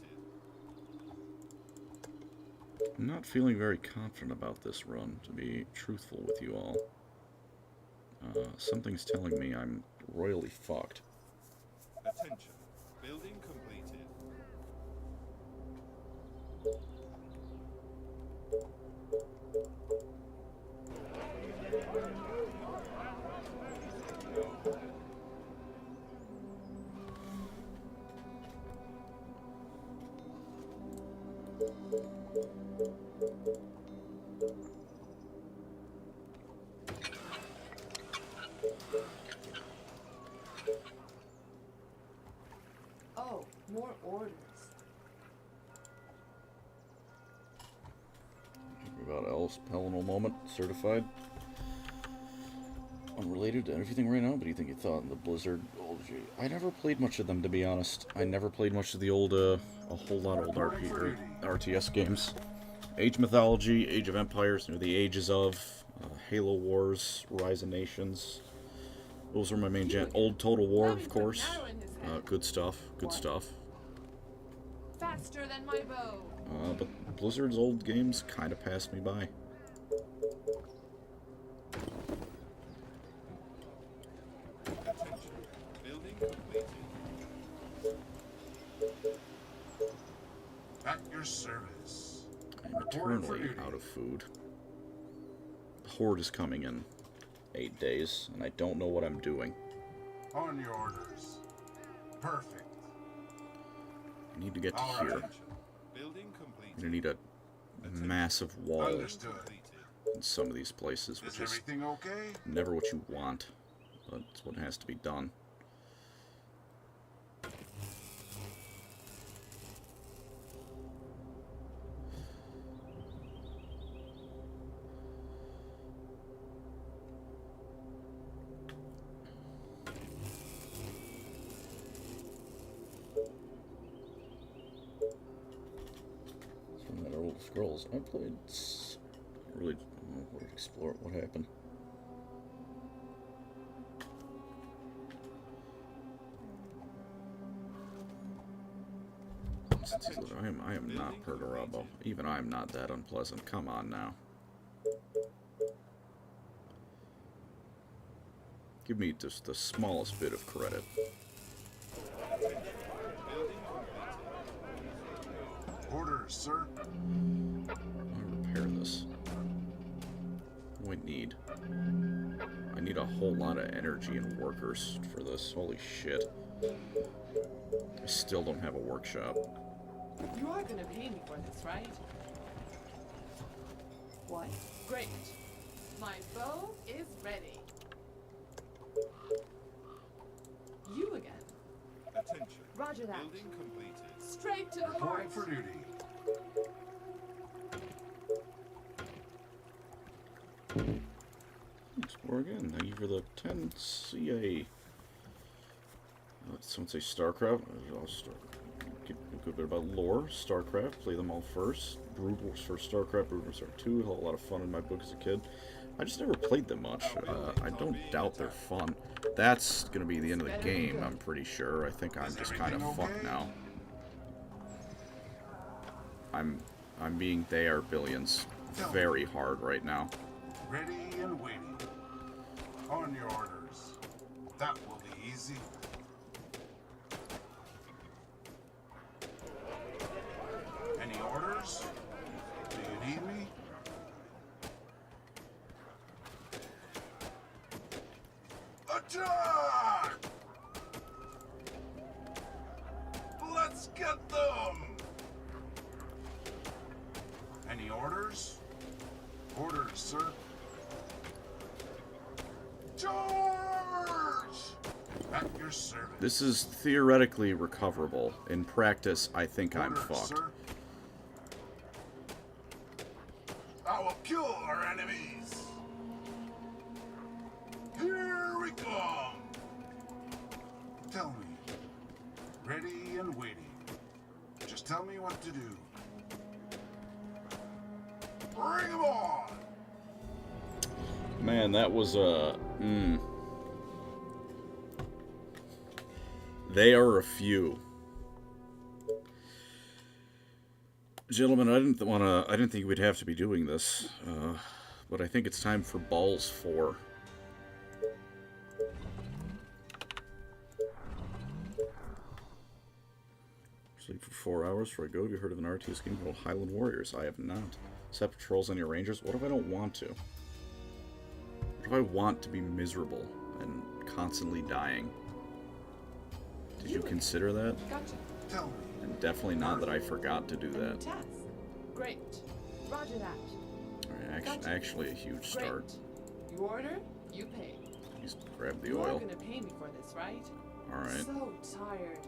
S1: I'm not feeling very confident about this run, to be truthful with you all. Something's telling me I'm royally fucked.
S4: Attention. Building completed.
S2: Oh, more orders.
S1: About Alice Pellinal moment, certified. Unrelated to everything right now, but do you think you thought in the Blizzard? Oh, gee. I never played much of them, to be honest. I never played much of the old, a whole lot of old RTS games. Age Mythology, Age of Empires, the Ages of, Halo Wars, Rise of Nations. Those are my main Old Total War, of course. Good stuff, good stuff.
S2: Faster than my bow.
S1: But Blizzard's old games kind of passed me by.
S4: Attention. Building completed.
S3: At your service.
S1: I'm eternally out of food. The Horde is coming in 8 days, and I don't know what I'm doing.
S3: On your orders. Perfect.
S1: I need to get to
S3: All
S1: here.
S3: right.
S4: Attention. Building completed.
S1: I'm gonna need a massive wall
S3: Understood.
S1: in some of these places,
S3: Is
S1: which is
S3: everything okay?
S1: never what you want, but it's what has to be done. From that old Scrolls, I played. Really, I wanted to explore what happened. I am not Perturabo. Even I am not that unpleasant. Come on now. Give me just the smallest bit of credit.
S3: Orders, sir.
S1: I repair this. What do I need? I need a whole lot of energy and workers for this. Holy shit. I still don't have a workshop.
S2: You are gonna pay me for this, right? What? Great. My bow is ready. You again.
S4: Attention.
S6: Roger that.
S4: Building completed.
S2: Straight to the heart.
S3: Reporting for duty.
S1: Explore again. Thank you for the 10 CA. Someone say StarCraft. I'll start. Get a good bit about lore. StarCraft. Play them all first. Brood Wars first. StarCraft. Brood Wars 2. Had a lot of fun in my book as a kid. I just never played them much. I don't doubt they're fun. That's gonna be the end of the game. I'm pretty sure. I think I'm just kind of fucked now. I'm being they are billions very hard right now.
S3: Ready and waiting. On your orders. That will be easy. Any orders? Do you need me? Attack! Let's get them! Any orders? Orders, sir. Charge! At your service.
S1: This is theoretically recoverable. In practice, I think I'm
S3: Orders,
S1: fucked.
S3: sir. I will kill our enemies. Here we come. Tell me. Ready and waiting. Just tell me what to do. Bring 'em on!
S1: Man, that was They are a few. Gentlemen, I didn't think we'd have to be doing this, but I think it's time for Balls 4. Sleep for 4 hours before I go. Have you heard of an RTS game called Highland Warriors? I have not. Set patrols on your rangers? What if I don't want to? What if I want to be miserable and constantly dying? Did you consider that?
S2: Gotcha.
S3: Tell me.
S1: And definitely not that I forgot to do that.
S2: Task. Great.
S6: Roger that.
S1: Alright,
S2: Gotcha.
S1: actually a huge start.
S2: Great. You order, you pay.
S1: Just grab the
S2: You are
S1: oil.
S2: gonna pay me for this, right?
S1: Alright.
S2: So tired.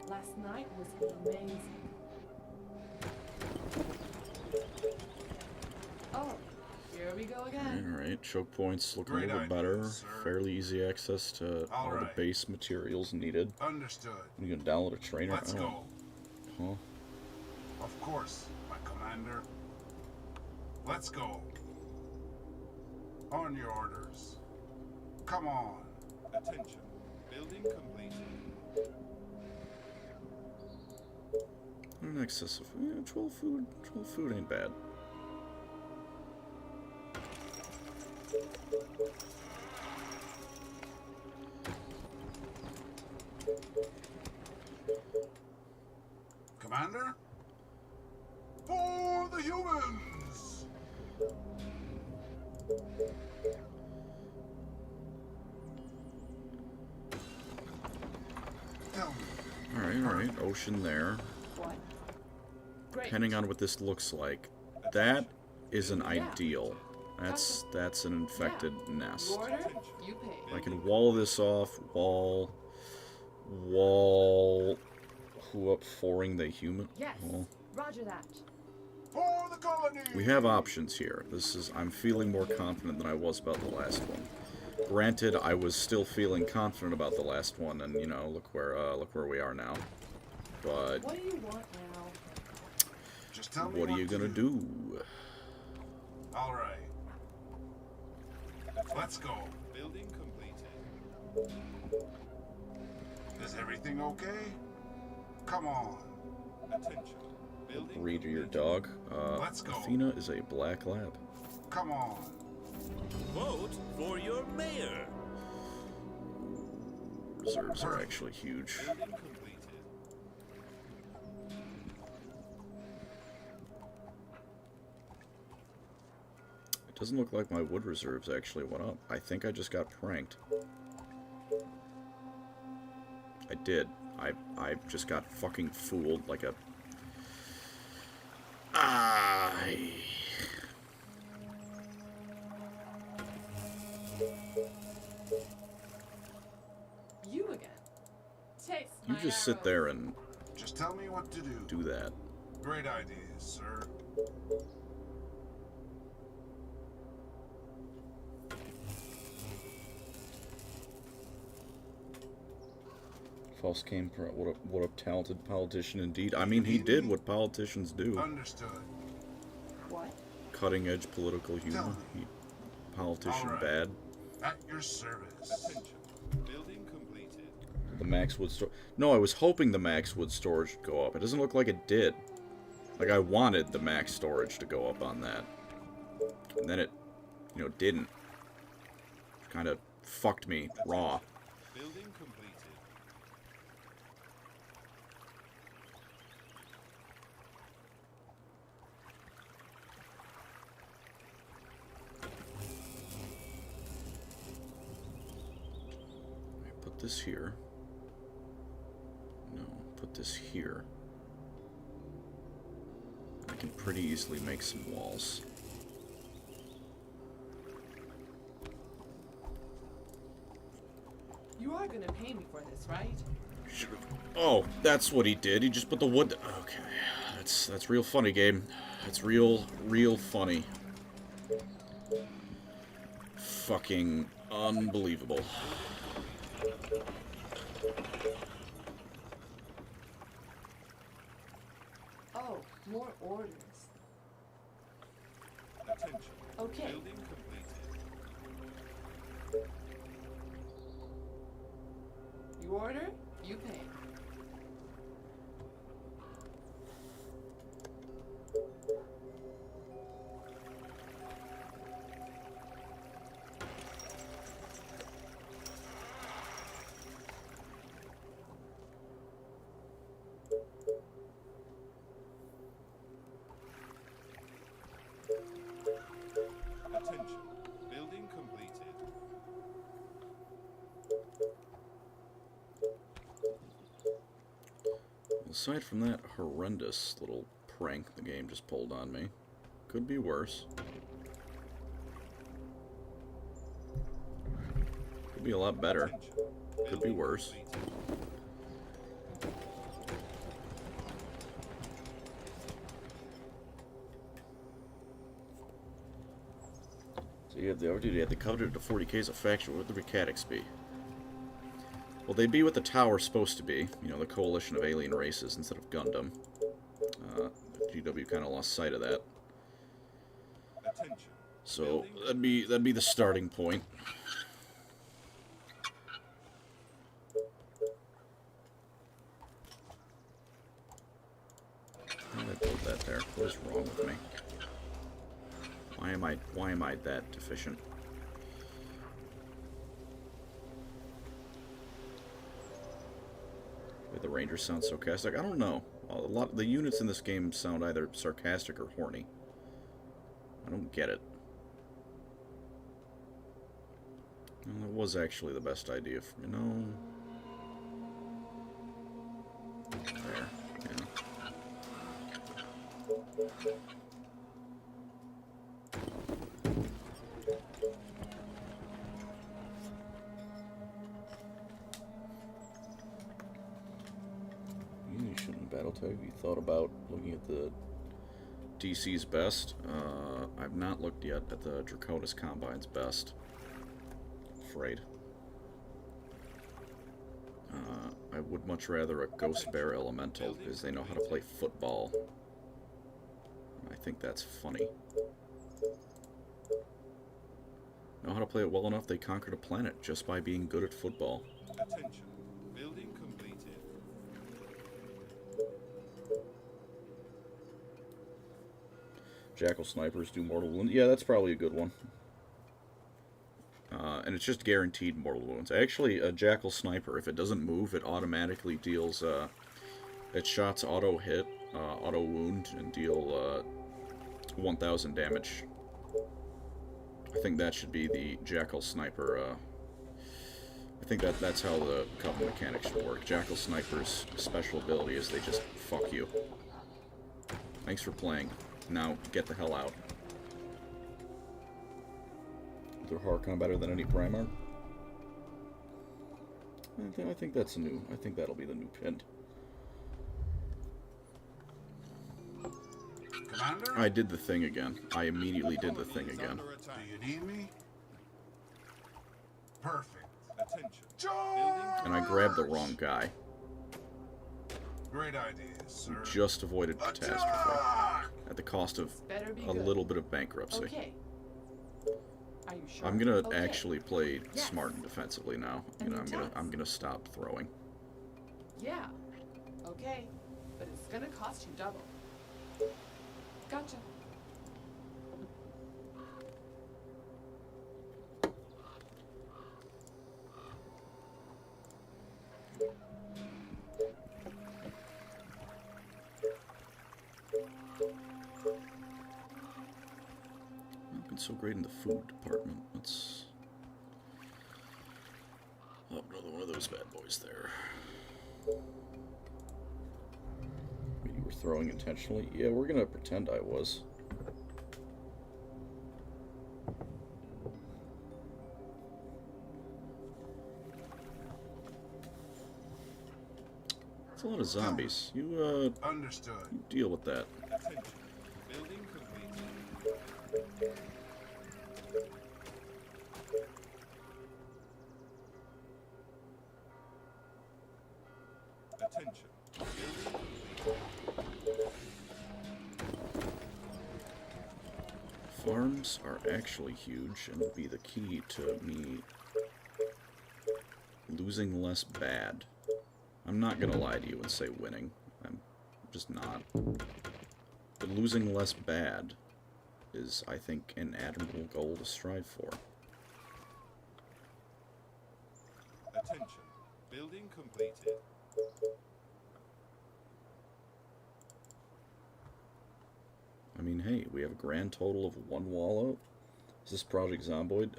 S2: Last night was amazing. Oh, here we go again.
S1: Alright, choke points looking
S3: Great
S1: a little bit
S3: idea,
S1: better.
S3: sir.
S1: Fairly easy access to all the
S3: Alright.
S1: base materials needed.
S3: Understood.
S1: You can download a trainer.
S3: Let's
S1: Oh.
S3: go.
S1: Huh?
S3: Of course, my commander. Let's go. On your orders. Come on.
S4: Attention. Building completed.
S1: An excess of 12 food. 12 food ain't bad.
S3: Commander? For the humans! Tell me.
S1: Alright. Ocean there.
S2: What? Great.
S1: Depending on what this looks like. That is an ideal. That's an infected
S2: You
S1: nest.
S2: order, you pay.
S1: I can wall this off. Wall. Who up foring the human?
S6: Yes.
S1: Well,
S6: Roger that.
S3: For the colony!
S1: we have options here. I'm feeling more confident than I was about the last one. Granted, I was still feeling confident about the last one, and you know, look where we are now. But
S2: What do you want now?
S3: Just tell me
S1: what are you
S3: to
S1: gonna do?
S3: All right. Let's go.
S4: Building completed.
S3: Is everything okay? Come on.
S4: Attention. Building
S1: Breed your
S4: completed.
S1: dog.
S3: Let's go.
S1: Athena is a black lab.
S3: Come on.
S5: Vote for your mayor.
S1: Reserves are actually huge.
S4: Building completed.
S1: It doesn't look like my wood reserves actually went up. I think I just got pranked. I did. I just got fucking fooled like a...
S2: You again. Taste
S1: You
S2: my
S1: just sit
S2: arrows.
S1: there and
S3: Just tell me what to do.
S1: do that.
S3: Great ideas, sir.
S1: False came. What a talented politician indeed. I mean, he did what politicians do.
S3: Understood.
S2: What?
S1: Cutting edge political humor. He, politician
S3: Alright.
S1: bad.
S3: At your service.
S4: Attention. Building completed.
S1: The max wood store. No, I was hoping the max wood storage would go up. It doesn't look like it did. Like I wanted the max storage to go up on that, and then it, didn't. Kind of fucked me raw.
S4: Building completed.
S1: I put this here. No, put this here. I can pretty easily make some walls.
S2: You are gonna pay me for this, right?
S1: Oh, that's what he did. He just put the wood. Okay, that's real funny, game. That's real funny. Fucking unbelievable.
S2: Oh, more orders.
S4: Attention.
S2: Okay.
S4: Building completed.
S2: You order, you pay.
S4: Attention. Building completed.
S1: Aside from that horrendous little prank the game just pulled on me, could be worse. Could be a lot better.
S4: Attention.
S1: Could be
S4: Building
S1: worse.
S4: completed.
S1: So you have the opportunity at the coveted to 40k as a faction. What would the mechanics be? Well, they'd be what the tower's supposed to be. You know, the coalition of alien races instead of Gundam. GW kind of lost sight of that.
S4: Attention.
S1: So that'd be the starting point. Why did I put that there? What is wrong with me? Why am I that deficient? Wait, the Rangers sound sarcastic? I don't know. The units in this game sound either sarcastic or horny. I don't get it. Well, that was actually the best idea for, you know. There, yeah. You shouldn't battle tag. Have you thought about looking at the DC's best? I've not looked yet at the Draconis Combine's best. Afraid. I would much rather a Ghost Bear Elemental, because they know how to play football. I think that's funny. Know how to play it well enough, they conquered a planet just by being good at football.
S4: Attention. Building completed.
S1: Jackal Snipers do mortal wounds. Yeah, that's probably a good one. And it's just guaranteed mortal wounds. Actually, a Jackal Sniper, if it doesn't move, it automatically deals, its shots auto hit, auto wound, and deal 1,000 damage. I think that should be the Jackal Sniper, I think that's how the combo mechanics should work. Jackal Sniper's special ability is they just fuck you. Thanks for playing. Now, get the hell out. Is their Harkon better than any Primarch? I think that's new. I think that'll be the new pin.
S3: Commander?
S1: I did the thing again. I immediately did the thing again.
S4: Under attack.
S3: Do you need me? Perfect.
S4: Attention.
S3: Charge!
S1: And I grabbed the wrong guy.
S3: Great idea, sir.
S1: Just avoided catastrophe.
S3: Attack!
S1: At the cost of
S2: Better be
S1: a
S2: good.
S1: little bit of bankruptcy.
S2: Okay. Are you sure?
S1: I'm gonna
S2: Okay.
S1: actually play
S2: Yes.
S1: smart and defensively now. You
S2: And
S1: know,
S2: intense.
S1: I'm gonna stop throwing.
S2: Yeah. Okay. But it's gonna cost you double. Gotcha.
S1: I've been so great in the food department. Let's oh, another one of those bad boys there. You were throwing intentionally? Yeah, we're gonna pretend I was. It's a lot of zombies. You
S3: Understood.
S1: deal with that.
S4: Attention. Building completed.
S1: Farms are actually huge and will be the key to me losing less bad. I'm not gonna lie to you and say winning. I'm just not. But losing less bad is, I think, an admirable goal to strive for.
S4: Attention. Building completed.
S1: I mean, hey, we have a grand total of 1 wall out. Is this Project Zomboid?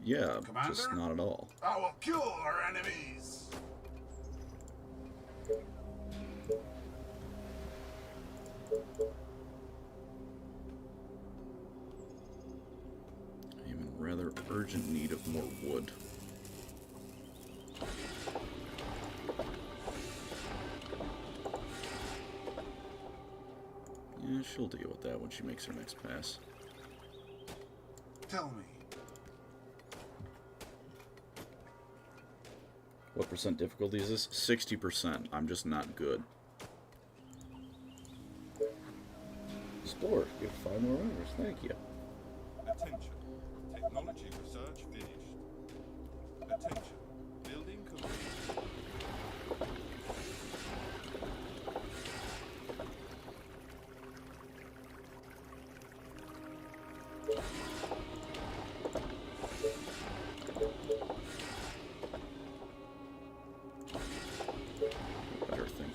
S1: Yeah, just
S3: Commander?
S1: not at all.
S3: I will kill our enemies.
S1: I am in rather urgent need of more wood. Yeah, she'll deal with that when she makes her next pass.
S3: Tell me.
S1: What percent difficulty is this? 60%. I'm just not good. Explore. Give 5 more hours. Thank you.
S4: Attention. Technology research finished. Attention. Building complete.
S1: Better thing.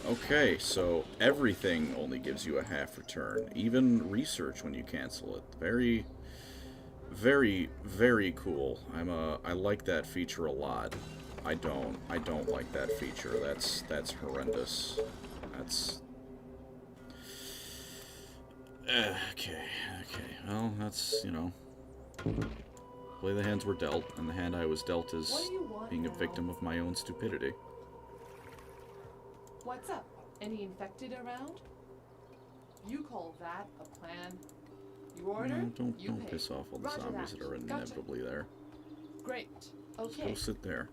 S1: Okay, so everything only gives you a half return. Even research when you cancel it. Very, very, very cool. I like that feature a lot. I don't like that feature. That's horrendous. That's okay. Well, that's, you know, play the hands we're dealt, and the hand I was dealt is
S2: What do you want
S1: being a
S2: now?
S1: victim of my own stupidity.
S2: What's up? Any infected around? You call that a plan? You order?
S1: No, don't
S2: you pay.
S1: piss off all the
S6: Roger
S1: zombies
S6: that.
S1: that are
S2: Gotcha.
S1: inevitably there.
S2: Great.
S1: Just
S2: Okay.
S1: go sit there.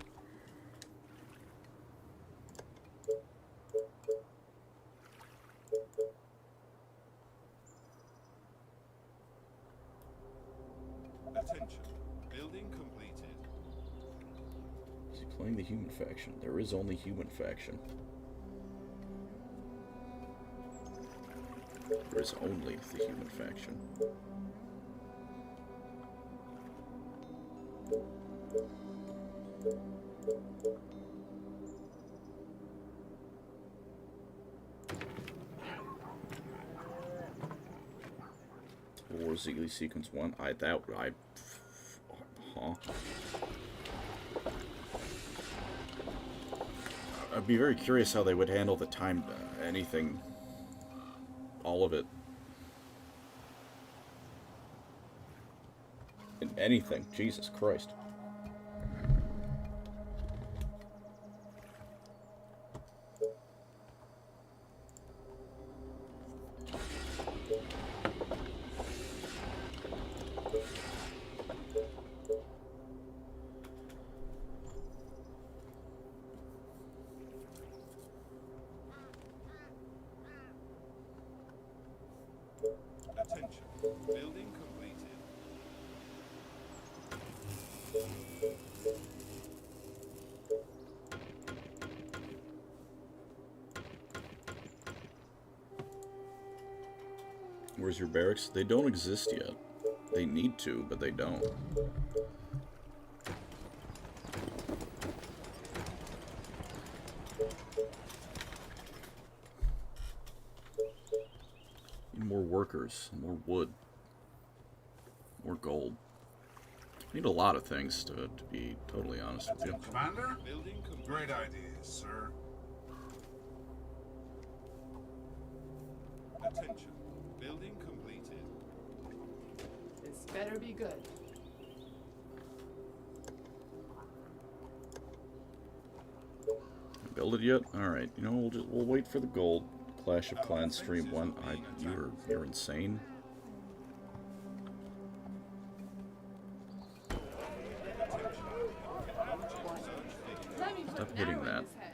S4: Attention. Building completed.
S1: Is he playing the human faction? There is only human faction. There is only the human faction. War Ziggly Sequence 1. Huh? I'd be very curious how they would handle the time, anything, all of it. Anything, Jesus Christ.
S4: Attention. Building completed.
S1: Where's your barracks? They don't exist yet. They need to, but they don't. Need more workers, more wood, more gold. Need a lot of things to be totally honest with you.
S3: Commander?
S4: Building complete.
S3: Great ideas, sir.
S4: Attention. Building completed.
S2: This better be good.
S1: Build it yet? All right. You know, we'll wait for the gold. Clash of Clans stream 1. You're insane.
S2: Let me put
S1: Stop
S2: an
S1: hitting
S2: arrow in
S1: that.
S2: his head.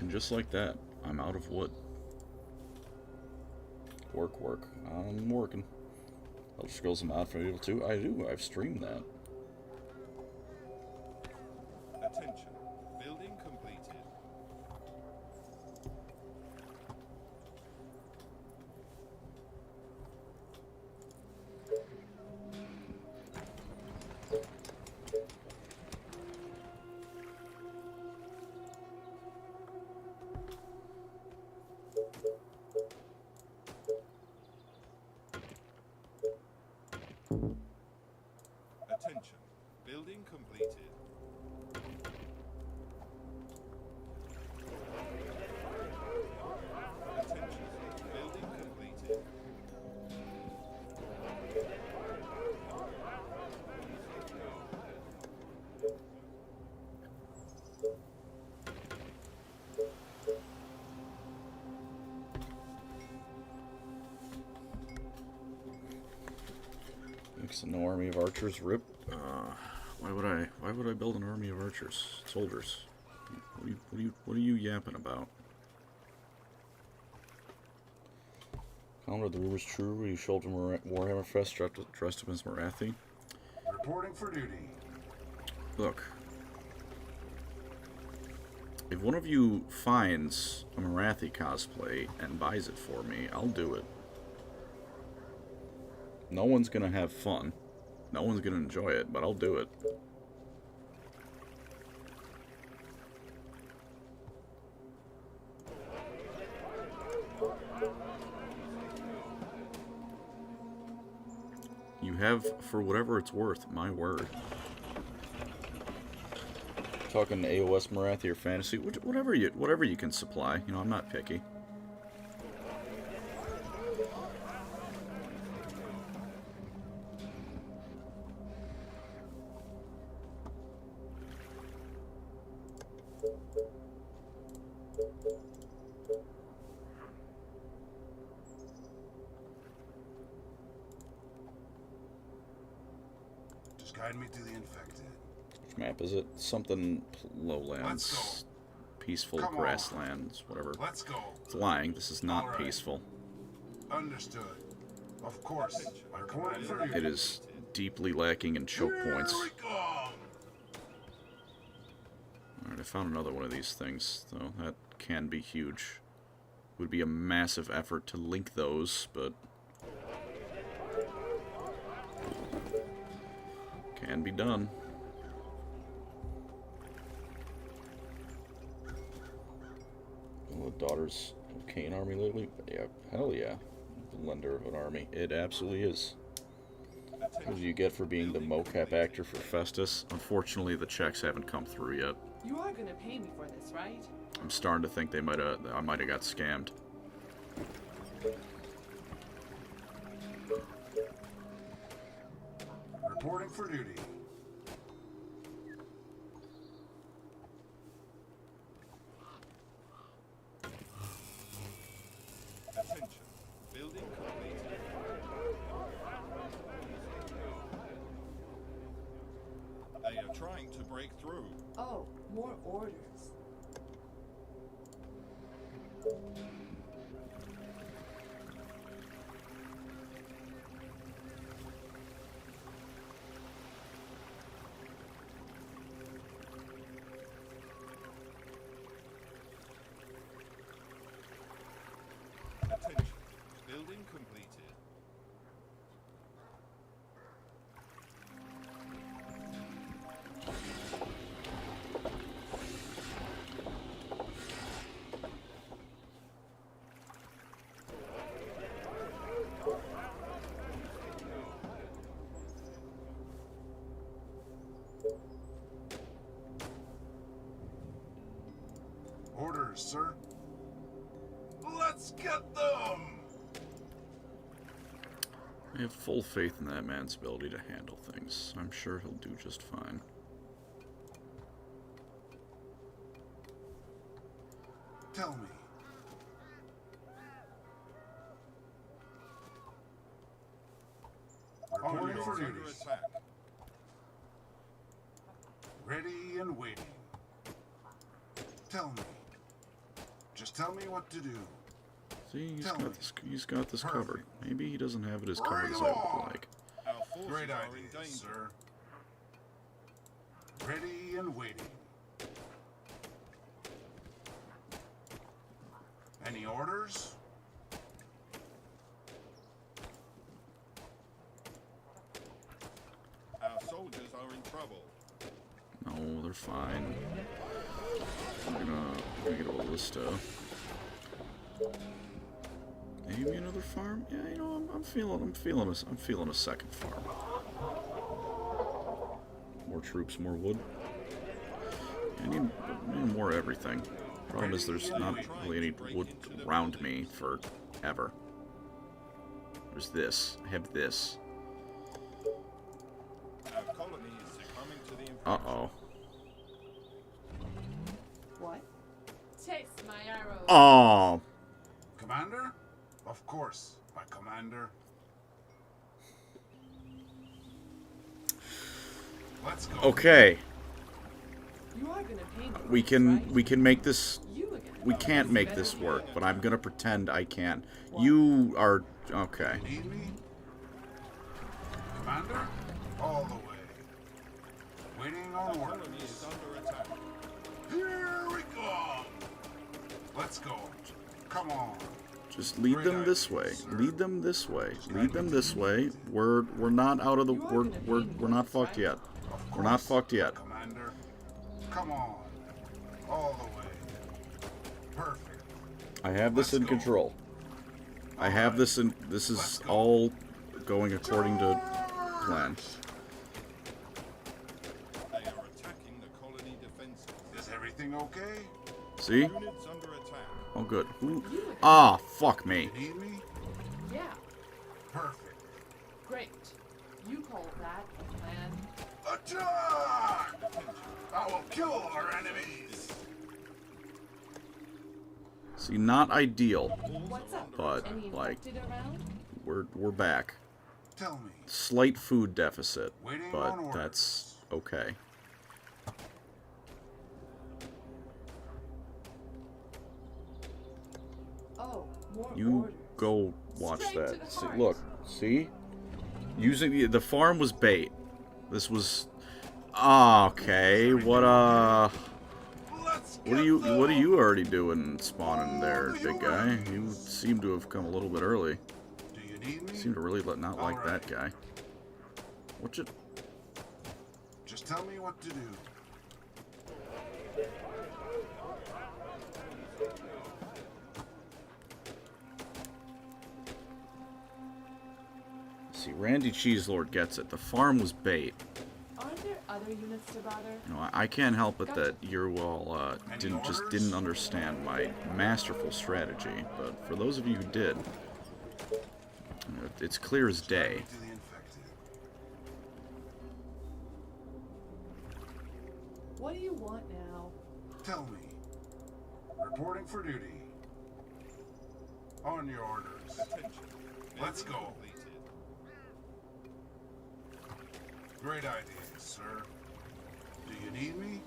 S1: And just like that, I'm out of wood. Work, work. I'm working. Elder Scrolls mod for Evil 2. I do. I've streamed that.
S4: Attention. Building completed. Attention. Building completed. Attention. Building completed.
S1: Thanks to no army of archers. Rip. Why would I build an army of archers? Soldiers. What are you yapping about? Conrad, the rumor's true. You showed him Warhammer Fest dressed up as Marathi.
S3: Reporting for duty.
S1: Look. If one of you finds a Marathi cosplay and buys it for me, I'll do it. No one's gonna have fun. No one's gonna enjoy it, but I'll do it. You have, for whatever it's worth, my word. Talking AOS Marathi or fantasy, whatever you can supply. You know, I'm not picky.
S3: Just guide me to the infected.
S1: Which map is it? Something lowlands,
S3: Let's
S1: peaceful
S3: Come on.
S1: grasslands, whatever.
S3: Let's go.
S1: It's lying. This is not
S3: All right.
S1: peaceful.
S3: Understood. Of course. Reporting for duty.
S1: It is deeply lacking in choke points.
S3: Here we go.
S1: Alright, I found another one of these things, though. That can be huge. Would be a massive effort to link those, but can be done. Well, the Daughters of Cain army lately? Yeah, hell yeah. The lender of an army. It absolutely is. What do you get for being the mocap actor for Festus? Unfortunately, the checks haven't come through yet.
S2: You are gonna pay me for this, right?
S1: I'm starting to think I might have got scammed.
S3: Reporting for duty.
S4: Attention. Building completed. They are trying to break through.
S2: Oh, more orders.
S4: Attention. Building completed.
S3: Orders, sir. Let's get them!
S1: I have full faith in that man's ability to handle things. I'm sure he'll do just fine.
S3: Tell me. Reporting for
S4: Warriors
S3: duty.
S4: under attack.
S3: Ready and waiting. Tell me. Just tell me what to do.
S1: See,
S3: Tell me.
S1: he's got this covered.
S3: Perfect.
S1: Maybe he doesn't have it as
S3: Bring
S1: covered as
S3: him
S1: I would
S3: on.
S1: like.
S4: Our forces
S3: Great
S4: are in
S3: idea,
S4: danger.
S3: sir. Ready and waiting. Any orders?
S4: Our soldiers are in trouble.
S1: No, they're fine. I'm gonna get all this stuff. Maybe another farm? Yeah, you know, I'm feeling a second farm. More troops, more wood. I need more everything. Problem is, there's not really any wood around me forever. There's this. I have this.
S4: Our colony is succumbing to the infection.
S1: Uh-oh.
S2: What? Taste my arrows.
S1: Oh.
S3: Commander? Of course, my commander. Let's go.
S1: Okay.
S2: You are gonna pay me.
S1: We can make this.
S2: You are gonna
S1: We
S2: pay
S1: can't
S2: me
S1: make
S2: better
S1: this
S2: than
S1: work,
S2: I
S1: but
S2: am.
S1: I'm gonna pretend I can. You are okay.
S3: Need me? Commander? All the way. Waiting
S4: Our
S3: on
S4: colony
S3: orders.
S4: is under attack.
S3: Here we come. Let's go. Come on.
S1: Just lead them this way. Lead them this way. Lead them this way. We're not out of the we're not fucked yet.
S3: Of
S1: We're not
S3: course,
S1: fucked yet.
S3: Commander. Come on. All the way. Perfect.
S1: I have this in control. I have this in. This is all going according to plan.
S4: They are attacking the colony defenses.
S3: Is everything okay?
S1: See?
S4: Units under attack.
S1: Oh, good. Who? Ah, fuck me.
S3: Need me?
S2: Yeah,
S3: Perfect.
S2: great. You call that a plan?
S3: Attack! I will kill our enemies.
S1: See, not ideal,
S2: What's up?
S1: but
S2: Any
S1: like
S2: infected around?
S1: we're back.
S3: Tell me.
S1: Slight food deficit,
S3: Waiting
S1: but
S3: on orders.
S1: that's okay.
S2: Oh, more
S1: You
S2: orders.
S1: go watch
S2: Straight to
S1: that.
S2: the
S1: See,
S2: heart.
S1: look, see? Using the farm was bait. This was okay. What
S3: Let's
S1: what are you already doing spawning there, big guy? You seem to have come a little bit early.
S3: Do you need me?
S1: Seem to really not like
S3: All
S1: that
S3: right.
S1: guy. What's it?
S3: Just tell me what to do.
S1: See, Randy Cheeselord gets it. The farm was bait.
S2: Aren't there other units to bother?
S1: You know, I can't help it that you all didn't understand my masterful strategy. But for those of you who did, it's clear as day.
S3: To the infected.
S2: What do you want now?
S3: Tell me. Reporting for duty. On your orders.
S4: Attention.
S3: Let's
S4: Building
S3: go.
S4: completed.
S3: Great idea, sir. Do you need me?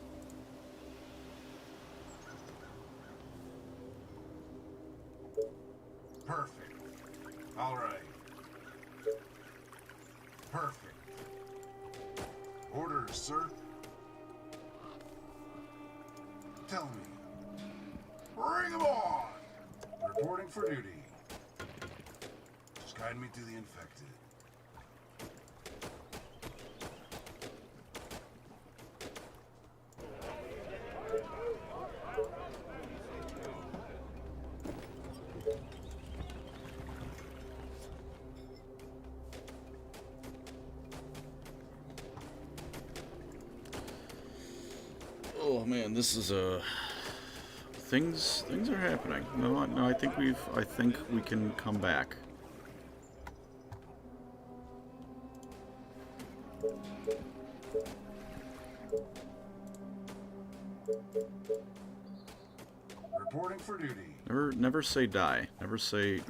S3: Perfect. All right. Perfect. Orders, sir. Tell me. Bring 'em on! Reporting for duty. Just guide me to the infected.
S1: Oh man, this is things are happening. No, I think we can come back.
S3: Reporting for duty.
S1: Never say die. Never say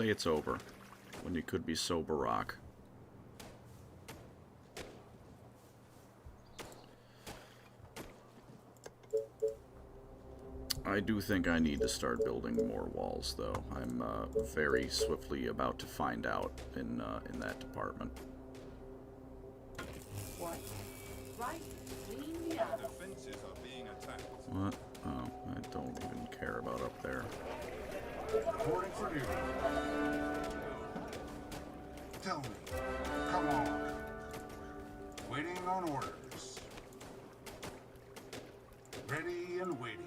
S1: it's over when you could be so Barack. I do think I need to start building more walls, though. I'm very swiftly about to find out in that department.
S2: What? Right. Clean me out.
S4: Defenses are being attacked.
S1: What? Oh, I don't even care about up there.
S3: Reporting for duty. Tell me. Come on. Waiting on orders. Ready and waiting.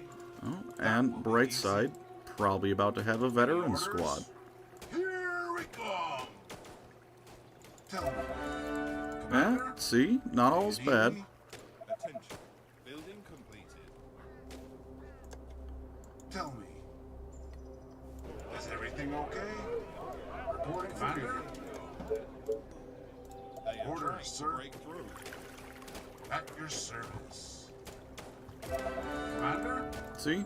S1: Oh, and bright side, probably about to have a veteran
S3: Orders?
S1: squad.
S3: Here we come. Tell me.
S1: Eh,
S3: Commander?
S1: see? Not all's
S3: You need
S1: bad.
S3: me?
S4: Attention. Building completed.
S3: Tell me. Is everything okay? Reporting for duty.
S4: They are
S3: Orders,
S4: trying
S3: sir.
S4: to break through.
S3: At your service. Commander?
S1: See?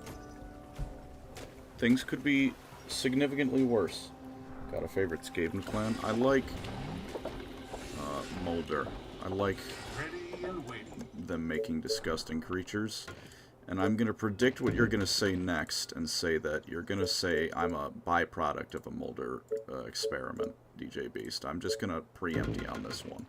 S1: Things could be significantly worse. Got a favorite Skaven clan? I like Mulder. I like
S3: Ready and waiting.
S1: them making disgusting creatures. And I'm going to predict what you're going to say next and say that you're going to say I'm a byproduct of a Mulder experiment, DJ Beast. I'm just going to preempt you on this one.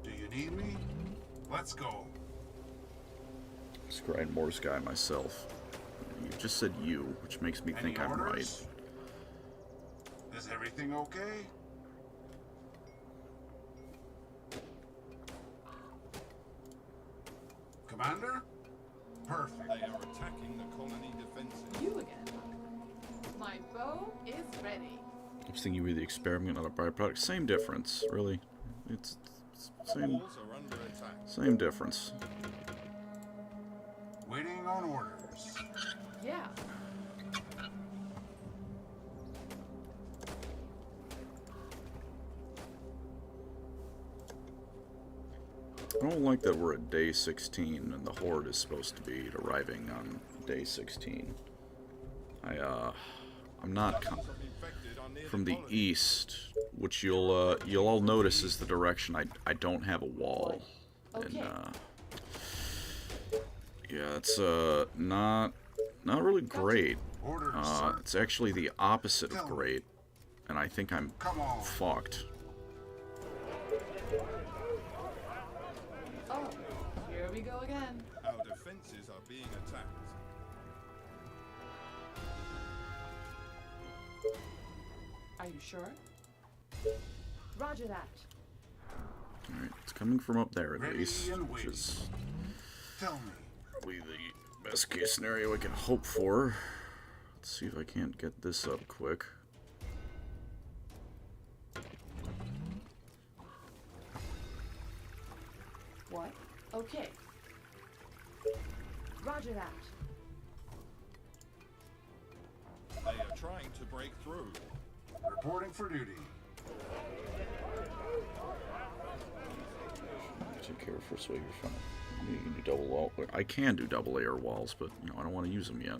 S3: Do you need me? Let's go.
S1: Scrying Morse guy myself. You just said you, which makes me think I'm right.
S3: orders? Is everything okay? Commander? Perfect.
S4: They are attacking the colony defenses.
S2: You again. My bow is ready.
S1: I was thinking you were the experiment, not a byproduct. Same difference, really. It's same,
S4: Walls are under attack.
S1: same difference.
S3: Waiting on orders.
S2: Yeah.
S1: I don't like that we're at day 16 and the horde is supposed to be arriving on day 16. I'm not
S4: Colonies are infected on near
S1: from the
S4: colony.
S1: east, which you'll all notice is the direction I don't have a wall. And
S2: Okay.
S1: yeah, it's not really great.
S3: Orders, sir.
S1: It's actually the opposite of great, and I think I'm
S3: Come on.
S1: fucked.
S2: Oh, here we go again.
S4: Our defenses are being attacked.
S2: Are you sure?
S6: Roger that.
S1: Alright, it's coming from up there at
S3: Ready
S1: least,
S3: and
S1: which
S3: waiting.
S1: is
S3: Tell me.
S1: probably the best case scenario I can hope for. Let's see if I can't get this up quick.
S2: What? Okay.
S6: Roger that.
S4: They are trying to break through.
S3: Reporting for duty.
S1: Take care of first wave, you're fine. You can do double wall. I can do double layer walls, but you know I don't want to use them yet.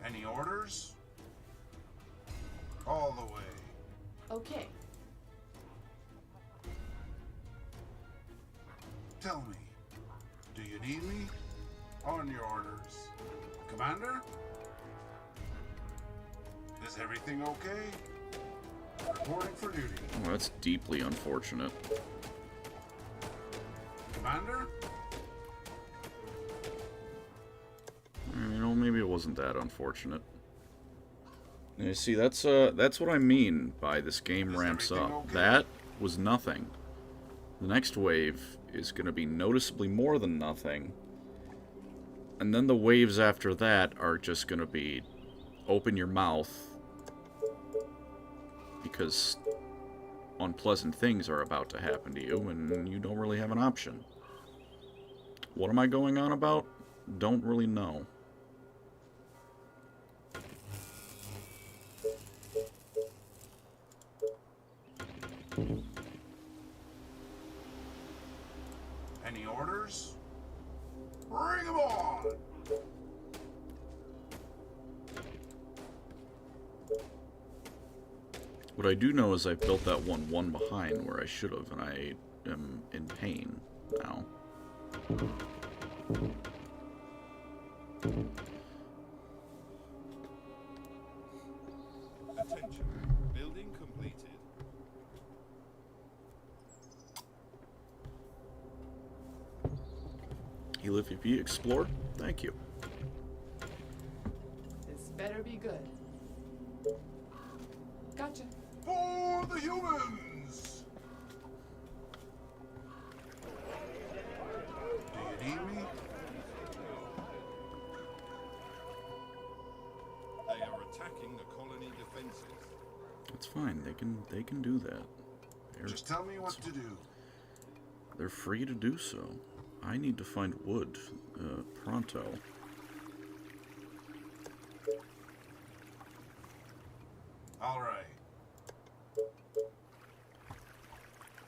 S3: Any orders? All the way.
S2: Okay.
S3: Tell me. Do you need me? On your orders. Commander? Is everything okay? Reporting for duty.
S1: Oh, that's deeply unfortunate.
S3: Commander?
S1: You know, maybe it wasn't that unfortunate. You see, that's what I mean by this game
S3: Is
S1: ramps
S3: everything
S1: up.
S3: okay?
S1: That was nothing. The next wave is going to be noticeably more than nothing. And then the waves after that are just going to be open your mouth because unpleasant things are about to happen to you and you don't really have an option. What am I going on about? Don't really know.
S3: Any orders? Bring 'em on!
S1: What I do know is I built that one behind where I should have, and I am in pain now.
S4: Attention. Building completed.
S1: Heal if you explore. Thank you.
S2: This better be good. Gotcha.
S3: For the humans! Do you need me?
S4: They are attacking the colony defenses.
S1: It's fine. They can do that.
S3: Just tell me what to do.
S1: They're free to do so. I need to find wood, pronto.
S3: All right.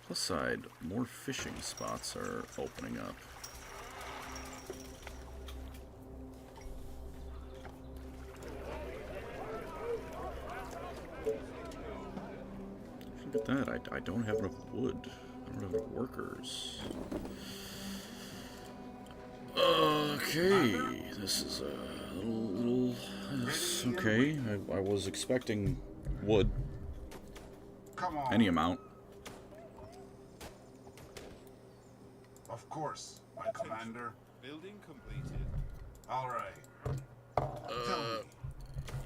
S1: Plus side, more fishing spots are opening up. Look at that, I don't have enough wood. I don't have enough workers. Okay, this is a little okay. I was expecting wood,
S3: Come on.
S1: any amount.
S3: Of course, my commander.
S4: Building completed.
S3: All right. Tell me.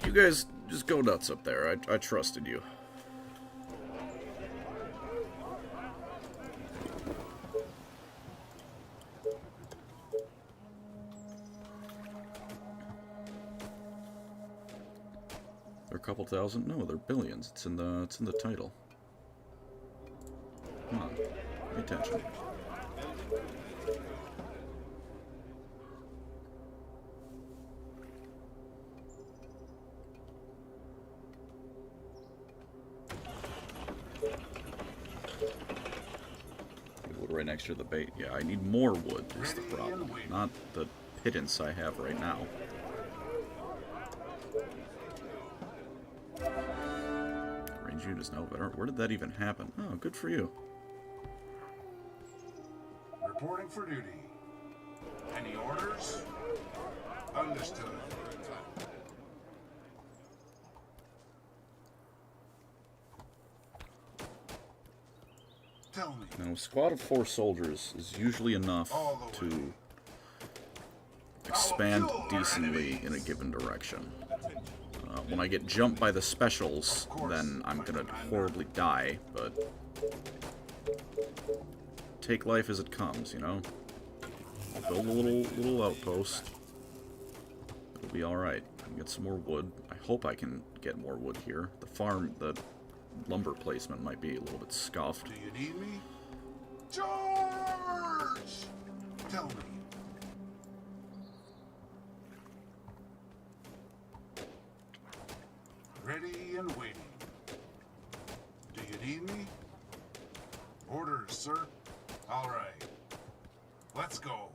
S1: You guys just go nuts up there. I trusted you. They're a couple thousand? No, they're billions. It's in the title. Come on, pay attention. Wood right next to the bait. Yeah, I need more wood is the problem, not the pittance I have right now. Range unit is now better. Where did that even happen? Oh, good for you.
S3: Reporting for duty. Any orders? Understood. Tell me.
S1: Now, a squad of 4 soldiers is usually enough to expand decently in a given direction. When I get jumped by the specials, then I'm gonna horribly die, but take life as it comes, you know? I'll build a little outpost. It'll be alright. Get some more wood. I hope I can get more wood here. The lumber placement might be a little bit scuffed.
S3: Do you need me? George! Tell me. Ready and waiting. Do you need me? Orders, sir. All right. Let's go.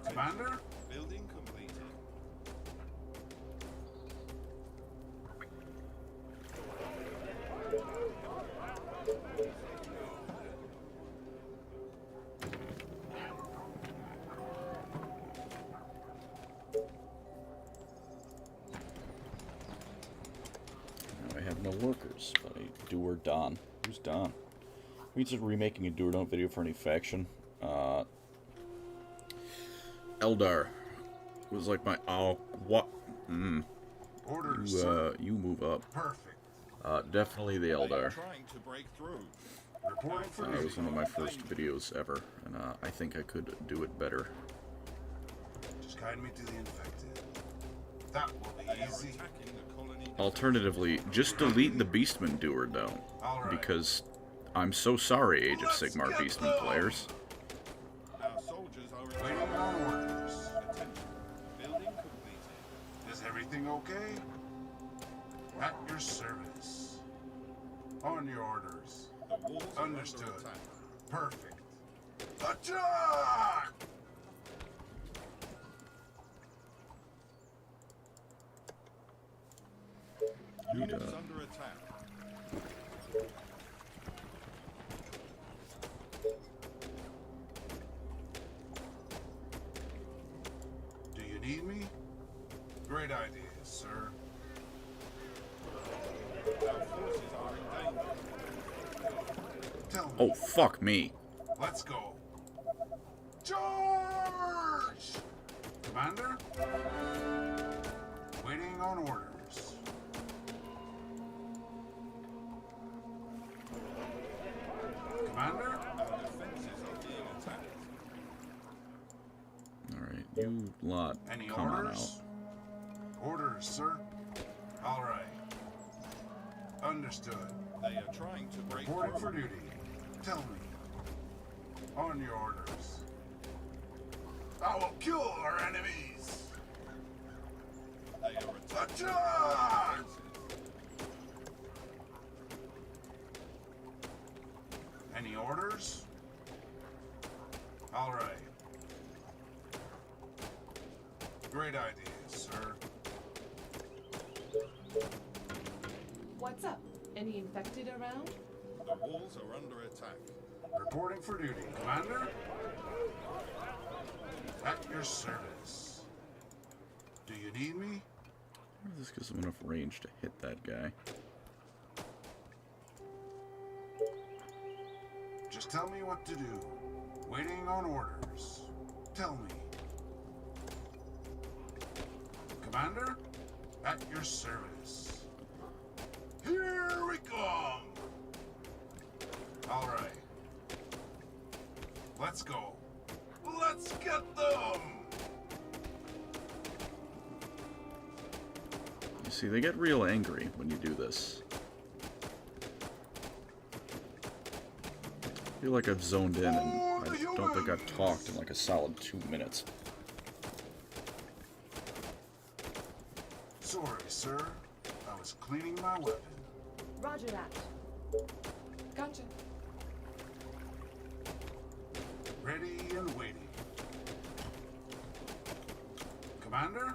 S3: Commander?
S4: Building completed.
S1: Now I have no workers, but I do or Don. Who's Don? We just remaking a do or don't video for any faction. Eldar was like my what?
S3: Orders, sir.
S1: You move up.
S3: Perfect.
S1: Definitely the
S4: They are
S1: Eldar.
S4: trying to break through.
S3: Reporting for
S1: It
S3: duty.
S1: was one of my first videos ever, and I think I could do it better.
S3: Just guide me to the infected. That will be
S4: They are
S3: easy.
S4: attacking the colony.
S1: Alternatively, just delete the Beastman do or don't,
S3: All right.
S1: because I'm so sorry, Age of Sigmar Beastman players.
S4: Our soldiers are
S3: Waiting on orders.
S4: Attention. Building completed.
S3: Is everything okay? At your service. On your orders.
S4: The walls are under
S3: Understood.
S4: attack.
S3: Perfect. Attack!
S1: Need
S4: Units
S1: a...
S4: under attack.
S3: Do you need me? Great idea, sir.
S4: Our forces are in danger.
S3: Tell me.
S1: Oh, fuck me.
S3: Let's go. Charge! Commander? Waiting on orders. Commander?
S4: Our defenses are being attacked.
S1: Alright, you lot,
S3: Any
S1: come on out.
S3: orders? Orders, sir. All right. Understood.
S4: They are trying to break
S3: Reporting
S4: through.
S3: for duty. Tell me. On your orders. I will kill our enemies.
S4: They are attacking.
S3: Attack! Any orders? All right. Great idea, sir.
S2: What's up? Any infected around?
S4: The walls are under attack.
S3: Reporting for duty, Commander. At your service. Do you need me?
S1: This gives him enough range to hit that guy.
S3: Just tell me what to do. Waiting on orders. Tell me. Commander, at your service. Here we come! All right. Let's go. Let's get them!
S1: You see, they get real angry when you do this. I feel like I've zoned in and I don't think I've talked in like a solid 2 minutes.
S3: Sorry, sir. I was cleaning my weapon.
S6: Roger that.
S2: Gotcha.
S3: Ready and waiting. Commander?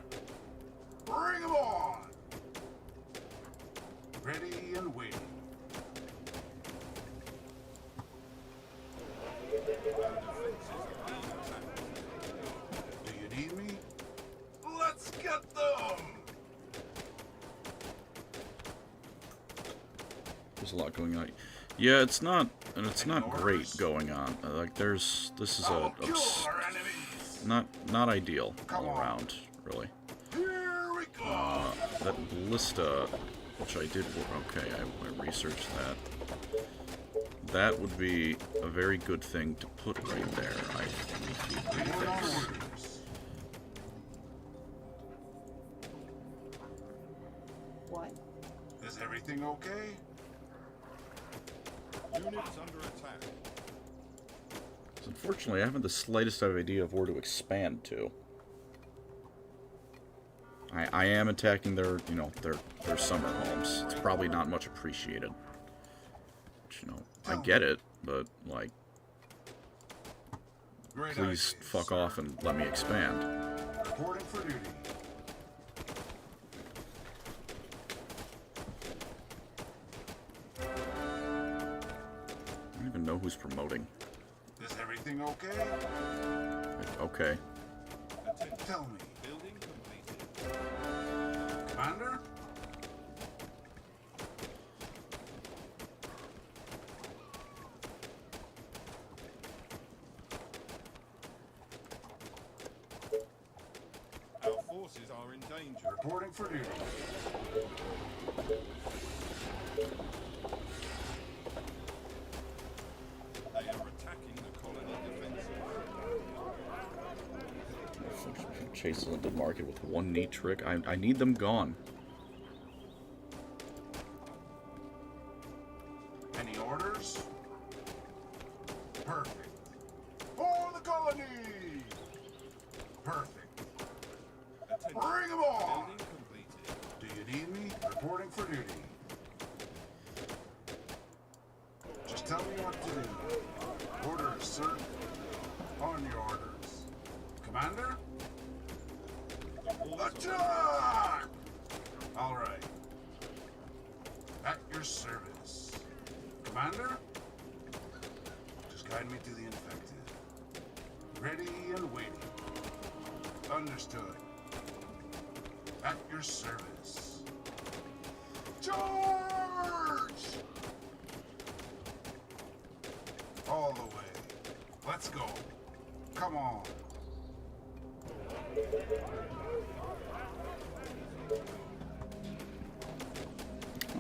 S3: Bring 'em on! Ready and waiting. Do you need me? Let's get them!
S1: There's a lot going on. Yeah, it's not great going on. Like this is
S3: I
S1: a
S3: will kill our enemies!
S1: not ideal
S3: Come
S1: all
S3: on.
S1: around, really.
S3: Here we go!
S1: That ballista, which I did, okay, I researched that. That would be a very good thing to put right there. I repeat
S3: Waiting on
S1: things.
S3: orders.
S2: What?
S3: Is everything okay?
S4: Units under attack.
S1: So unfortunately, I haven't the slightest idea of where to expand to. I am attacking their, you know, their summer homes. It's probably not much appreciated. Which, you know, I get it, but, like,
S3: Great
S1: please
S3: idea,
S1: fuck
S3: sir.
S1: off and let me expand.
S3: Reporting for duty.
S1: I don't even know who's promoting.
S3: Is everything okay?
S1: Like, okay.
S4: Attention.
S3: Tell me,
S4: Building completed.
S3: Commander?
S4: Our forces are in danger.
S3: Reporting for duty.
S4: They are attacking the colony defenses.
S1: Chases into the market with one neat trick. I need them gone.
S3: Any orders? Perfect. For the colony! Perfect.
S4: Attention.
S3: Bring 'em on!
S4: Building completed.
S3: Do you need me? Reporting for duty. Just tell me what to do. Orders, sir. On your orders. Commander?
S4: The walls are
S3: Attack! All right. At your service. Commander? Just guide me to the infected. Ready and waiting. Understood. At your service. Charge! All the way. Let's go. Come on.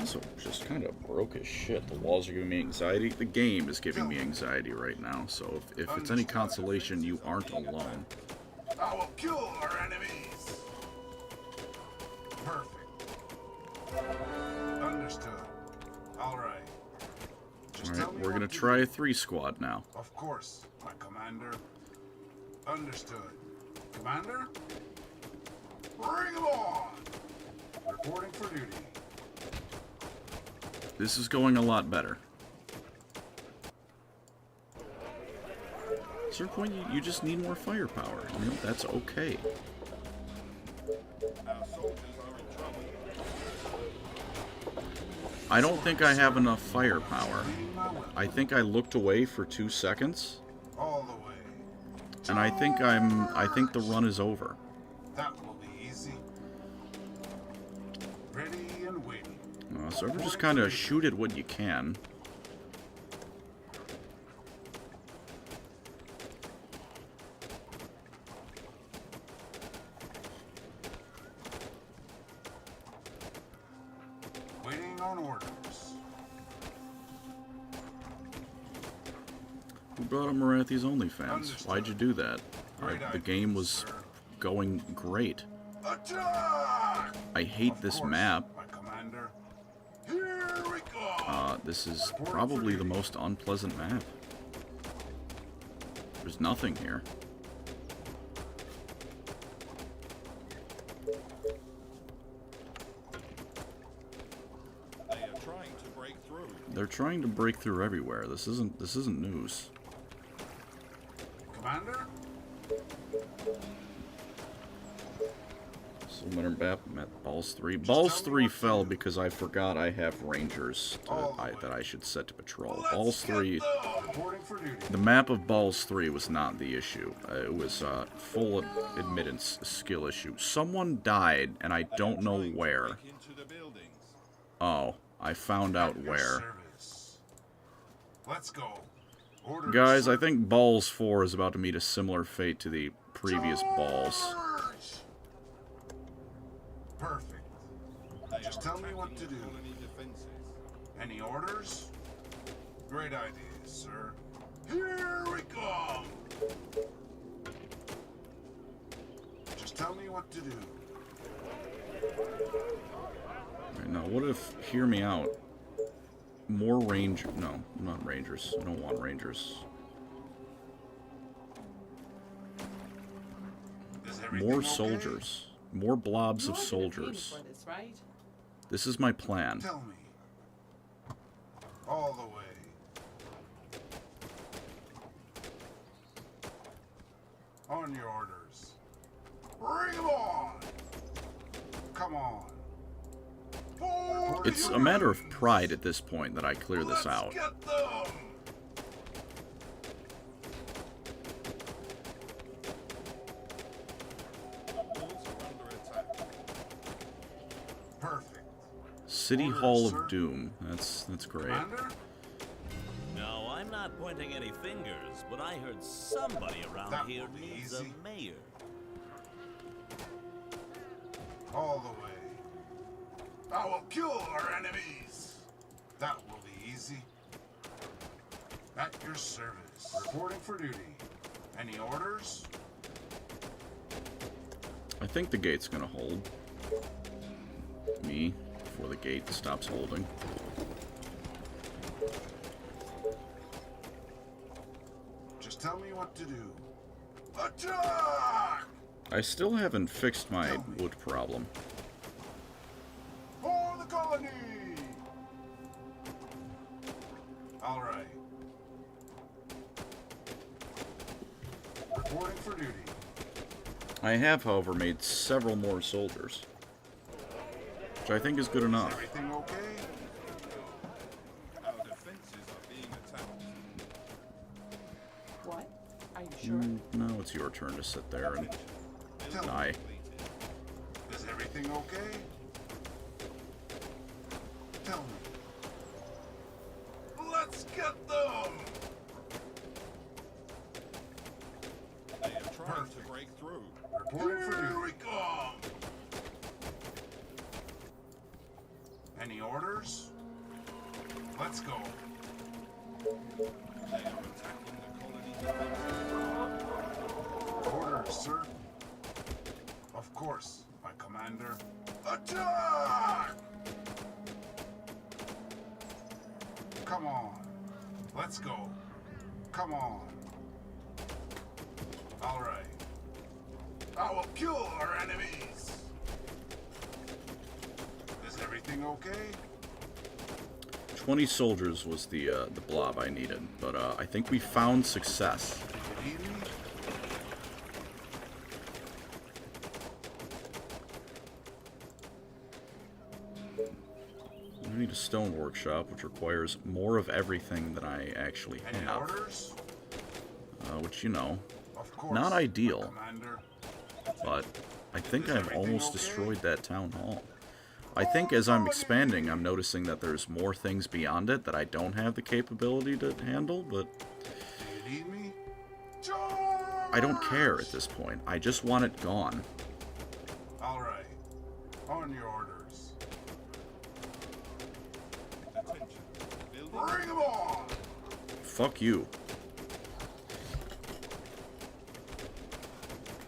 S1: Also, just kind of broke as shit. The walls are giving me anxiety. The game is giving me anxiety right now, so if it's any consolation, you aren't alone.
S3: I will kill our enemies. Perfect. Understood. All right. Just tell
S1: Alright,
S3: me
S1: we're
S3: what
S1: gonna
S3: to
S1: try
S3: do.
S1: a 3 squad now.
S3: Of course, my commander. Understood. Commander? Bring 'em on! Reporting for duty.
S1: This is going a lot better. At a certain point, you just need more firepower. You know, that's okay.
S4: Our soldiers are in trouble.
S1: I don't think I have enough firepower.
S3: Leading my will.
S1: I think I looked away for 2 seconds,
S3: All the way.
S1: and I think the run is over.
S3: That will be easy. Ready and waiting.
S1: So ever just kind of shoot at what you can.
S3: Waiting on orders.
S1: Who brought up Marathi's OnlyFans? Why'd you do that?
S3: Great
S1: The
S3: idea,
S1: game was
S3: sir.
S1: going great.
S3: Attack!
S1: I hate
S3: Of
S1: this
S3: course,
S1: map.
S3: my commander. Here we go.
S1: This is probably the most unpleasant map. There's nothing here.
S4: They are trying to break through.
S1: They're trying to break through everywhere. This isn't news.
S3: Commander?
S1: Winter map met Balls 3. Balls 3 fell because I forgot I have Rangers that I should set to patrol. Balls 3,
S3: Reporting for duty.
S1: the map of Balls 3 was not the issue. It was a full admittance skill issue. Someone died, and I don't know where.
S4: Break into the buildings.
S1: Oh, I found out
S3: At your
S1: where.
S3: service. Let's go. Orders.
S1: Guys, I think Balls 4 is about to meet a similar fate to the previous Balls.
S3: Charge! Perfect.
S4: They
S3: Just
S4: are
S3: tell me what to
S4: attacking
S3: do.
S4: colony defenses.
S3: Any orders? Great ideas, sir. Here we come. Just tell me what to do.
S1: Right, now, what if, hear me out, more no, not Rangers. I don't want Rangers.
S3: Is everything
S1: More
S3: okay?
S1: soldiers. More blobs
S2: You're
S1: of
S2: gonna pay
S1: soldiers.
S2: me for this, right?
S1: This is my plan.
S3: Tell me. All the way. On your orders. Bring 'em on! Come on. For
S1: It's
S3: the
S1: a matter of
S3: Unions.
S1: pride at this point that I clear this
S3: Let's
S1: out.
S3: Get them!
S4: The walls are under attack.
S3: Perfect.
S1: City
S3: Orders,
S1: Hall
S3: sir.
S1: of Doom. That's great.
S3: Commander?
S5: No, I'm not pointing any fingers, but I heard somebody around
S3: That
S5: here
S3: will be
S5: needs
S3: easy.
S5: a mayor.
S3: All the way. I will kill our enemies. That will be easy. At your service. Reporting for duty. Any orders?
S1: I think the gate's gonna hold. Me, before the gate stops holding.
S3: Just tell me what to do. Attack!
S1: I still haven't fixed my wood problem.
S3: For the colony! All right. Reporting for duty.
S1: I have, however, made several more soldiers. Which I think is good
S3: Is
S1: enough.
S3: everything okay?
S2: sure?
S1: Now it's your turn to sit there and
S3: Tell me,
S1: die.
S3: is everything okay? Tell me. Let's get them!
S4: They are trying to break through.
S3: Reporting for duty. Here we come! Any orders? Let's go.
S4: They are attacking the colony defenses.
S3: Orders, sir. Of course, my commander. Attack! Come on. Let's go. Come on. All right. I will kill our enemies. Is everything okay?
S1: 20 soldiers was the blob I needed, but I think we found success.
S3: Did you need me?
S1: We need a stone workshop, which requires more of everything than I actually
S3: Any
S1: have.
S3: orders?
S1: Which, you know,
S3: Of course.
S1: not
S3: my
S1: ideal,
S3: commander.
S1: but I think
S3: Is
S1: I've
S3: everything
S1: almost
S3: okay?
S1: destroyed that town hall. I think as I'm expanding, I'm noticing that there's more things beyond it that I don't have the capability to handle, but
S3: Do you need me?
S1: I don't care at this point. I just want it gone.
S3: All right. On your orders.
S4: Attention. Building.
S3: Bring them on!
S1: Fuck you.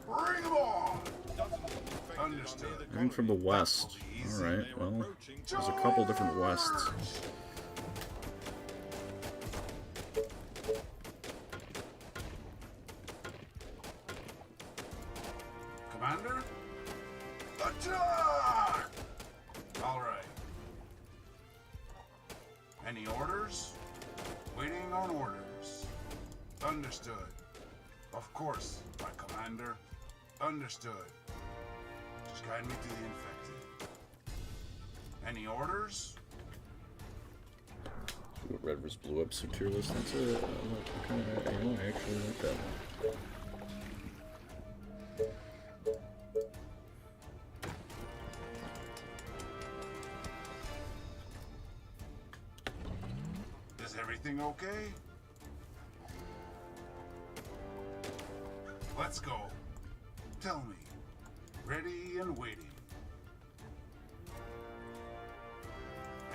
S3: Bring them on!
S4: Dozens of infected are
S3: Understood.
S4: near the
S1: Coming from the
S4: colony.
S1: west. Alright,
S4: They are
S1: well,
S4: approaching.
S1: there's a couple different wests.
S3: Charge! Commander? Attack! All right. Any orders? Waiting on orders. Understood. Of course, my commander. Understood. Just guide me to the infected. Any orders?
S1: What red vs blue episode tier list? That's a kind of, I actually like that one.
S3: Is everything okay? Let's go. Tell me. Ready and waiting.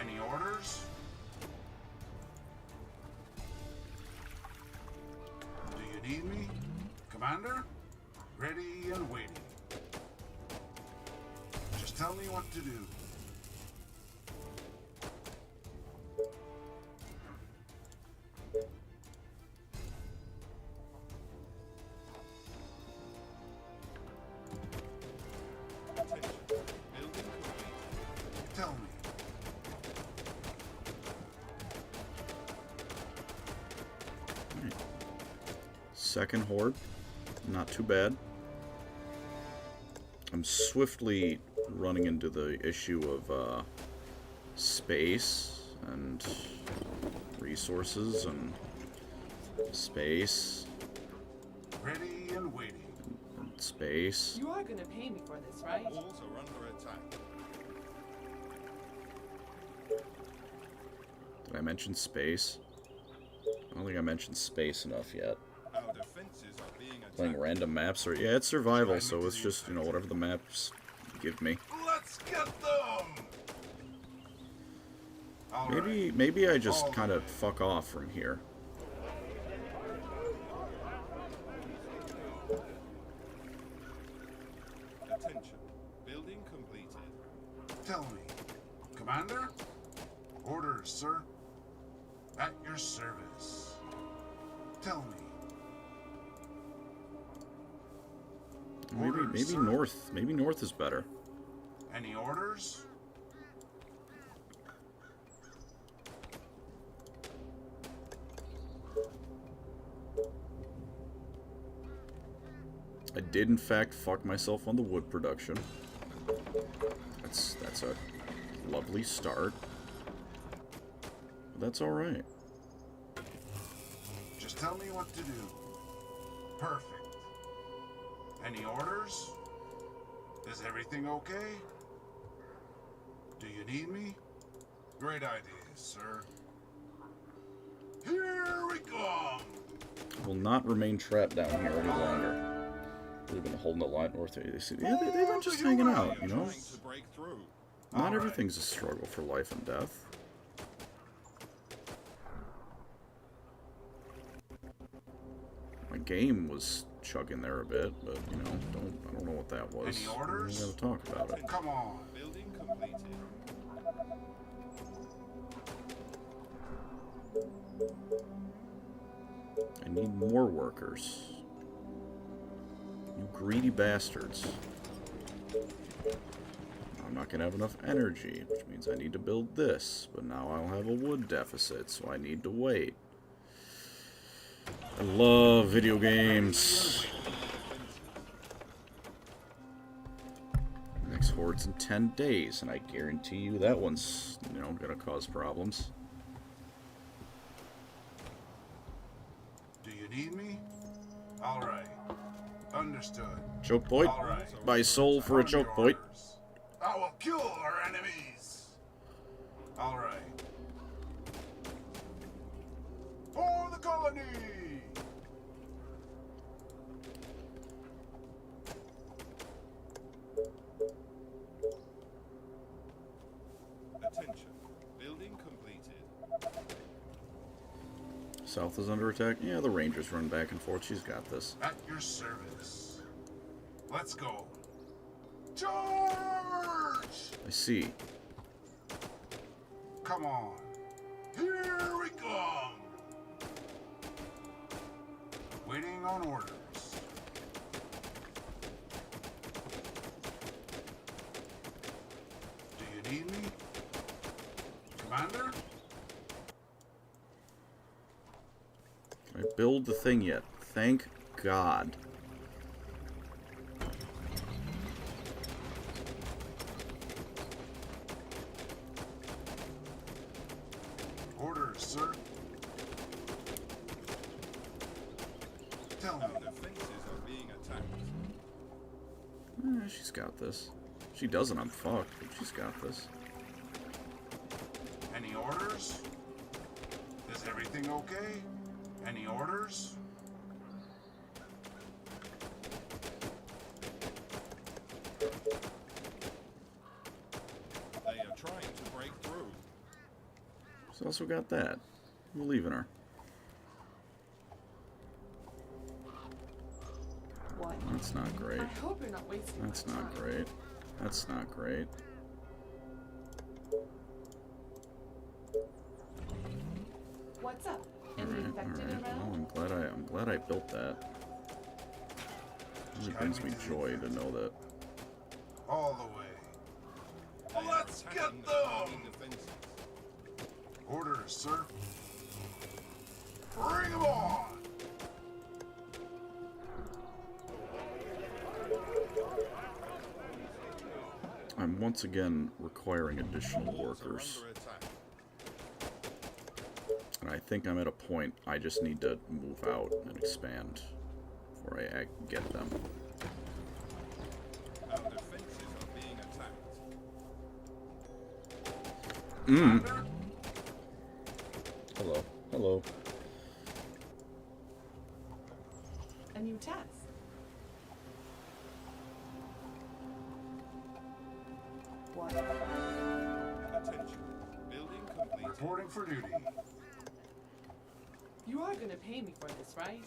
S3: Any orders? Do you need me? Commander? Ready and waiting. Just tell me what to do.
S4: Attention. Building complete.
S3: Tell me.
S1: Second horde. Not too bad. I'm swiftly running into the issue of space and resources and space
S3: Ready and waiting.
S1: and space.
S2: You are gonna pay me for this, right?
S4: Walls are under attack.
S1: Did I mention space? I don't think I mentioned space enough yet.
S4: Our defenses are being attacked.
S1: Playing random maps, or yeah, it's survival, so it's just, you know, whatever the maps give me.
S3: Let's get them! All right.
S1: Maybe I just kind of fuck off from here.
S4: Attention. Building completed.
S3: Tell me. Commander? Orders, sir. At your service. Tell me. Orders,
S1: Maybe
S3: sir.
S1: north. Maybe north is better.
S3: Any orders?
S1: I did in fact fuck myself on the wood production. That's a lovely start. But that's all right.
S3: Just tell me what to do. Perfect. Any orders? Is everything okay? Do you need me? Great ideas, sir. Here we come!
S1: Will not remain trapped down here any longer. They've been holding the line north. They've been just hanging out, you know?
S4: Trying to break through.
S1: Not everything's a struggle for life and death. My game was chugging there a bit, but you know, I don't know what that was.
S3: Any orders?
S1: We gotta talk about it.
S3: Come on.
S4: Building completed.
S1: I need more workers. You greedy bastards. I'm not gonna have enough energy, which means I need to build this, but now I'll have a wood deficit, so I need to wait. I love video games. Next horde's in 10 days, and I guarantee you that one's, you know, gonna cause problems.
S3: Do you need me? All right. Understood.
S1: Choke point?
S3: All right.
S1: Buy soul for a
S3: On
S1: choke
S3: your
S1: point.
S3: orders. I will kill our enemies. All right. For the colony.
S4: Attention. Building completed.
S1: South is under attack. Yeah, the Rangers run back and forth. She's got this.
S3: At your service. Let's go. Charge!
S1: I see.
S3: Come on. Here we come. Waiting on orders. Do you need me? Commander?
S1: Can I build the thing yet? Thank God.
S3: Orders, sir. Tell me.
S4: Our defenses are being attacked.
S1: She's got this. If she doesn't, I'm fucked, but she's got this.
S3: Any orders? Is everything okay? Any orders?
S4: They are trying to break through.
S1: She's also got that. I believe in her.
S2: What?
S1: That's not great.
S2: I hope you're not wasting
S1: That's
S2: my
S1: not
S2: time.
S1: great. That's not great.
S2: What's up?
S1: All
S2: Any
S1: right,
S2: infected
S1: all right.
S2: around?
S1: Well, I'm glad I built that. It really brings me joy to know that.
S3: All the way.
S4: They are
S3: Let's
S4: attacking
S3: get
S4: the
S3: them!
S4: enemy defenses.
S3: Orders, sir. Bring them on!
S1: I'm once again requiring additional
S4: Walls are
S1: workers.
S4: under attack.
S1: And I think I'm at a point I just need to move out and expand before I get them.
S4: Our defenses are being attacked.
S3: Commander?
S1: Hello. Hello.
S2: A new task. What?
S4: Attention. Building completed.
S3: Reporting for duty.
S2: You are gonna pay me for this, right?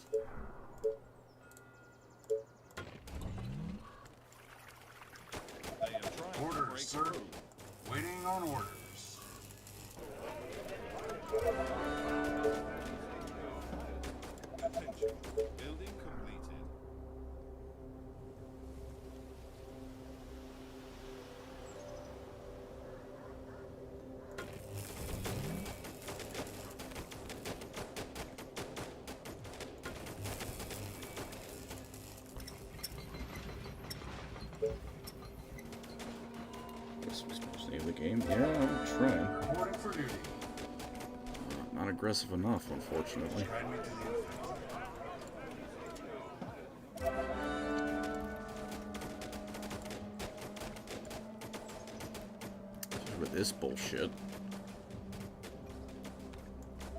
S4: They are trying to
S3: Orders,
S4: break
S3: sir.
S4: through.
S3: Waiting on orders.
S4: Attention. Building completed.
S1: Guess we're supposed to save the game. Yeah, I'm trying.
S3: Reporting for duty.
S1: Not aggressive enough, unfortunately.
S3: Guide me to the infected.
S1: this bullshit.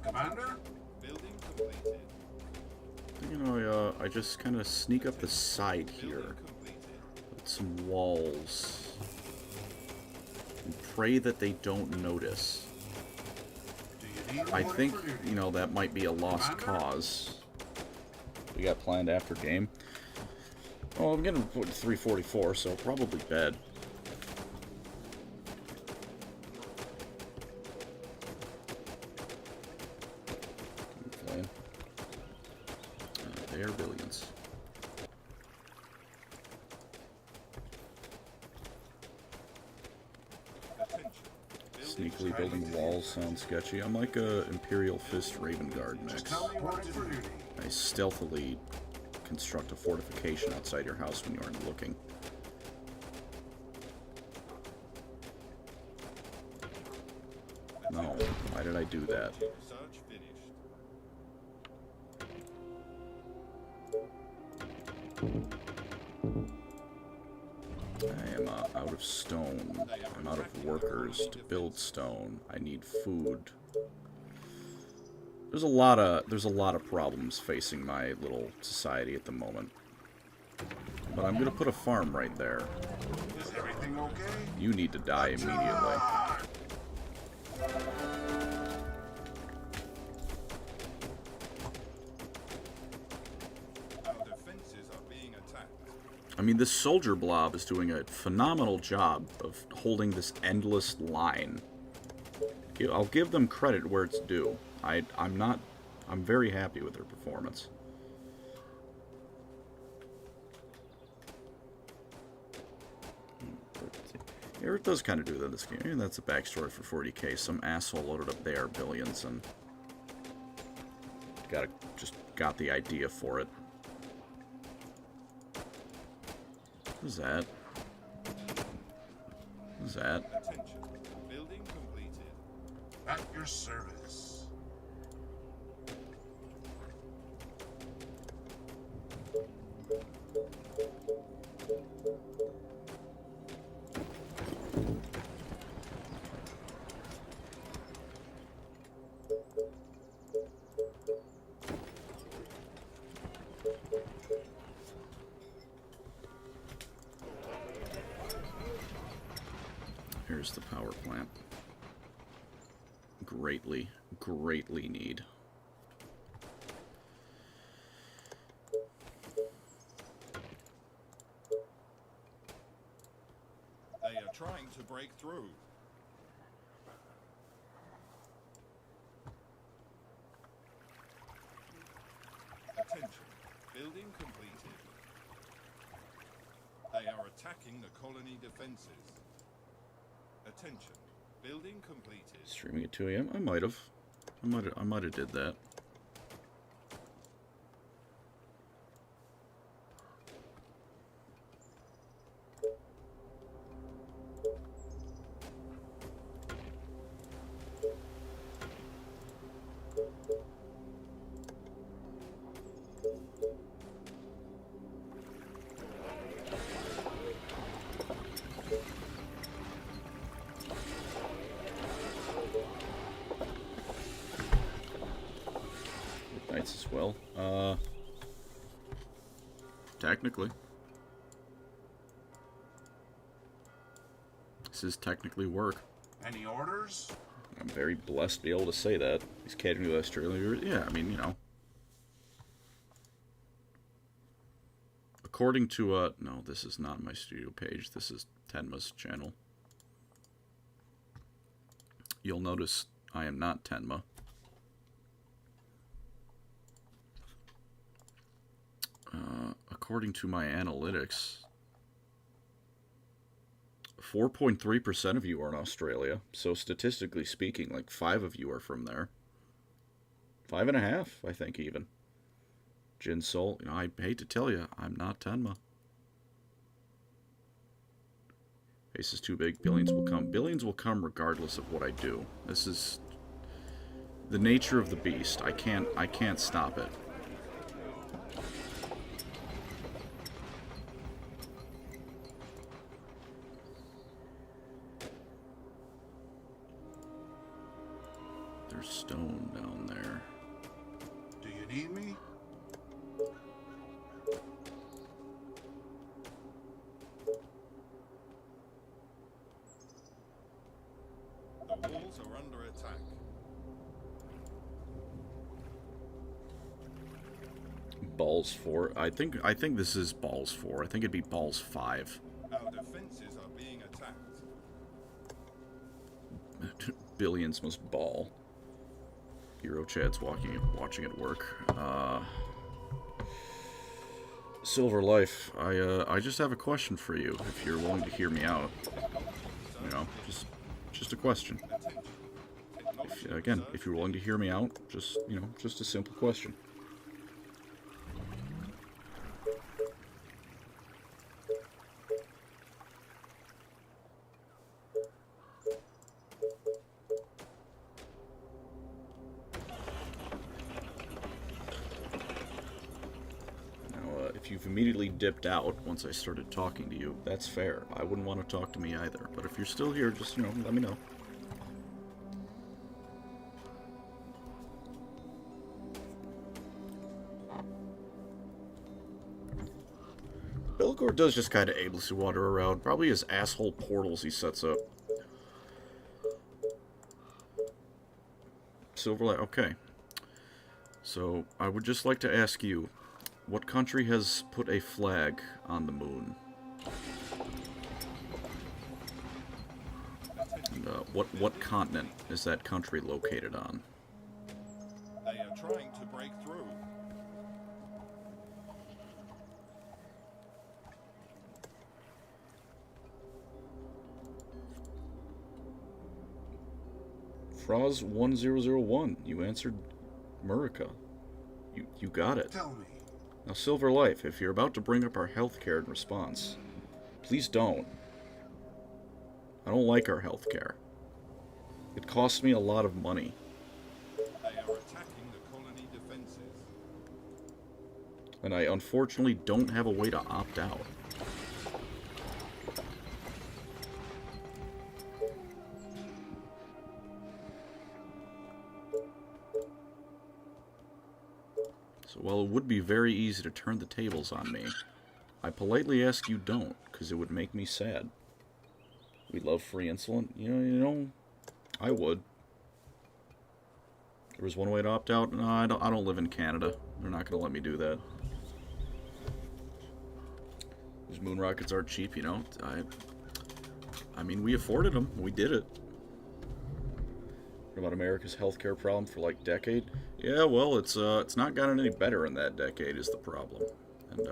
S3: Commander?
S4: Building completed.
S1: You know, I just kind of sneak up the side here
S4: Building completed.
S1: with some walls and pray that they don't notice.
S3: Do you need
S1: I
S3: orders
S1: think,
S3: for duty?
S1: you know, that might be a lost cause. We got planned after game. Oh, I'm getting 344, so probably bed. Okay. They are billions.
S4: Attention.
S1: Sneakily building walls sounds sketchy. I'm like a Imperial Fist Raven Guard mix.
S3: Tell me what to do.
S1: I stealthily construct a fortification outside your house when you aren't looking. No, why did I do that?
S4: Research finished.
S1: I am out of stone. I'm out of workers to build stone. I need food. There's a lot of problems facing my little society at the moment. But I'm gonna put a farm right there.
S3: Is everything okay?
S1: You need to die immediately.
S3: Charge!
S4: Our defenses are being attacked.
S1: I mean, this soldier blob is doing a phenomenal job of holding this endless line. I'll give them credit where it's due. I'm very happy with their performance. Yeah, it does kind of do that in this game. And that's a backstory for 40k. Some asshole loaded up their billions and just got the idea for it. Who's that? Who's that?
S4: Attention. Building completed.
S3: At your service.
S1: Here's the power plant. Greatly need.
S4: They are trying to break through. Attention. Building completed. They are attacking the colony defenses. Attention. Building completed.
S1: Streaming at 2 a.m. I might have did that. Knights as well. Technically. This is technically work.
S3: Any orders?
S1: I'm very blessed to be able to say that. These catching to Australia. Yeah, I mean, you know. According to, no, this is not my studio page. This is Tenma's channel. You'll notice I am not Tenma. According to my analytics, 4.3% of you are in Australia. So statistically speaking, like 5 of you are from there. 5.5, I think, even. Jin Soul, you know, I hate to tell you, I'm not Tenma. Face is too big, billions will come. Billions will come regardless of what I do. This is the nature of the beast. I can't stop it. There's stone down there.
S3: Do you need me?
S4: The walls are under attack.
S1: Balls 4. I think this is balls 4. I think it'd be balls 5.
S4: Our defenses are being attacked.
S1: Billions must ball. Eurochad's watching it work. Silver Life, I just have a question for you, if you're willing to hear me out. You know, just a question. If you're willing to hear me out, just a simple question. If you've immediately dipped out once I started talking to you, that's fair. I wouldn't want to talk to me either. But if you're still here, just, let me know. Belgor does just kind of aimlessly wander around. Probably his asshole portals he sets up. Silverlight, okay. So, I would just like to ask you, what country has put a flag on the moon? And, what continent is that country located on?
S4: They are trying to break through.
S1: Froz 1001, you answered Murica. You got it.
S3: Tell me.
S1: Now, Silver Life, if you're about to bring up our healthcare in response, please don't. I don't like our healthcare. It costs me a lot of money.
S4: They are attacking the colony defenses.
S1: And I unfortunately don't have a way to opt out. So while it would be very easy to turn the tables on me, I politely ask you don't, because it would make me sad. We love free insulin. I would. There was one way to opt out. No, I don't live in Canada. They're not going to let me do that. These moon rockets aren't cheap, I mean, we afforded them. We did it. What about America's healthcare problem for like decade? Yeah, well, it's not gotten any better in that decade is the problem. And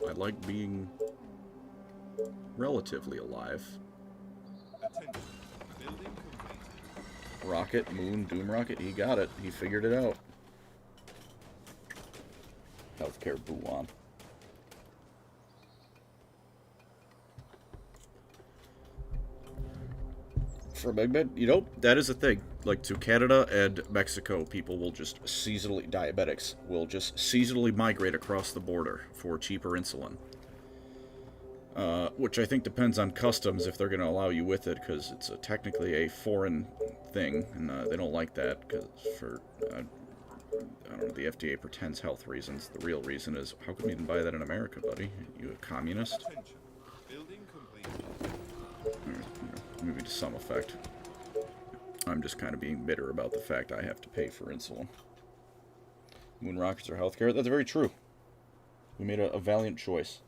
S1: I like being relatively alive.
S4: Attention. Building completed.
S1: Rocket, moon, doom rocket, he got it. He figured it out. Healthcare Buwan. For Megmed, that is a thing. Like, to Canada and Mexico, people will just diabetics will just seasonally migrate across the border for cheaper insulin. Which I think depends on customs if they're going to allow you with it, because it's technically a foreign thing, and they don't like that, because for, I don't know, the FDA pretends health reasons. The real reason is, how come you didn't buy that in America, buddy? You a communist?
S4: Attention. Building completed.
S1: Maybe to some effect. I'm just kind of being bitter about the fact I have to pay for insulin. Moon rockets are healthcare. That's very true. We made a valiant choice.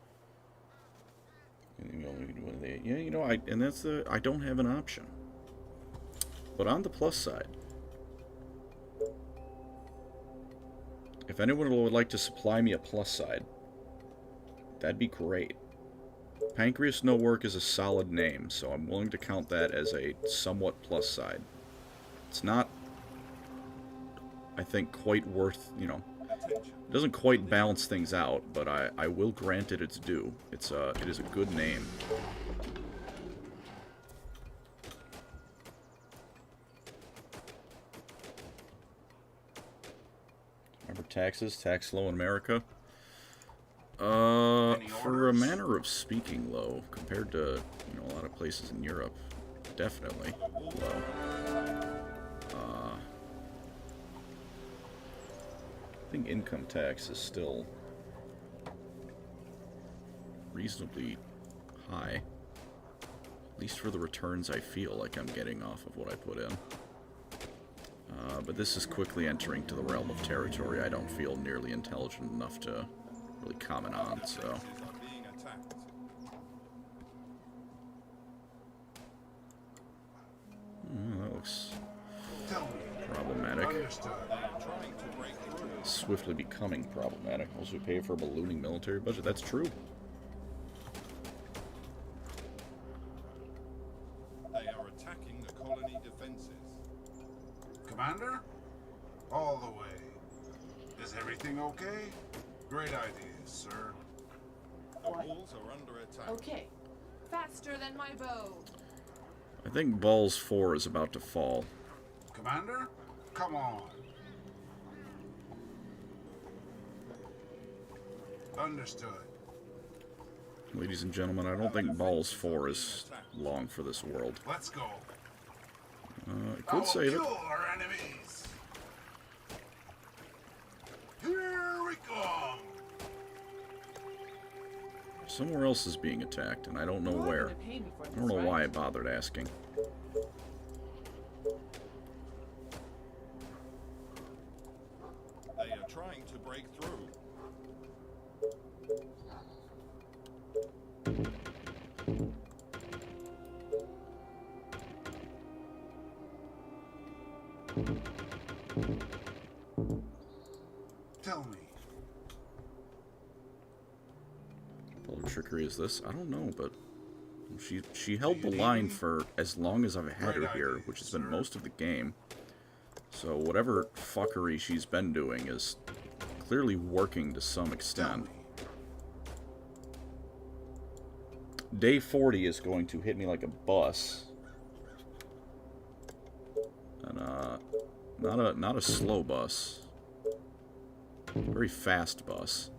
S1: I don't have an option. But on the plus side, if anyone would like to supply me a plus side, that'd be great. PancreasNoWork is a solid name, so I'm willing to count that as a somewhat plus side. It's not, I think, quite worth, it doesn't quite balance things out, but I will grant it its due. It is a good name. Remember taxes? Tax low in America?
S3: Any
S1: For a manner of speaking, low, compared to, you know, a lot of places in Europe, definitely low. I think income tax is still reasonably high, at least for the returns I feel like I'm getting off of what I put in. But this is quickly entering to the realm of territory I don't feel nearly intelligent enough to really comment on, so...
S4: Being attacked.
S1: That looks
S3: Tell me.
S1: problematic.
S3: Understood.
S4: They are trying to break through.
S1: Swiftly becoming problematic. Also pay for a ballooning military budget. That's true.
S4: They are attacking the colony defenses.
S3: Commander? All the way. Is everything okay? Great ideas, sir.
S4: The
S2: What?
S4: walls are under attack.
S2: Okay. Faster than my bow.
S1: I think Balls 4 is about to fall.
S3: Commander? Come on. Understood.
S1: Ladies and gentlemen, I don't think Balls 4 is long for this world.
S3: Let's go.
S1: It could save it.
S3: Kill our enemies. Here we come.
S1: Somewhere else is being attacked, and I don't know
S2: You're
S1: where.
S2: gonna pay me for
S1: I
S2: this,
S1: don't know
S2: right?
S1: why I bothered asking.
S4: They are trying to break through.
S3: Tell me.
S1: What little trickery is this? I don't know, but she held the line for as long as I've had her here, which has been most of the game. So whatever fuckery she's been doing is clearly working to some
S3: Tell
S1: extent.
S3: me.
S1: Day 40 is going to hit me like a bus. And not a slow bus. Very fast bus.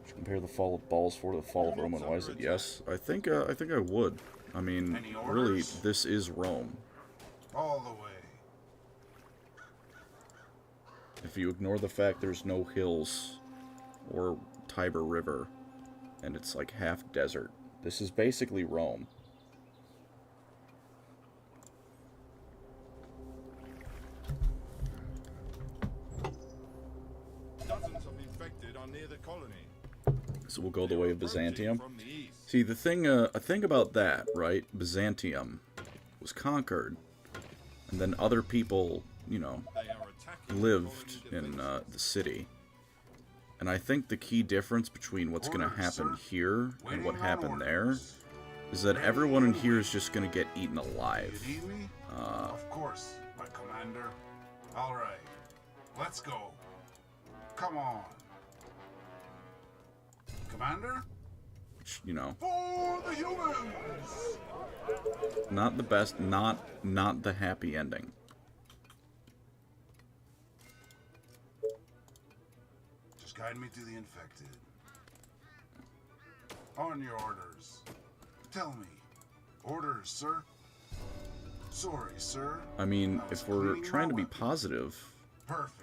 S1: Would you compare the fall of Balls 4 to the fall of Rome and why is it yes? I think I would. I mean,
S3: Any
S1: really,
S3: orders?
S1: this is Rome.
S3: All the way.
S1: If you ignore the fact there's no hills or Tiber River, and it's like half desert, this is basically Rome.
S4: Dozens of infected are near the colony.
S1: So we'll go the way of Byzantium.
S4: From the east.
S1: See, the thing about that, right? Byzantium was conquered, and then other people, you know,
S4: They are attacking
S1: lived
S4: the colony
S1: in
S4: defenses.
S1: the city. And I think the key difference between what's going to
S3: Orders,
S1: happen
S3: sir.
S1: here and what
S3: Waiting on
S1: happened there
S3: orders.
S1: is that everyone in here is just going to get eaten alive.
S3: You need me? Of course, my commander. All right. Let's go. Come on. Commander?
S1: Which, you know,
S3: For the humans!
S1: not the best, not the happy ending.
S3: Just guide me to the infected. On your orders. Tell me. Orders, sir? Sorry, sir.
S1: I mean,
S3: I was
S1: if we're
S3: cleaning
S1: trying
S3: my
S1: to be
S3: weapon.
S1: positive,
S3: Perfect.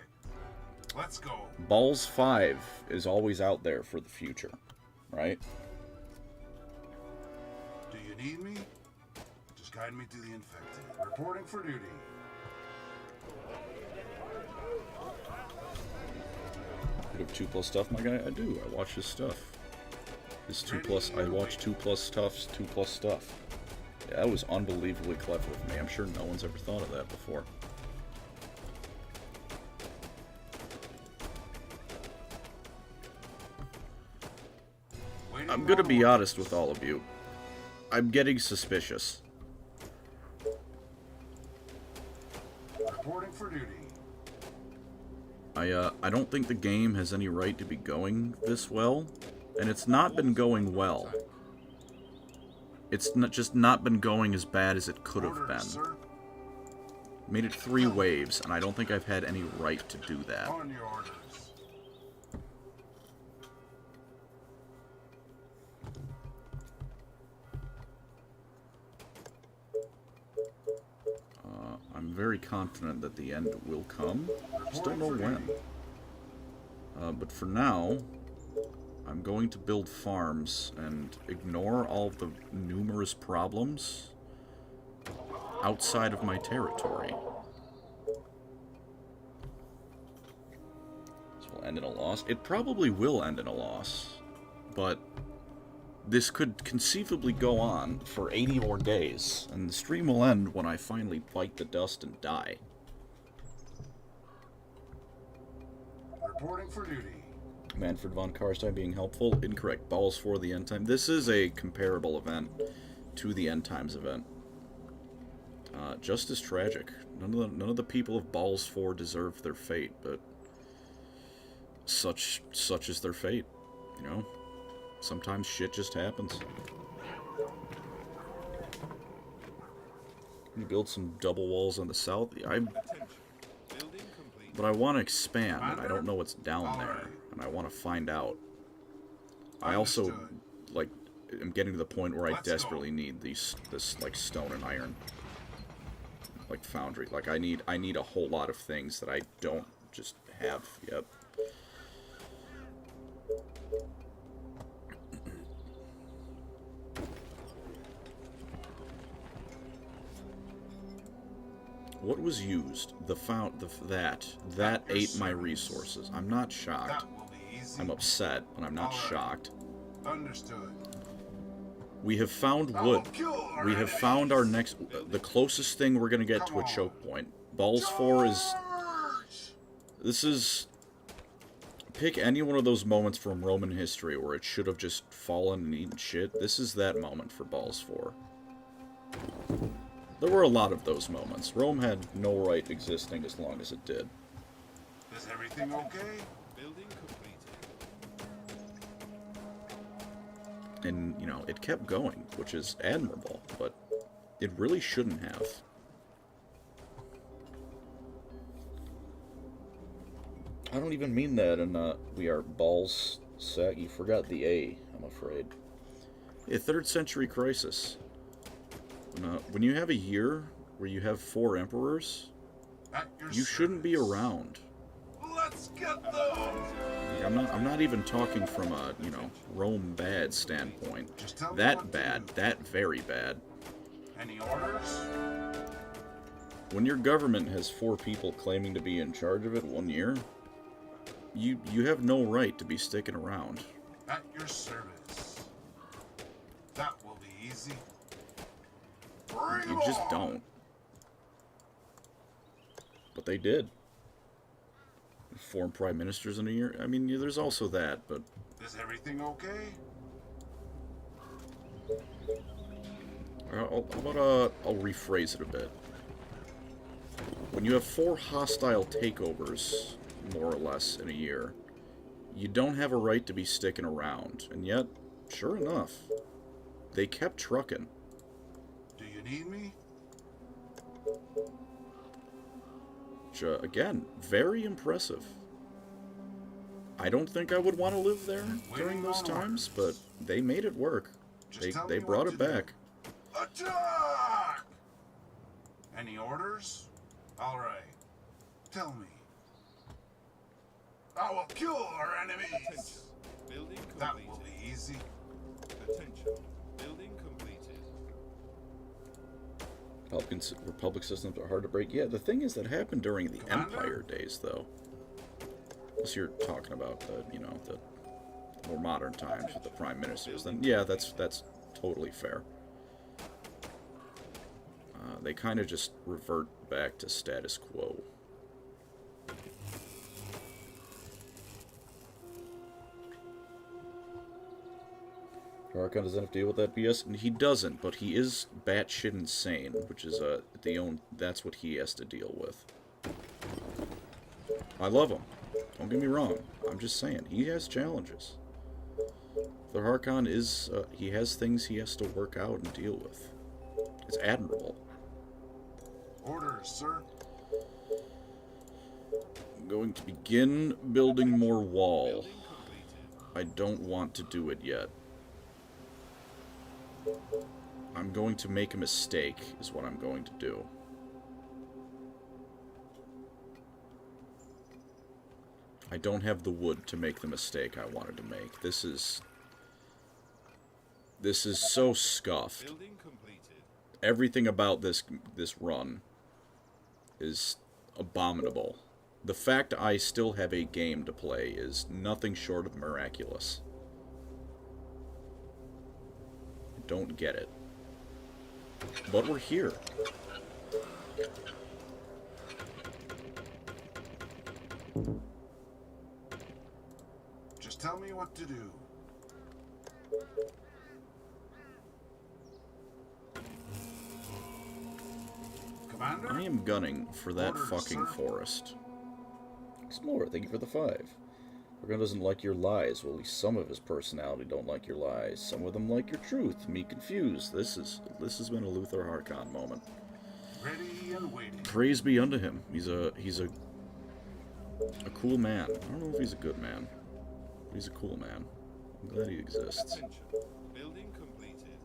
S3: Let's go.
S1: Balls 5 is always out there for the future, right?
S3: Do you need me? Just guide me to the infected. Reporting for duty.
S1: You have 2+ stuff, my guy? I do. I watch his stuff. His 2+, I watch 2+ stuff's 2+ stuff. Yeah, that was unbelievably clever of me. I'm sure no one's ever thought of that before.
S3: Waiting
S1: I'm gonna
S3: on
S1: be
S3: orders.
S1: honest with all of you. I'm getting suspicious.
S3: Reporting for duty.
S1: I don't think the game has any right to be going this well, and it's not been going well. It's not just not been going as bad as it could have
S3: Orders,
S1: been.
S3: sir.
S1: Made it 3 waves, and I don't think I've had any right to do that.
S3: On your orders.
S1: I'm very confident that the end will come. Just don't know when. But for now, I'm going to build farms and ignore all of the numerous problems outside of my territory. This will end in a loss. It probably will end in a loss, but this could conceivably go on for 80 more days, and the stream will end when I finally bite the dust and die.
S3: Reporting for duty.
S1: Manfred von Karstein being helpful. Incorrect. Balls for the End Time. This is a comparable event to the End Times event. Just as tragic. None of the people of Balls 4 deserve their fate, but such is their fate, you know? Sometimes shit just happens. You build some double walls on the south. But I want to expand, and I don't know what's down there, and I want to find out. I also, like, am getting to the point where I desperately need this like stone and iron, like foundry. Like I need a whole lot of things that I don't just have yet. What was used? That ate my resources. I'm not shocked.
S3: That will be easy.
S1: I'm upset, but I'm not shocked.
S3: Understood.
S1: We have found wood. We have found our next... The closest thing we're going to get to a choke point. Balls 4 is... This is... Pick any one of those moments from Roman history where it should have just fallen and eaten shit. This is that moment for Balls 4. There were a lot of those moments. Rome had no right existing as long as it did.
S3: Is everything okay?
S4: Building completed.
S1: And, you know, it kept going, which is admirable, but it really shouldn't have. I don't even mean that, and we are balls set. You forgot the A, I'm afraid. A 3rd century crisis. When you have a year where you have 4 emperors, you shouldn't be around.
S3: Let's get those.
S1: I'm not even talking from a, you know, Rome bad standpoint. That bad, that very bad.
S3: Any orders?
S1: When your government has 4 people claiming to be in charge of it 1 year, you have no right to be sticking around.
S3: At your service. That will be easy.
S1: You just don't. But they did. 4 prime ministers in a year. I mean, there's also that, but...
S3: Is everything okay?
S1: I'll rephrase it a bit. When you have 4 hostile takeovers, more or less, in a year, you don't have a right to be sticking around. And yet, sure enough, they kept trucking.
S3: Do you need me?
S1: Which, again, very impressive. I don't think I would want to live there during those times, but they made it work. They brought it back.
S3: Attack! Any orders? All right. Tell me. I will kill our enemies.
S4: Attention. Building
S3: That
S4: completed.
S3: will be easy.
S4: Attention. Building completed.
S1: Republic systems are hard to break. Yeah, the thing is that happened during the
S3: Commander?
S1: Empire days, though. Unless you're talking about the, you know, the more modern times with the prime ministers, then yeah, that's totally fair. They kind of just revert back to status quo. Archon doesn't have to deal with that BS, and he doesn't, but he is batshit insane, which is that's what he has to deal with. I love him. Don't get me wrong. I'm just saying he has challenges. The Harkon is he has things he has to work out and deal with. It's admirable.
S3: Orders, sir.
S1: I'm going to begin building more wall. I don't want to do it yet. I'm going to make a mistake, is what I'm going to do. I don't have the wood to make the mistake I wanted to make. This is so scuffed.
S4: Building completed.
S1: Everything about this run is abominable. The fact I still have a game to play is nothing short of miraculous. I don't get it. But we're here.
S3: Just tell me what to do. Commander?
S1: I am gunning for that
S3: Orders,
S1: fucking
S3: sir.
S1: forest. Explorer, thank you for the 5. Organ doesn't like your lies. Well, at least some of his personality don't like your lies. Some of them like your truth. Me confused. This has been a Luther Harkon moment.
S3: Ready and waiting.
S1: Praise be unto him. He's a cool man. I don't know if he's a good man, but he's a cool man. I'm glad he exists.
S4: Attention. Building completed.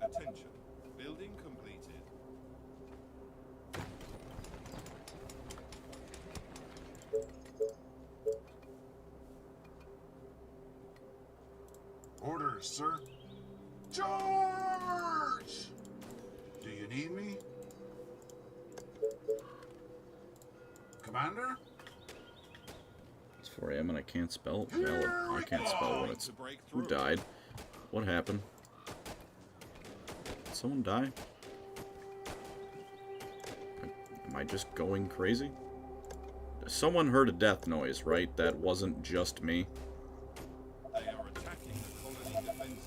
S4: Attention. Building completed.
S3: Orders, sir. Charge! Do you need me? Commander?
S1: It's 4 a.m. and I can't spell. Valid. I can't spell when it's...
S4: To break
S1: Who
S4: through.
S1: died? What happened? Did someone die? Am I just going crazy? Someone heard a death noise, right? That wasn't just me.
S4: They are attacking the colony defenses.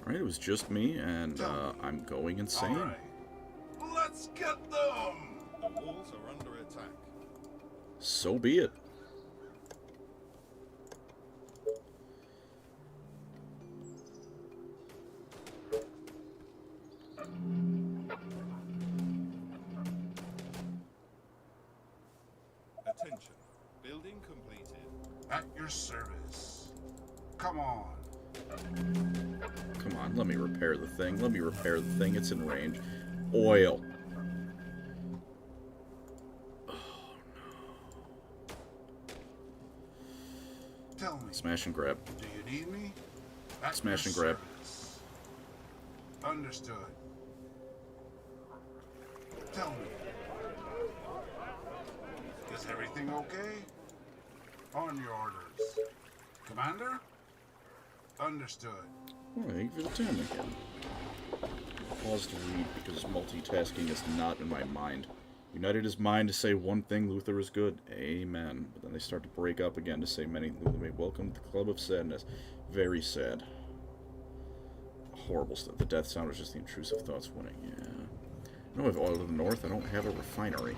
S1: Alright, it was just me, and I'm going insane.
S3: All right. Let's get them!
S4: The walls are under attack.
S1: So be it.
S4: Attention. Building completed.
S3: At your service. Come on.
S1: Come on, let me repair the thing. Let me repair the thing. It's in range. Oil.
S3: Tell me.
S1: Smash and grab.
S3: Do you need me? At
S1: Smash
S3: your
S1: and grab.
S3: service. Understood. Tell me. Is everything okay? On your orders. Commander? Understood.
S1: Oh, thank you for the 10 again. Pause to read because multitasking is not in my mind. United his mind to say one thing, Luther is good. Amen. But then they start to break up again to say many things. Welcome to the Club of Sadness. Very sad. Horrible stuff. The death sound was just the intrusive thoughts winning. Yeah. I know I have oil to the north. I don't have a refinery.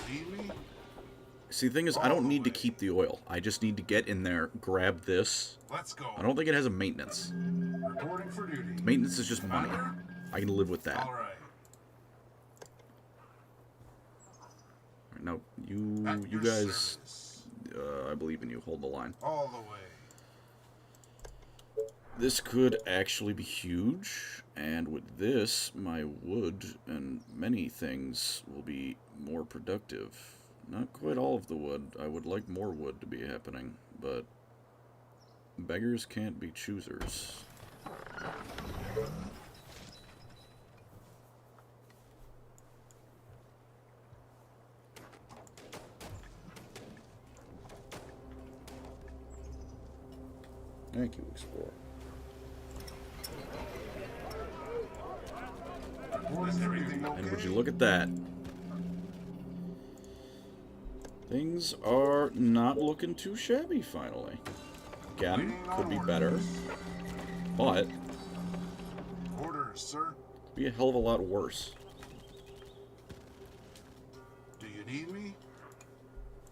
S3: Do you need me?
S1: See, the thing is, I don't need to keep the oil. I just need to get in there, grab this.
S3: Let's go.
S1: I don't think it has a maintenance.
S3: Reporting for duty.
S1: Maintenance is just money. I can live with that.
S3: All right.
S1: Alright, now,
S3: At
S1: you
S3: your
S1: guys,
S3: service.
S1: I believe in you. Hold the line.
S3: All the way.
S1: This could actually be huge, and with this, my wood and many things will be more productive. Not quite all of the wood. I would like more wood to be happening, but beggars can't be choosers. Thank you, Explorer.
S3: Is everything okay?
S1: And would you look at that? Things are not looking too shabby, finally. Again, could be better. But
S3: Orders, sir.
S1: Be a hell of a lot worse.
S3: Do you need me?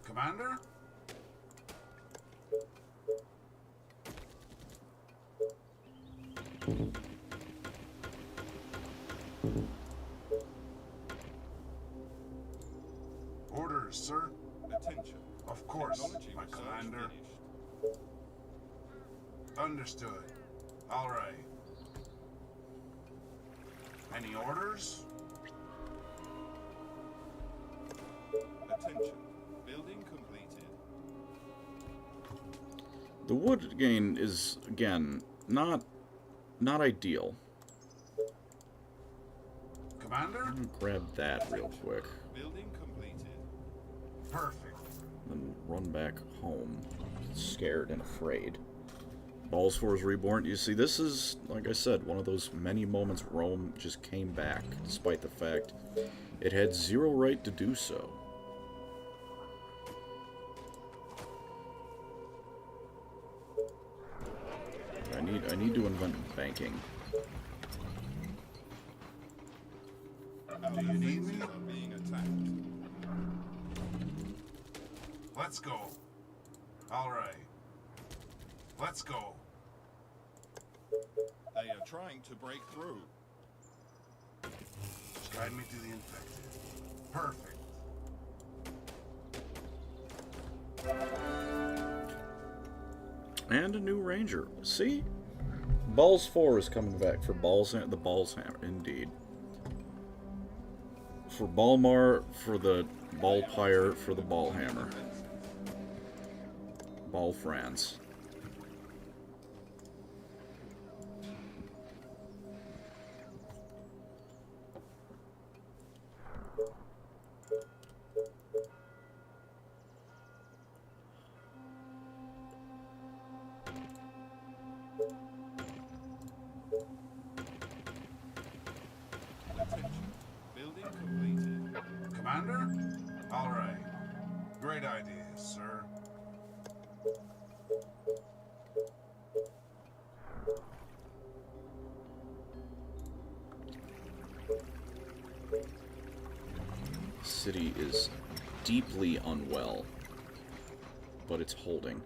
S3: Commander? Orders, sir.
S4: Attention.
S3: Of course,
S4: Technology
S3: my
S4: research
S3: commander.
S4: finished.
S3: Understood. All right. Any orders?
S4: Attention. Building completed.
S1: The wood gain is, again, not ideal.
S3: Commander?
S1: I'm gonna grab that real quick.
S4: Building completed.
S3: Perfect.
S1: Then run back home, scared and afraid. Balls Force Reborn. You see, this is, like I said, one of those many moments Rome just came back, despite the fact it had zero right to do so. I need to invent banking.
S4: Our
S3: Do you need me?
S4: defenses are being attacked.
S3: Let's go. All right. Let's go.
S4: They are trying to break through.
S3: Guide me to the infected. Perfect.
S1: And a new ranger. See? Balls 4 is coming back for the Balls Hammer, indeed. For Balmar, for the Ball Pyre, for the Ball Hammer. Ball Franz.
S4: Attention. Building completed.
S3: Commander? All right. Great idea, sir.
S1: City is deeply unwell, but it's holding.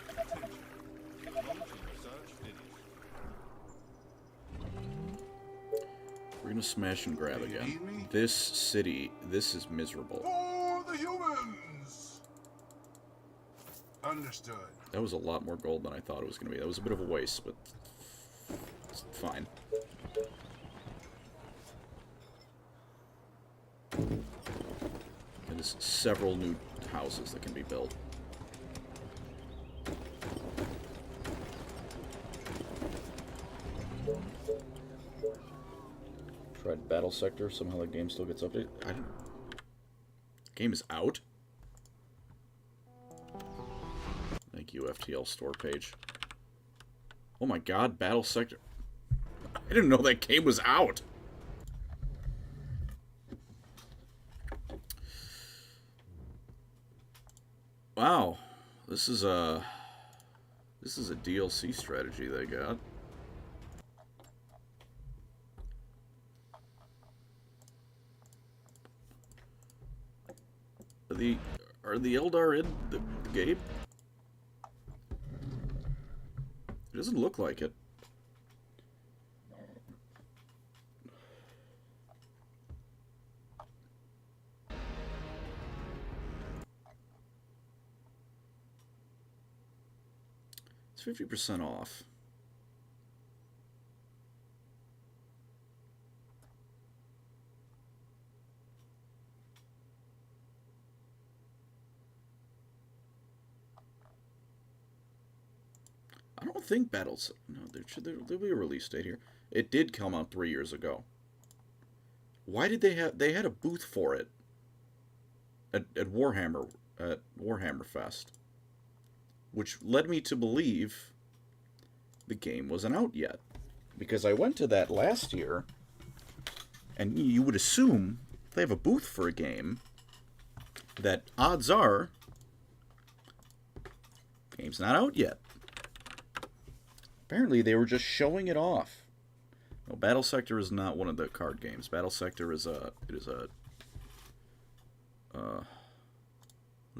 S4: Attention. Technology research finished.
S1: We're gonna smash and grab
S3: Do you
S1: again.
S3: need me?
S1: This city, this is miserable.
S3: For the humans! Understood.
S1: That was a lot more gold than I thought it was gonna be. That was a bit of a waste, but it's fine. There's several new houses that can be built. Tried Battle Sector. Somehow the game still gets updated. I don't. Game is out. Thank you, FTL store page. Oh my God, Battle Sector. I didn't know that game was out. Wow, this is a DLC strategy they got. Are the Eldar in the game? It doesn't look like it. It's 50% off. I don't think Battles... No, there'll be a release date here. It did come out 3 years ago. Why did they have... They had a booth for it. At Warhammer Fest. Which led me to believe the game wasn't out yet. Because I went to that last year, And you would assume if they have a booth for a game that odds are game's not out yet. Apparently they were just showing it off. No, Battle Sector is not one of the card games. Battle Sector is what is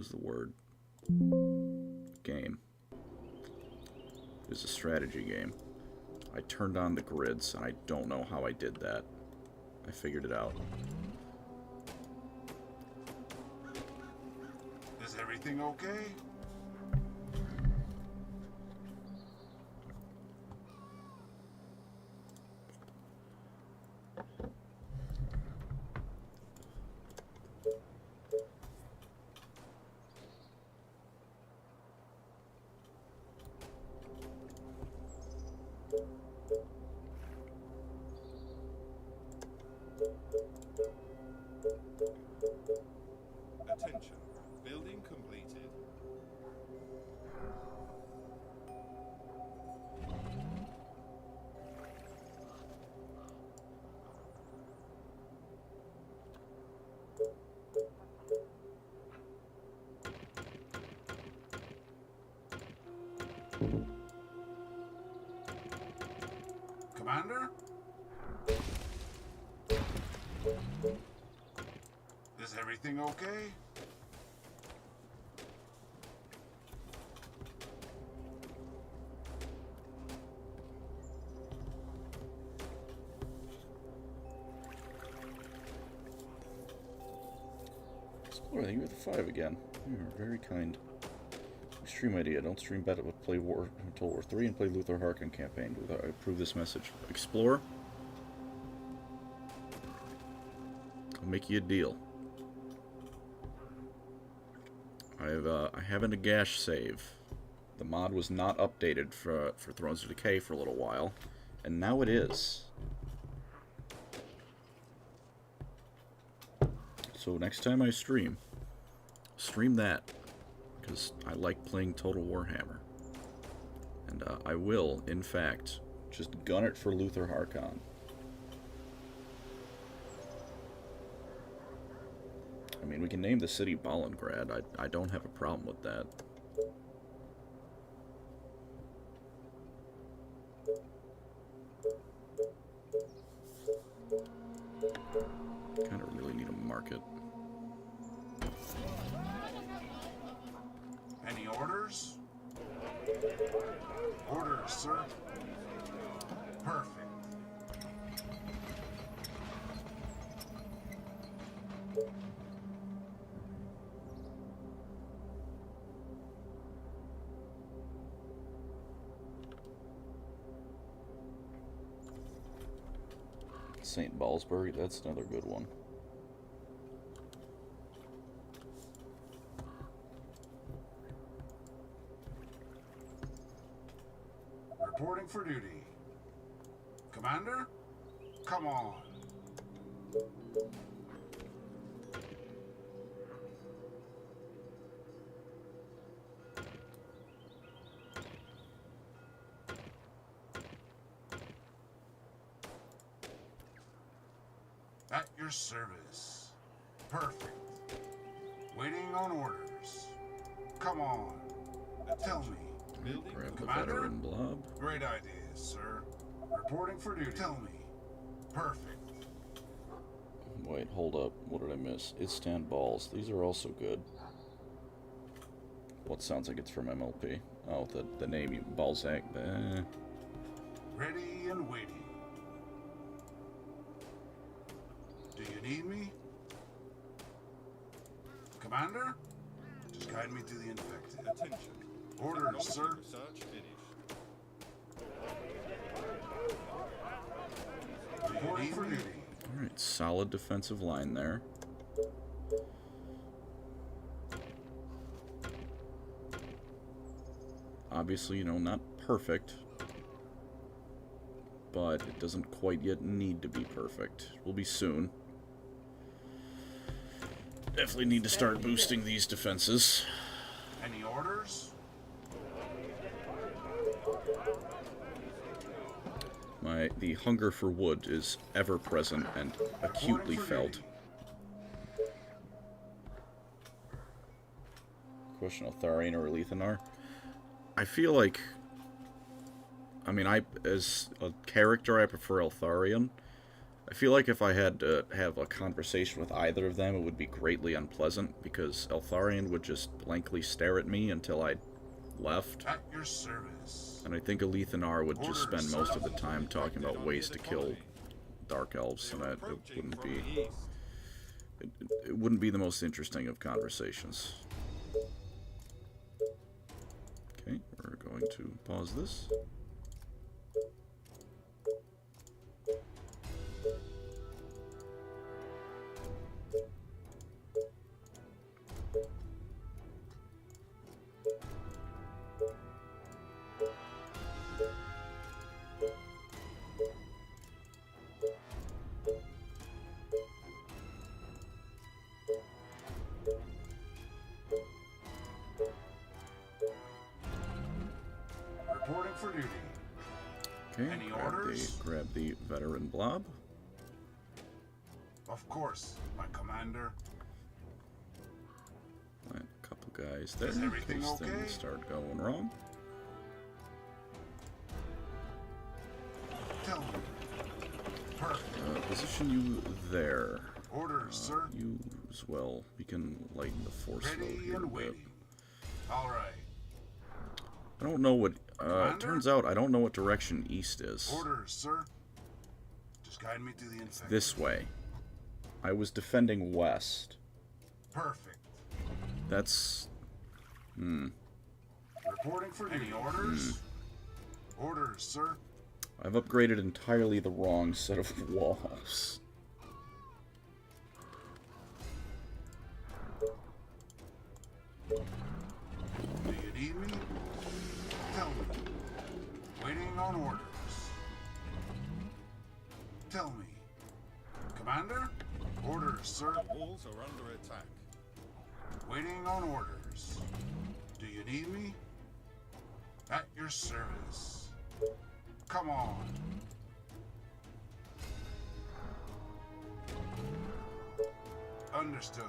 S1: the word? Game. It is a strategy game. I turned on the grids, and I don't know how I did that. I figured it out.
S3: Is everything okay?
S4: Attention. Building completed.
S3: Commander? Is everything okay?
S1: Explorer, thank you for the 5 again. You are very kind. Extreme idea. Don't stream battle, but play War until War 3 and play Luther Harkon campaign. I approve this message. Explorer, I'll make you a deal. I have an Nagash save. The mod was not updated for Thrones of Decay for a little while, and now it is. So next time I stream that, because I like playing Total Warhammer. And I will, in fact, just gun it for Luther Harkon. I mean, we can name the city Balingrad. I don't have a problem with that. Kind of really need a market.
S3: Any orders? Orders, sir. Perfect.
S1: St. Ballsbury, that's another good one.
S3: Reporting for duty. Commander? Come on. At your service. Perfect. Waiting on orders. Come on. Tell me.
S4: Building
S1: Grab the
S3: Commander?
S1: veteran blob.
S3: Great ideas, sir. Reporting for duty. Tell me. Perfect.
S1: Wait, hold up. What did I miss? Istan Balls. These are also good. What sounds like it's from MLP? Oh, the name, you Balzac.
S3: Ready and waiting. Do you need me? Commander? Just guide me to the infected.
S4: Attention.
S3: Orders, sir.
S4: Research finished.
S3: Reporting for duty.
S1: Alright, solid defensive line there. Obviously, you know, not perfect. But it doesn't quite yet need to be perfect. It will be soon. Definitely need to start boosting these defenses.
S3: Any orders?
S1: My the hunger for wood is ever present and acutely felt. Question: Eltharion or Lethanar? I feel like, I mean, as a character, I prefer Eltharion. I feel like if I had to have a conversation with either of them, it would be greatly unpleasant, because Eltharion would just blankly stare at me until I left.
S3: At your service.
S1: And I think a Lethanar would just spend most of the time talking about ways to kill Dark Elves, and it wouldn't be the most interesting of conversations. Okay, we're going to pause this.
S3: Reporting for duty.
S1: Okay,
S3: Any orders?
S1: grab the veteran blob.
S3: Of course, my commander.
S1: Plant a couple guys there
S3: Is
S1: in
S3: everything
S1: case
S3: okay?
S1: things start going wrong.
S3: Tell me. Perfect.
S1: Position you there.
S3: Orders, sir.
S1: You as well. We can lighten the force load
S3: Ready
S1: here a
S3: and
S1: bit.
S3: waiting. All right.
S1: I don't know what.
S3: Commander?
S1: It turns out I don't know what direction east is.
S3: Orders, sir. Just guide me to the infected.
S1: This way. I was defending west.
S3: Perfect.
S1: That's.
S3: Reporting for duty. Any orders? Orders, sir.
S1: I've upgraded entirely the wrong set of walls.
S3: Do you need me? Tell me. Waiting on orders. Tell me. Commander? Orders, sir.
S4: The walls are under attack.
S3: Waiting on orders. Do you need me? At your service. Come on. Understood.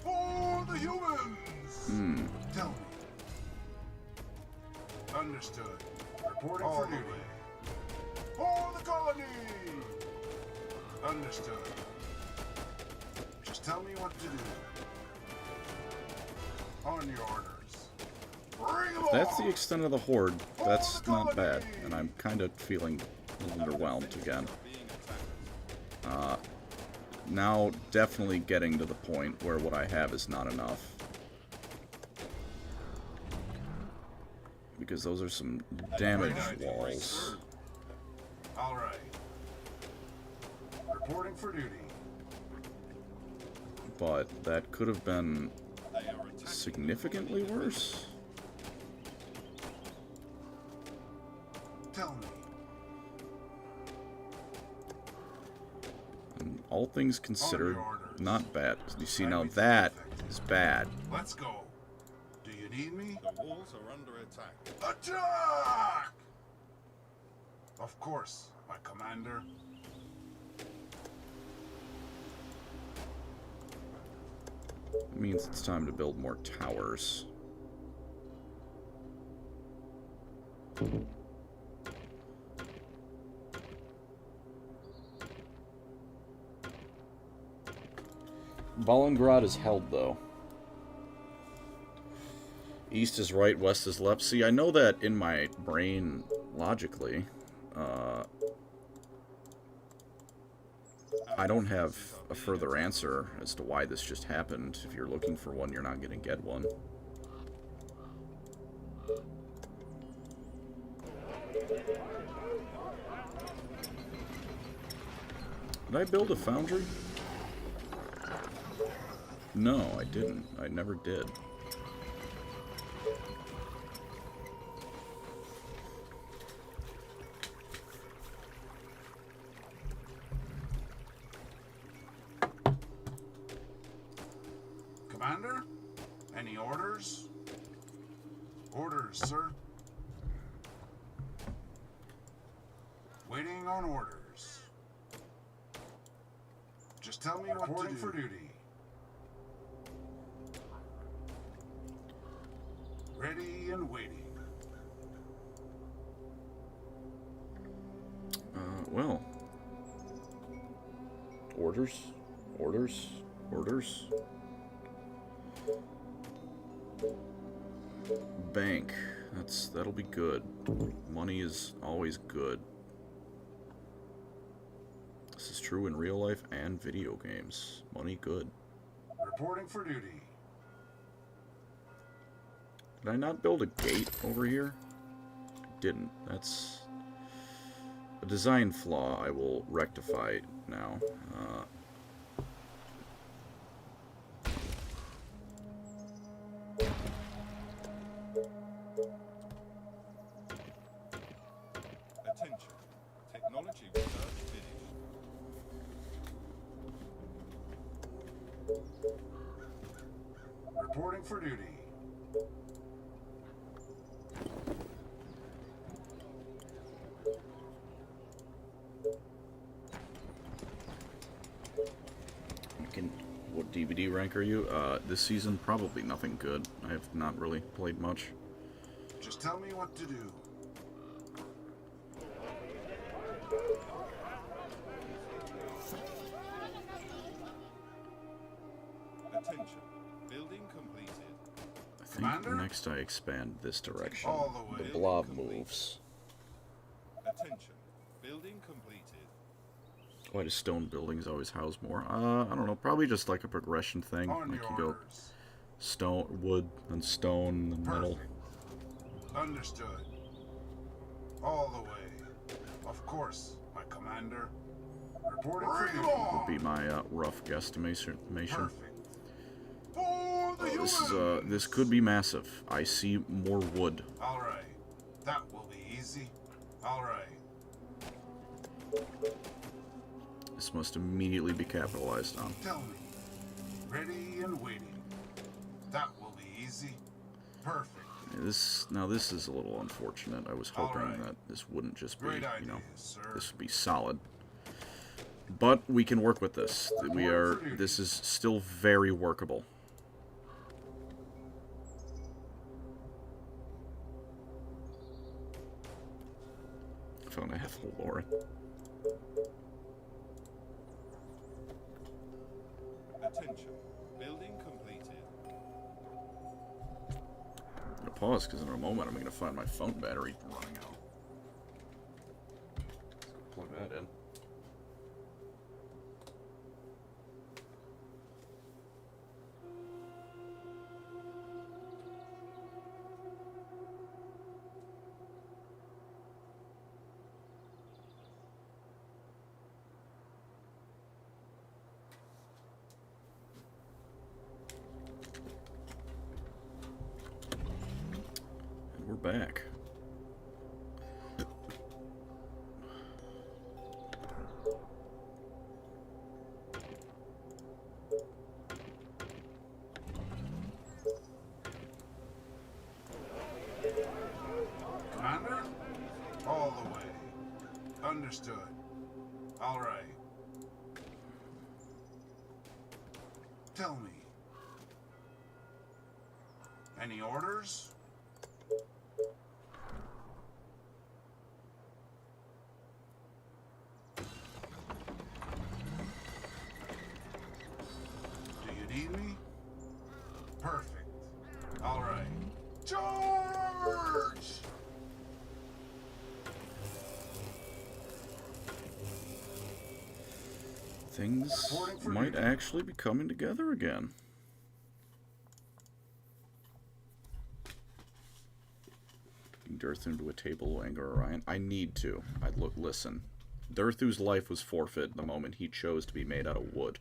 S3: For the humans! Tell me. Understood. Reporting for duty. For the colony! Understood. Just tell me what to do. On your orders. Bring them
S1: That's the
S3: on!
S1: extent of the horde. That's not bad, and I'm kind of feeling underwhelmed again.
S4: Being attacked.
S1: Now, definitely getting to the point where what I have is not enough. Because those are some damage walls.
S3: All right. Reporting for duty.
S1: But that could have been
S4: They are attacking.
S1: significantly worse.
S3: Tell me.
S1: And all things considered,
S3: orders.
S1: not bad. You see, now that is bad.
S3: Let's go. Do you need me?
S4: The walls are under attack.
S3: Attack! Of course, my commander.
S1: It means it's time to build more towers. Balingrad is held, though. East is right, west is left. See, I know that in my brain, logically. I don't have a further answer as to why this just happened. If you're looking for one, you're not going to get one. Did I build a foundry? No, I didn't. I never did.
S3: Commander? Any orders? Orders, sir. Waiting on orders. Just tell me what to do. For duty. Ready and waiting.
S1: Well. Orders. Orders. Orders. Bank. That'll be good. Money is always good. This is true in real life and video games. Money good.
S3: Reporting for duty.
S1: Did I not build a gate over here? I didn't. That's a design flaw I will rectify now.
S4: Attention. Technology research finished.
S3: Reporting for duty.
S1: What DVD rank are you? This season, probably nothing good. I have not really played much.
S3: Just tell me what to do.
S4: Attention. Building completed.
S1: I think
S3: Commander?
S1: next I expand this direction.
S3: All the way.
S1: The blob moves.
S4: Attention. Building completed.
S1: Why do stone buildings always house more? I don't know. Probably just like a progression thing.
S3: On
S1: Like
S3: your
S1: you go
S3: orders.
S1: stone, wood, and stone in the middle.
S3: Perfect. Understood. All the way. Of course, my commander. Reporting for duty.
S1: Would be my rough guesstimation.
S3: Perfect. For the
S1: This could be massive. I see more wood.
S3: All right. That will be easy. All right.
S1: This must immediately be capitalized on.
S3: Tell me. Ready and waiting. That will be easy. Perfect.
S1: Now this is a little unfortunate. I was hoping
S3: Alright.
S1: that this wouldn't just be,
S3: Great idea,
S1: you know,
S3: sir.
S1: this would be solid. But we can work with this. This is still very workable. Found a Ethel Lauren.
S4: Attention. Building completed.
S1: I'm gonna pause because in a moment I'm gonna find my phone battery running out. Plug that in. We're back.
S3: Commander? All the way. Understood. All right. Tell me. Any orders? Do you need me? Perfect. All right. Charge!
S1: Things
S3: Reporting for
S1: might
S3: duty.
S1: actually be coming together again. Durthu into a table will anger Orion. I need to. Listen. Durthu's life was forfeit the moment he chose to be made out of wood.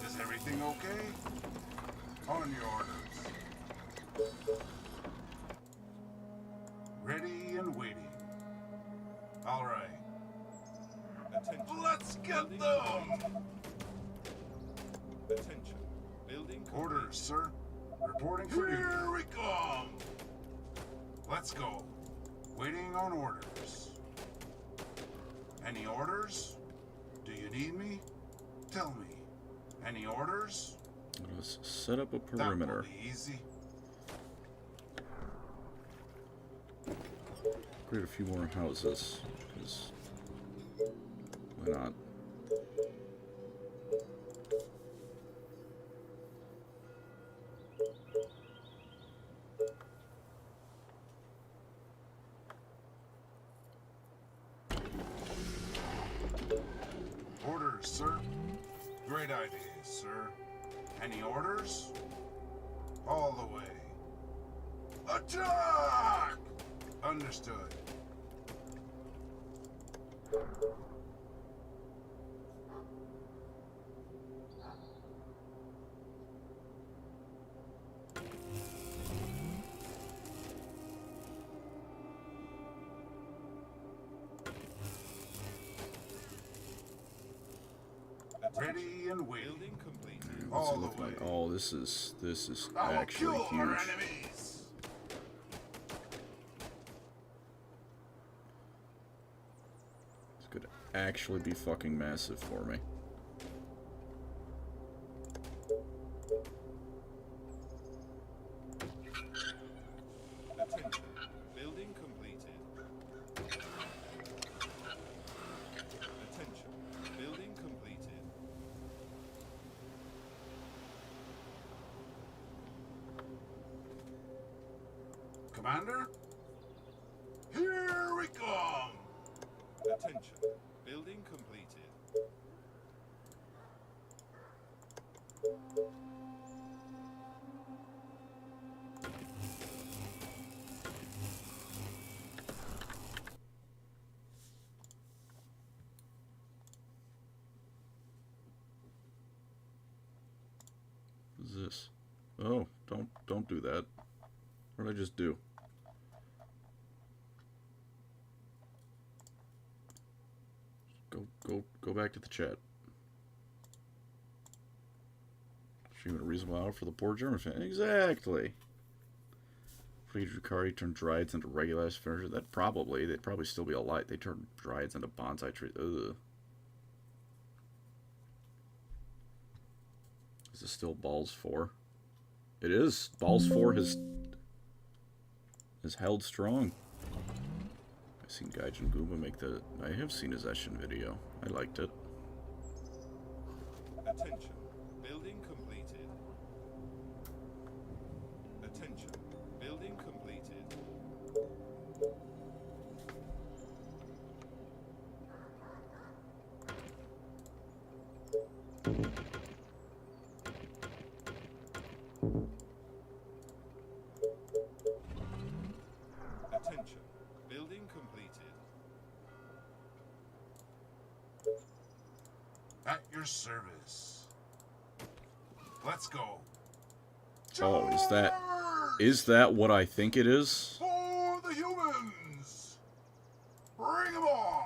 S3: Is everything okay? On your orders. Ready and waiting. All right.
S4: Attention.
S3: Let's get
S4: Building
S3: them!
S4: Attention. Building complete.
S3: Orders, sir. Reporting for duty. Here we come! Let's go. Waiting on orders. Any orders? Do you need me? Tell me. Any orders?
S1: Let's set up a
S3: That
S1: perimeter.
S3: will be easy.
S1: Create a few more houses. 'Cause why not?
S3: Orders, sir. Great idea, sir. Any orders? All the way. Attack! Understood. Ready and waiting.
S4: Building completed.
S1: What's
S3: All
S1: it
S3: the
S1: look like?
S3: way.
S1: Oh, this is
S3: I will
S1: actually
S3: kill our
S1: huge.
S3: enemies.
S1: This could actually be fucking massive for me.
S4: Attention. Building completed. Attention. Building completed.
S3: Commander? Here we come!
S4: Attention. Building completed.
S1: What is this? Oh, don't do that. What did I just do? Go back to the chat. Achieving a reasonable hour for the poor German fan. Exactly. Free Drukari turned Dryads into regular furniture. They'd probably still be alive. They turned Dryads into bonsai trees. Ugh. Is this still Balls 4? It is. Balls 4 has held strong. I've seen Gaijin Goomba make the... I have seen his Eshin video. I liked it.
S4: Attention. Building completed. Attention. Building completed. Attention. Building completed.
S3: At your service. Let's go.
S1: Oh,
S3: Charge!
S1: is that what I think it is?
S3: For the humans! Bring them on!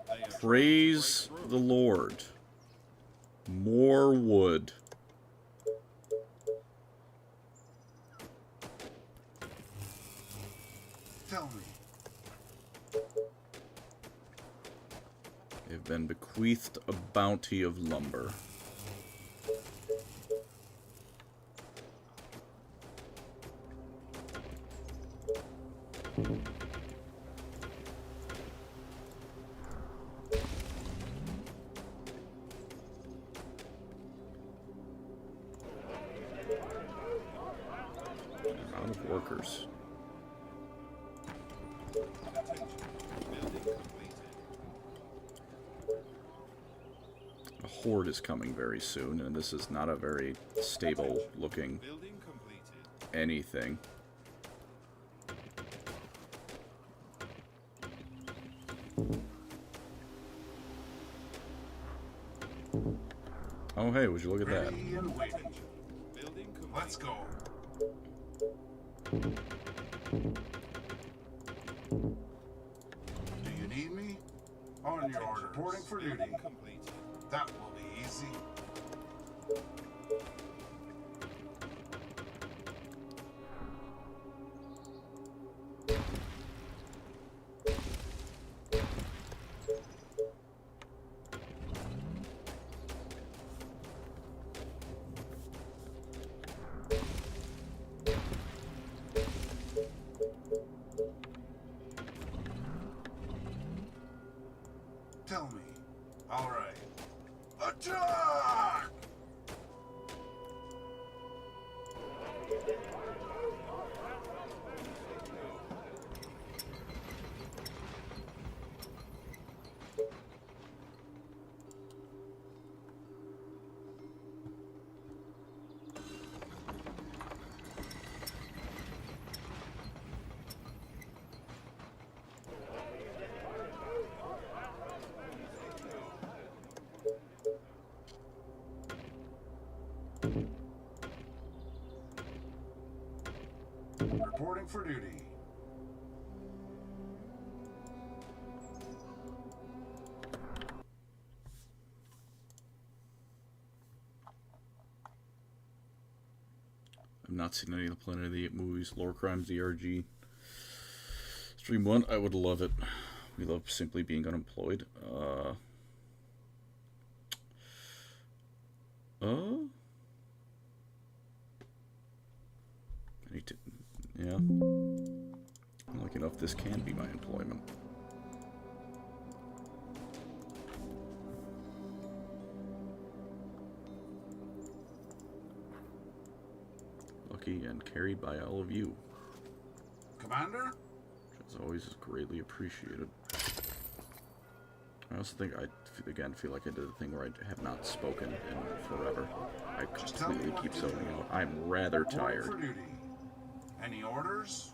S4: They are
S1: Praise
S4: trying to break
S1: the
S4: through.
S1: Lord. More wood.
S3: Tell me.
S1: They've been bequeathed a bounty of lumber. Out of workers.
S4: Attention. Building completed.
S1: A horde is coming very soon, and this is not a very stable looking
S4: Building completed.
S1: anything. Oh hey, would you look at that?
S3: Ready and waiting.
S4: Attention. Building completed.
S3: Let's go. Do you need me? On your order. Reporting for duty.
S4: Complete.
S3: That will be easy. Tell me. All right. Attack! Reporting for duty.
S1: I've not seen any of the Planet of the Apes movies. Lore Crimes DRG. Stream 1, I would love it. We love simply being unemployed. I need to, yeah. I'm lucky enough this can be my employment. Lucky and carried by all of you.
S3: Commander?
S1: Which as always is greatly appreciated. I also think again feel like I did a thing where I have not spoken in forever. I completely keep zoning out. I'm rather tired.
S3: For duty. Any orders?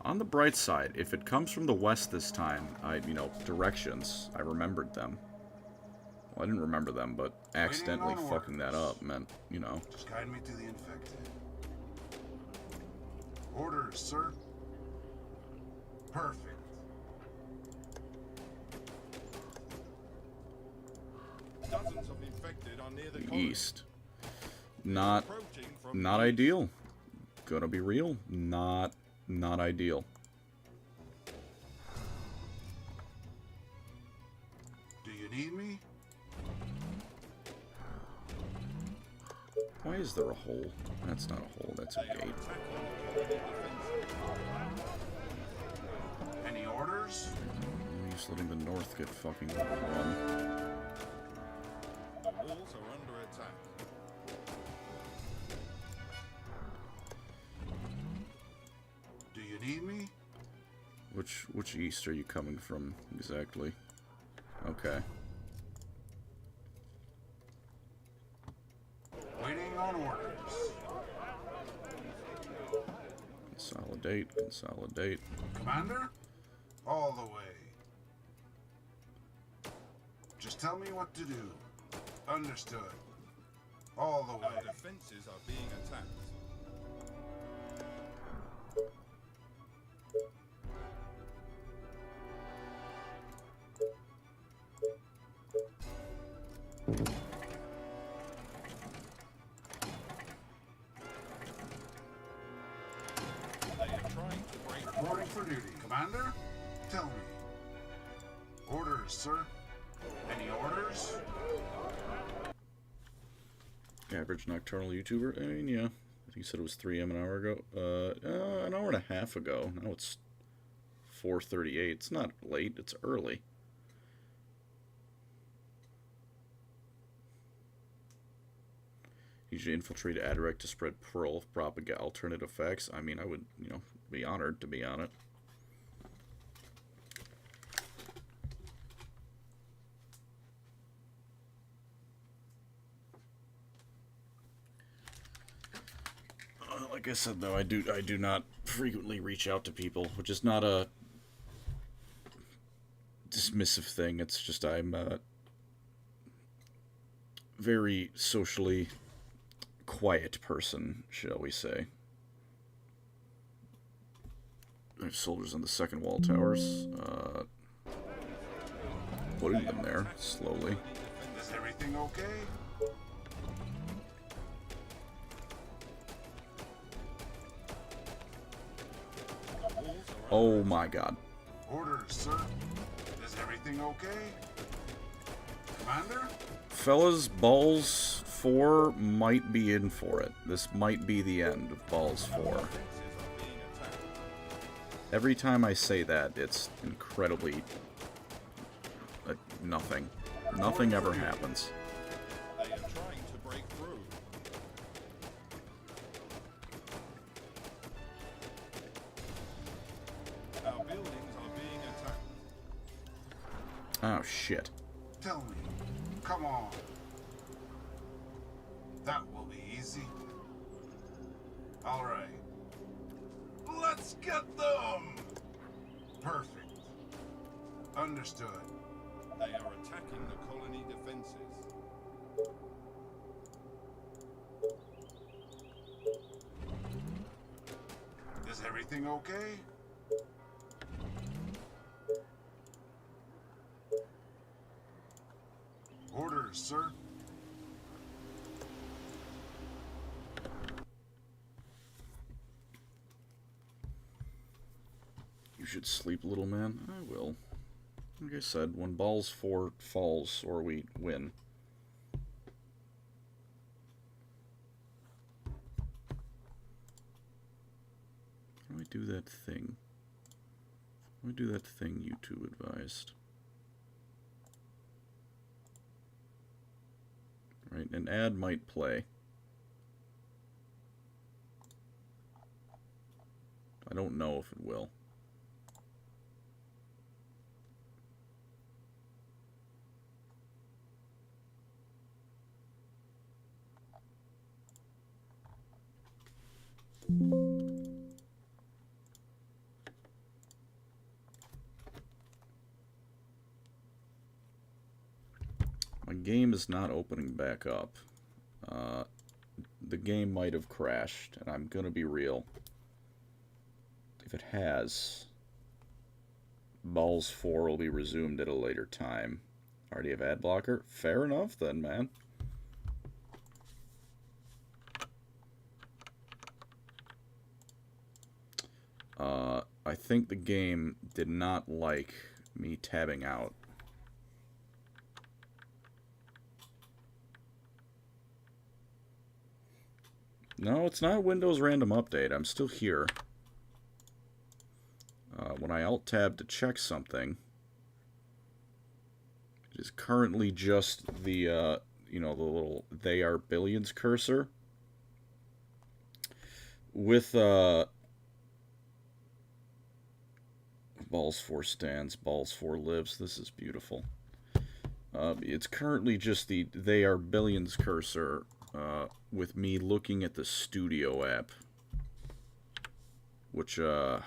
S1: On the bright side, if it comes from the west this time, directions, I remembered them. Well, I didn't remember them, but accidentally fucking that up meant,
S3: Just guide me to the infected. Orders, sir. Perfect.
S4: Dozens of infected are near the
S1: the
S4: colony.
S1: east. Not
S4: Approaching from
S1: not
S4: the east.
S1: ideal. Gonna be real. Not ideal.
S3: Do you need me?
S1: Why is there a hole? That's not a hole, that's a
S4: They are
S1: gate.
S4: attacking the colony defenses.
S3: Any orders?
S1: I'm just letting the north get fucking run.
S4: The walls are under attack.
S3: Do you need me?
S1: Which east are you coming from exactly? Okay.
S3: Waiting on orders.
S1: Consolidate.
S3: Commander? All the way. Just tell me what to do. Understood. All the way.
S4: Our defenses are being attacked. They are trying to break
S3: Reporting for duty. Commander? Tell me. Orders, sir. Any orders?
S1: Average nocturnal YouTuber? I mean, yeah. I think you said it was 3 AM an hour ago. An hour and a half ago. Now it's 4:38. It's not late, it's early. Usually infiltrate Adirect to spread Pearl, propagate alternative facts. I mean, I would, be honored to be on it. Like I said, though, I do not frequently reach out to people, which is not a dismissive thing. It's just I'm very socially quiet person, shall we say. There's soldiers on the second wall towers. Putting them there, slowly.
S3: Is everything okay?
S1: Oh my god.
S3: Orders, sir. Is everything okay? Commander?
S1: Fellas, Balls 4 might be in for it. This might be the end of Balls 4. Every time I say that, it's incredibly... nothing. Nothing ever happens.
S4: They are trying to break through. Our buildings are being attacked.
S1: Oh, shit.
S3: Tell me. Come on. That will be easy. All right. Let's get them! Perfect. Understood.
S4: They are attacking the colony defenses.
S3: Is everything okay? Orders, sir.
S1: You should sleep, little man. I will. Like I said, when Balls 4 falls, or we win. How do I do that thing? How do I do that thing you two advised? Right, an ad might play. I don't know if it will. My game is not opening back up. The game might have crashed, and I'm gonna be real. If it has, Balls 4 will be resumed at a later time. Already have ad blocker? Fair enough then, man. I think the game did not like me tabbing out. No, it's not a Windows random update. I'm still here. When I Alt-Tab to check something, it is currently just the, you know, the little "they are billions" cursor. With, Balls 4 stands, Balls 4 lives. This is beautiful. It's currently just the "they are billions" cursor, with me looking at the Studio app, which, I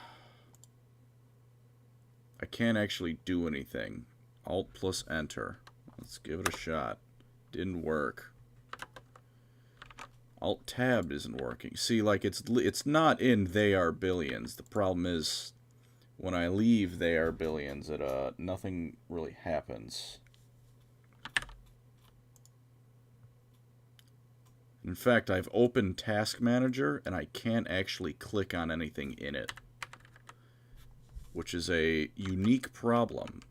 S1: can't actually do anything. Alt plus Enter. Let's give it a shot. Didn't work. Alt Tab isn't working. See, like, it's not in "they are billions." The problem is, when I leave "they are billions," it, nothing really happens. In fact, I've opened Task Manager, and I can't actually click on anything in it, which is a unique problem.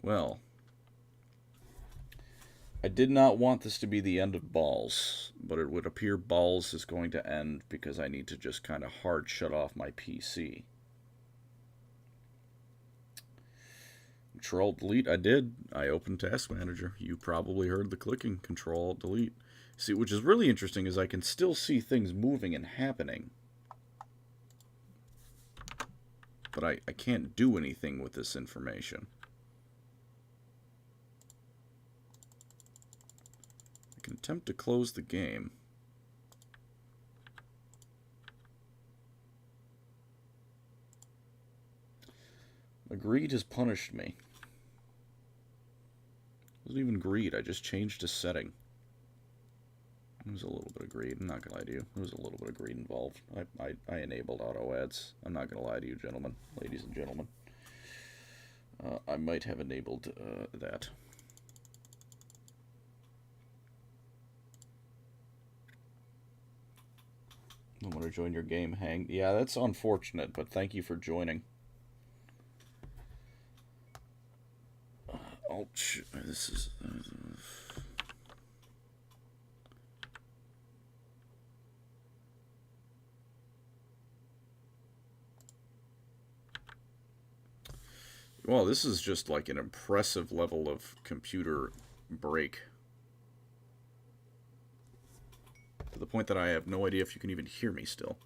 S1: Well, I did not want this to be the end of Balls, but it would appear Balls is going to end because I need to just kind of hard shut off my PC. Control-Delete, I did. I opened Task Manager. You probably heard the clicking. Control-Delete. See, which is really interesting is I can still see things moving and happening. But I can't do anything with this information. I can attempt to close the game. Agreed has punished me. wasn't even greed. I just changed a setting. There was a little bit of greed. I'm not going to lie to you. There was a little bit of greed involved. I enabled auto ads. I'm not going to lie to you, gentlemen. Ladies and gentlemen. I might have enabled that. I want to join your game, Hang. Yeah, that's unfortunate, but thank you for joining. This is... Well, this is just like an impressive level of computer break. To the point that I have no idea if you can even hear me still.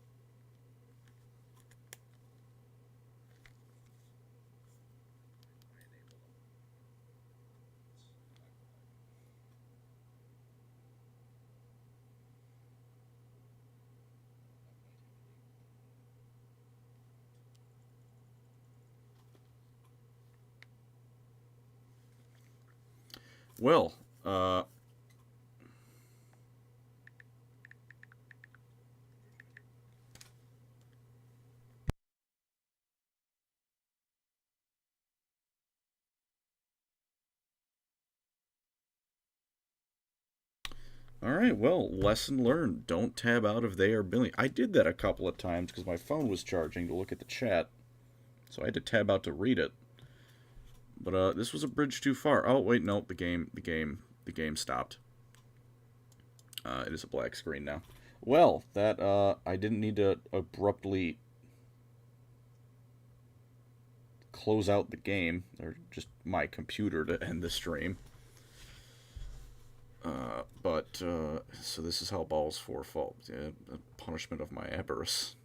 S1: Well, alright, well, lesson learned. Don't tab out if they are billing. I did that a couple of times because my phone was charging to look at the chat. So I had to tab out to read it. But this was a bridge too far. Oh, wait, no, the game stopped. It is a black screen now. Well, that, I didn't need to abruptly close out the game, or just my computer to end the stream. So this is how Balls 4 fall. Yeah, the punishment of my avarice.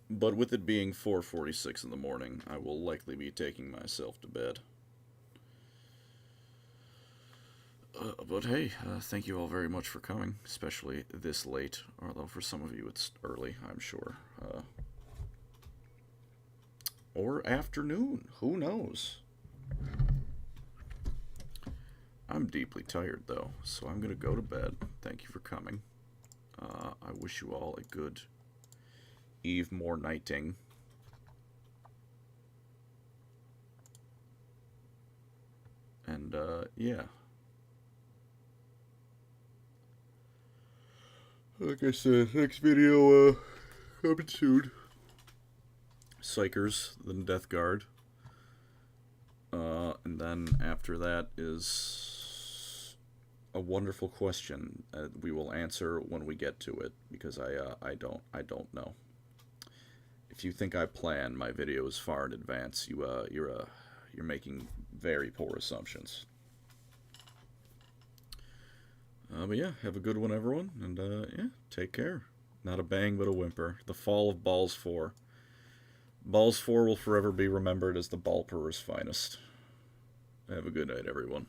S1: But with it being 4:46 in the morning, I will likely be taking myself to bed. But hey, thank you all very much for coming, especially this late. Although for some of you it's early, I'm sure. Or afternoon, who knows? I'm deeply tired, though, so I'm going to go to bed. Thank you for coming. I wish you all a good eve more nighting. And, yeah. Like I said, next video, coming soon. Psychers, then Death Guard. And then after that is a wonderful question we will answer when we get to it, because I don't know. If you think I plan my videos far in advance, you're making very poor assumptions. But yeah, have a good one, everyone, and yeah, take care. Not a bang, but a whimper. The fall of Balls 4. Balls 4 will forever be remembered as the Ballperer's finest. Have a good night, everyone.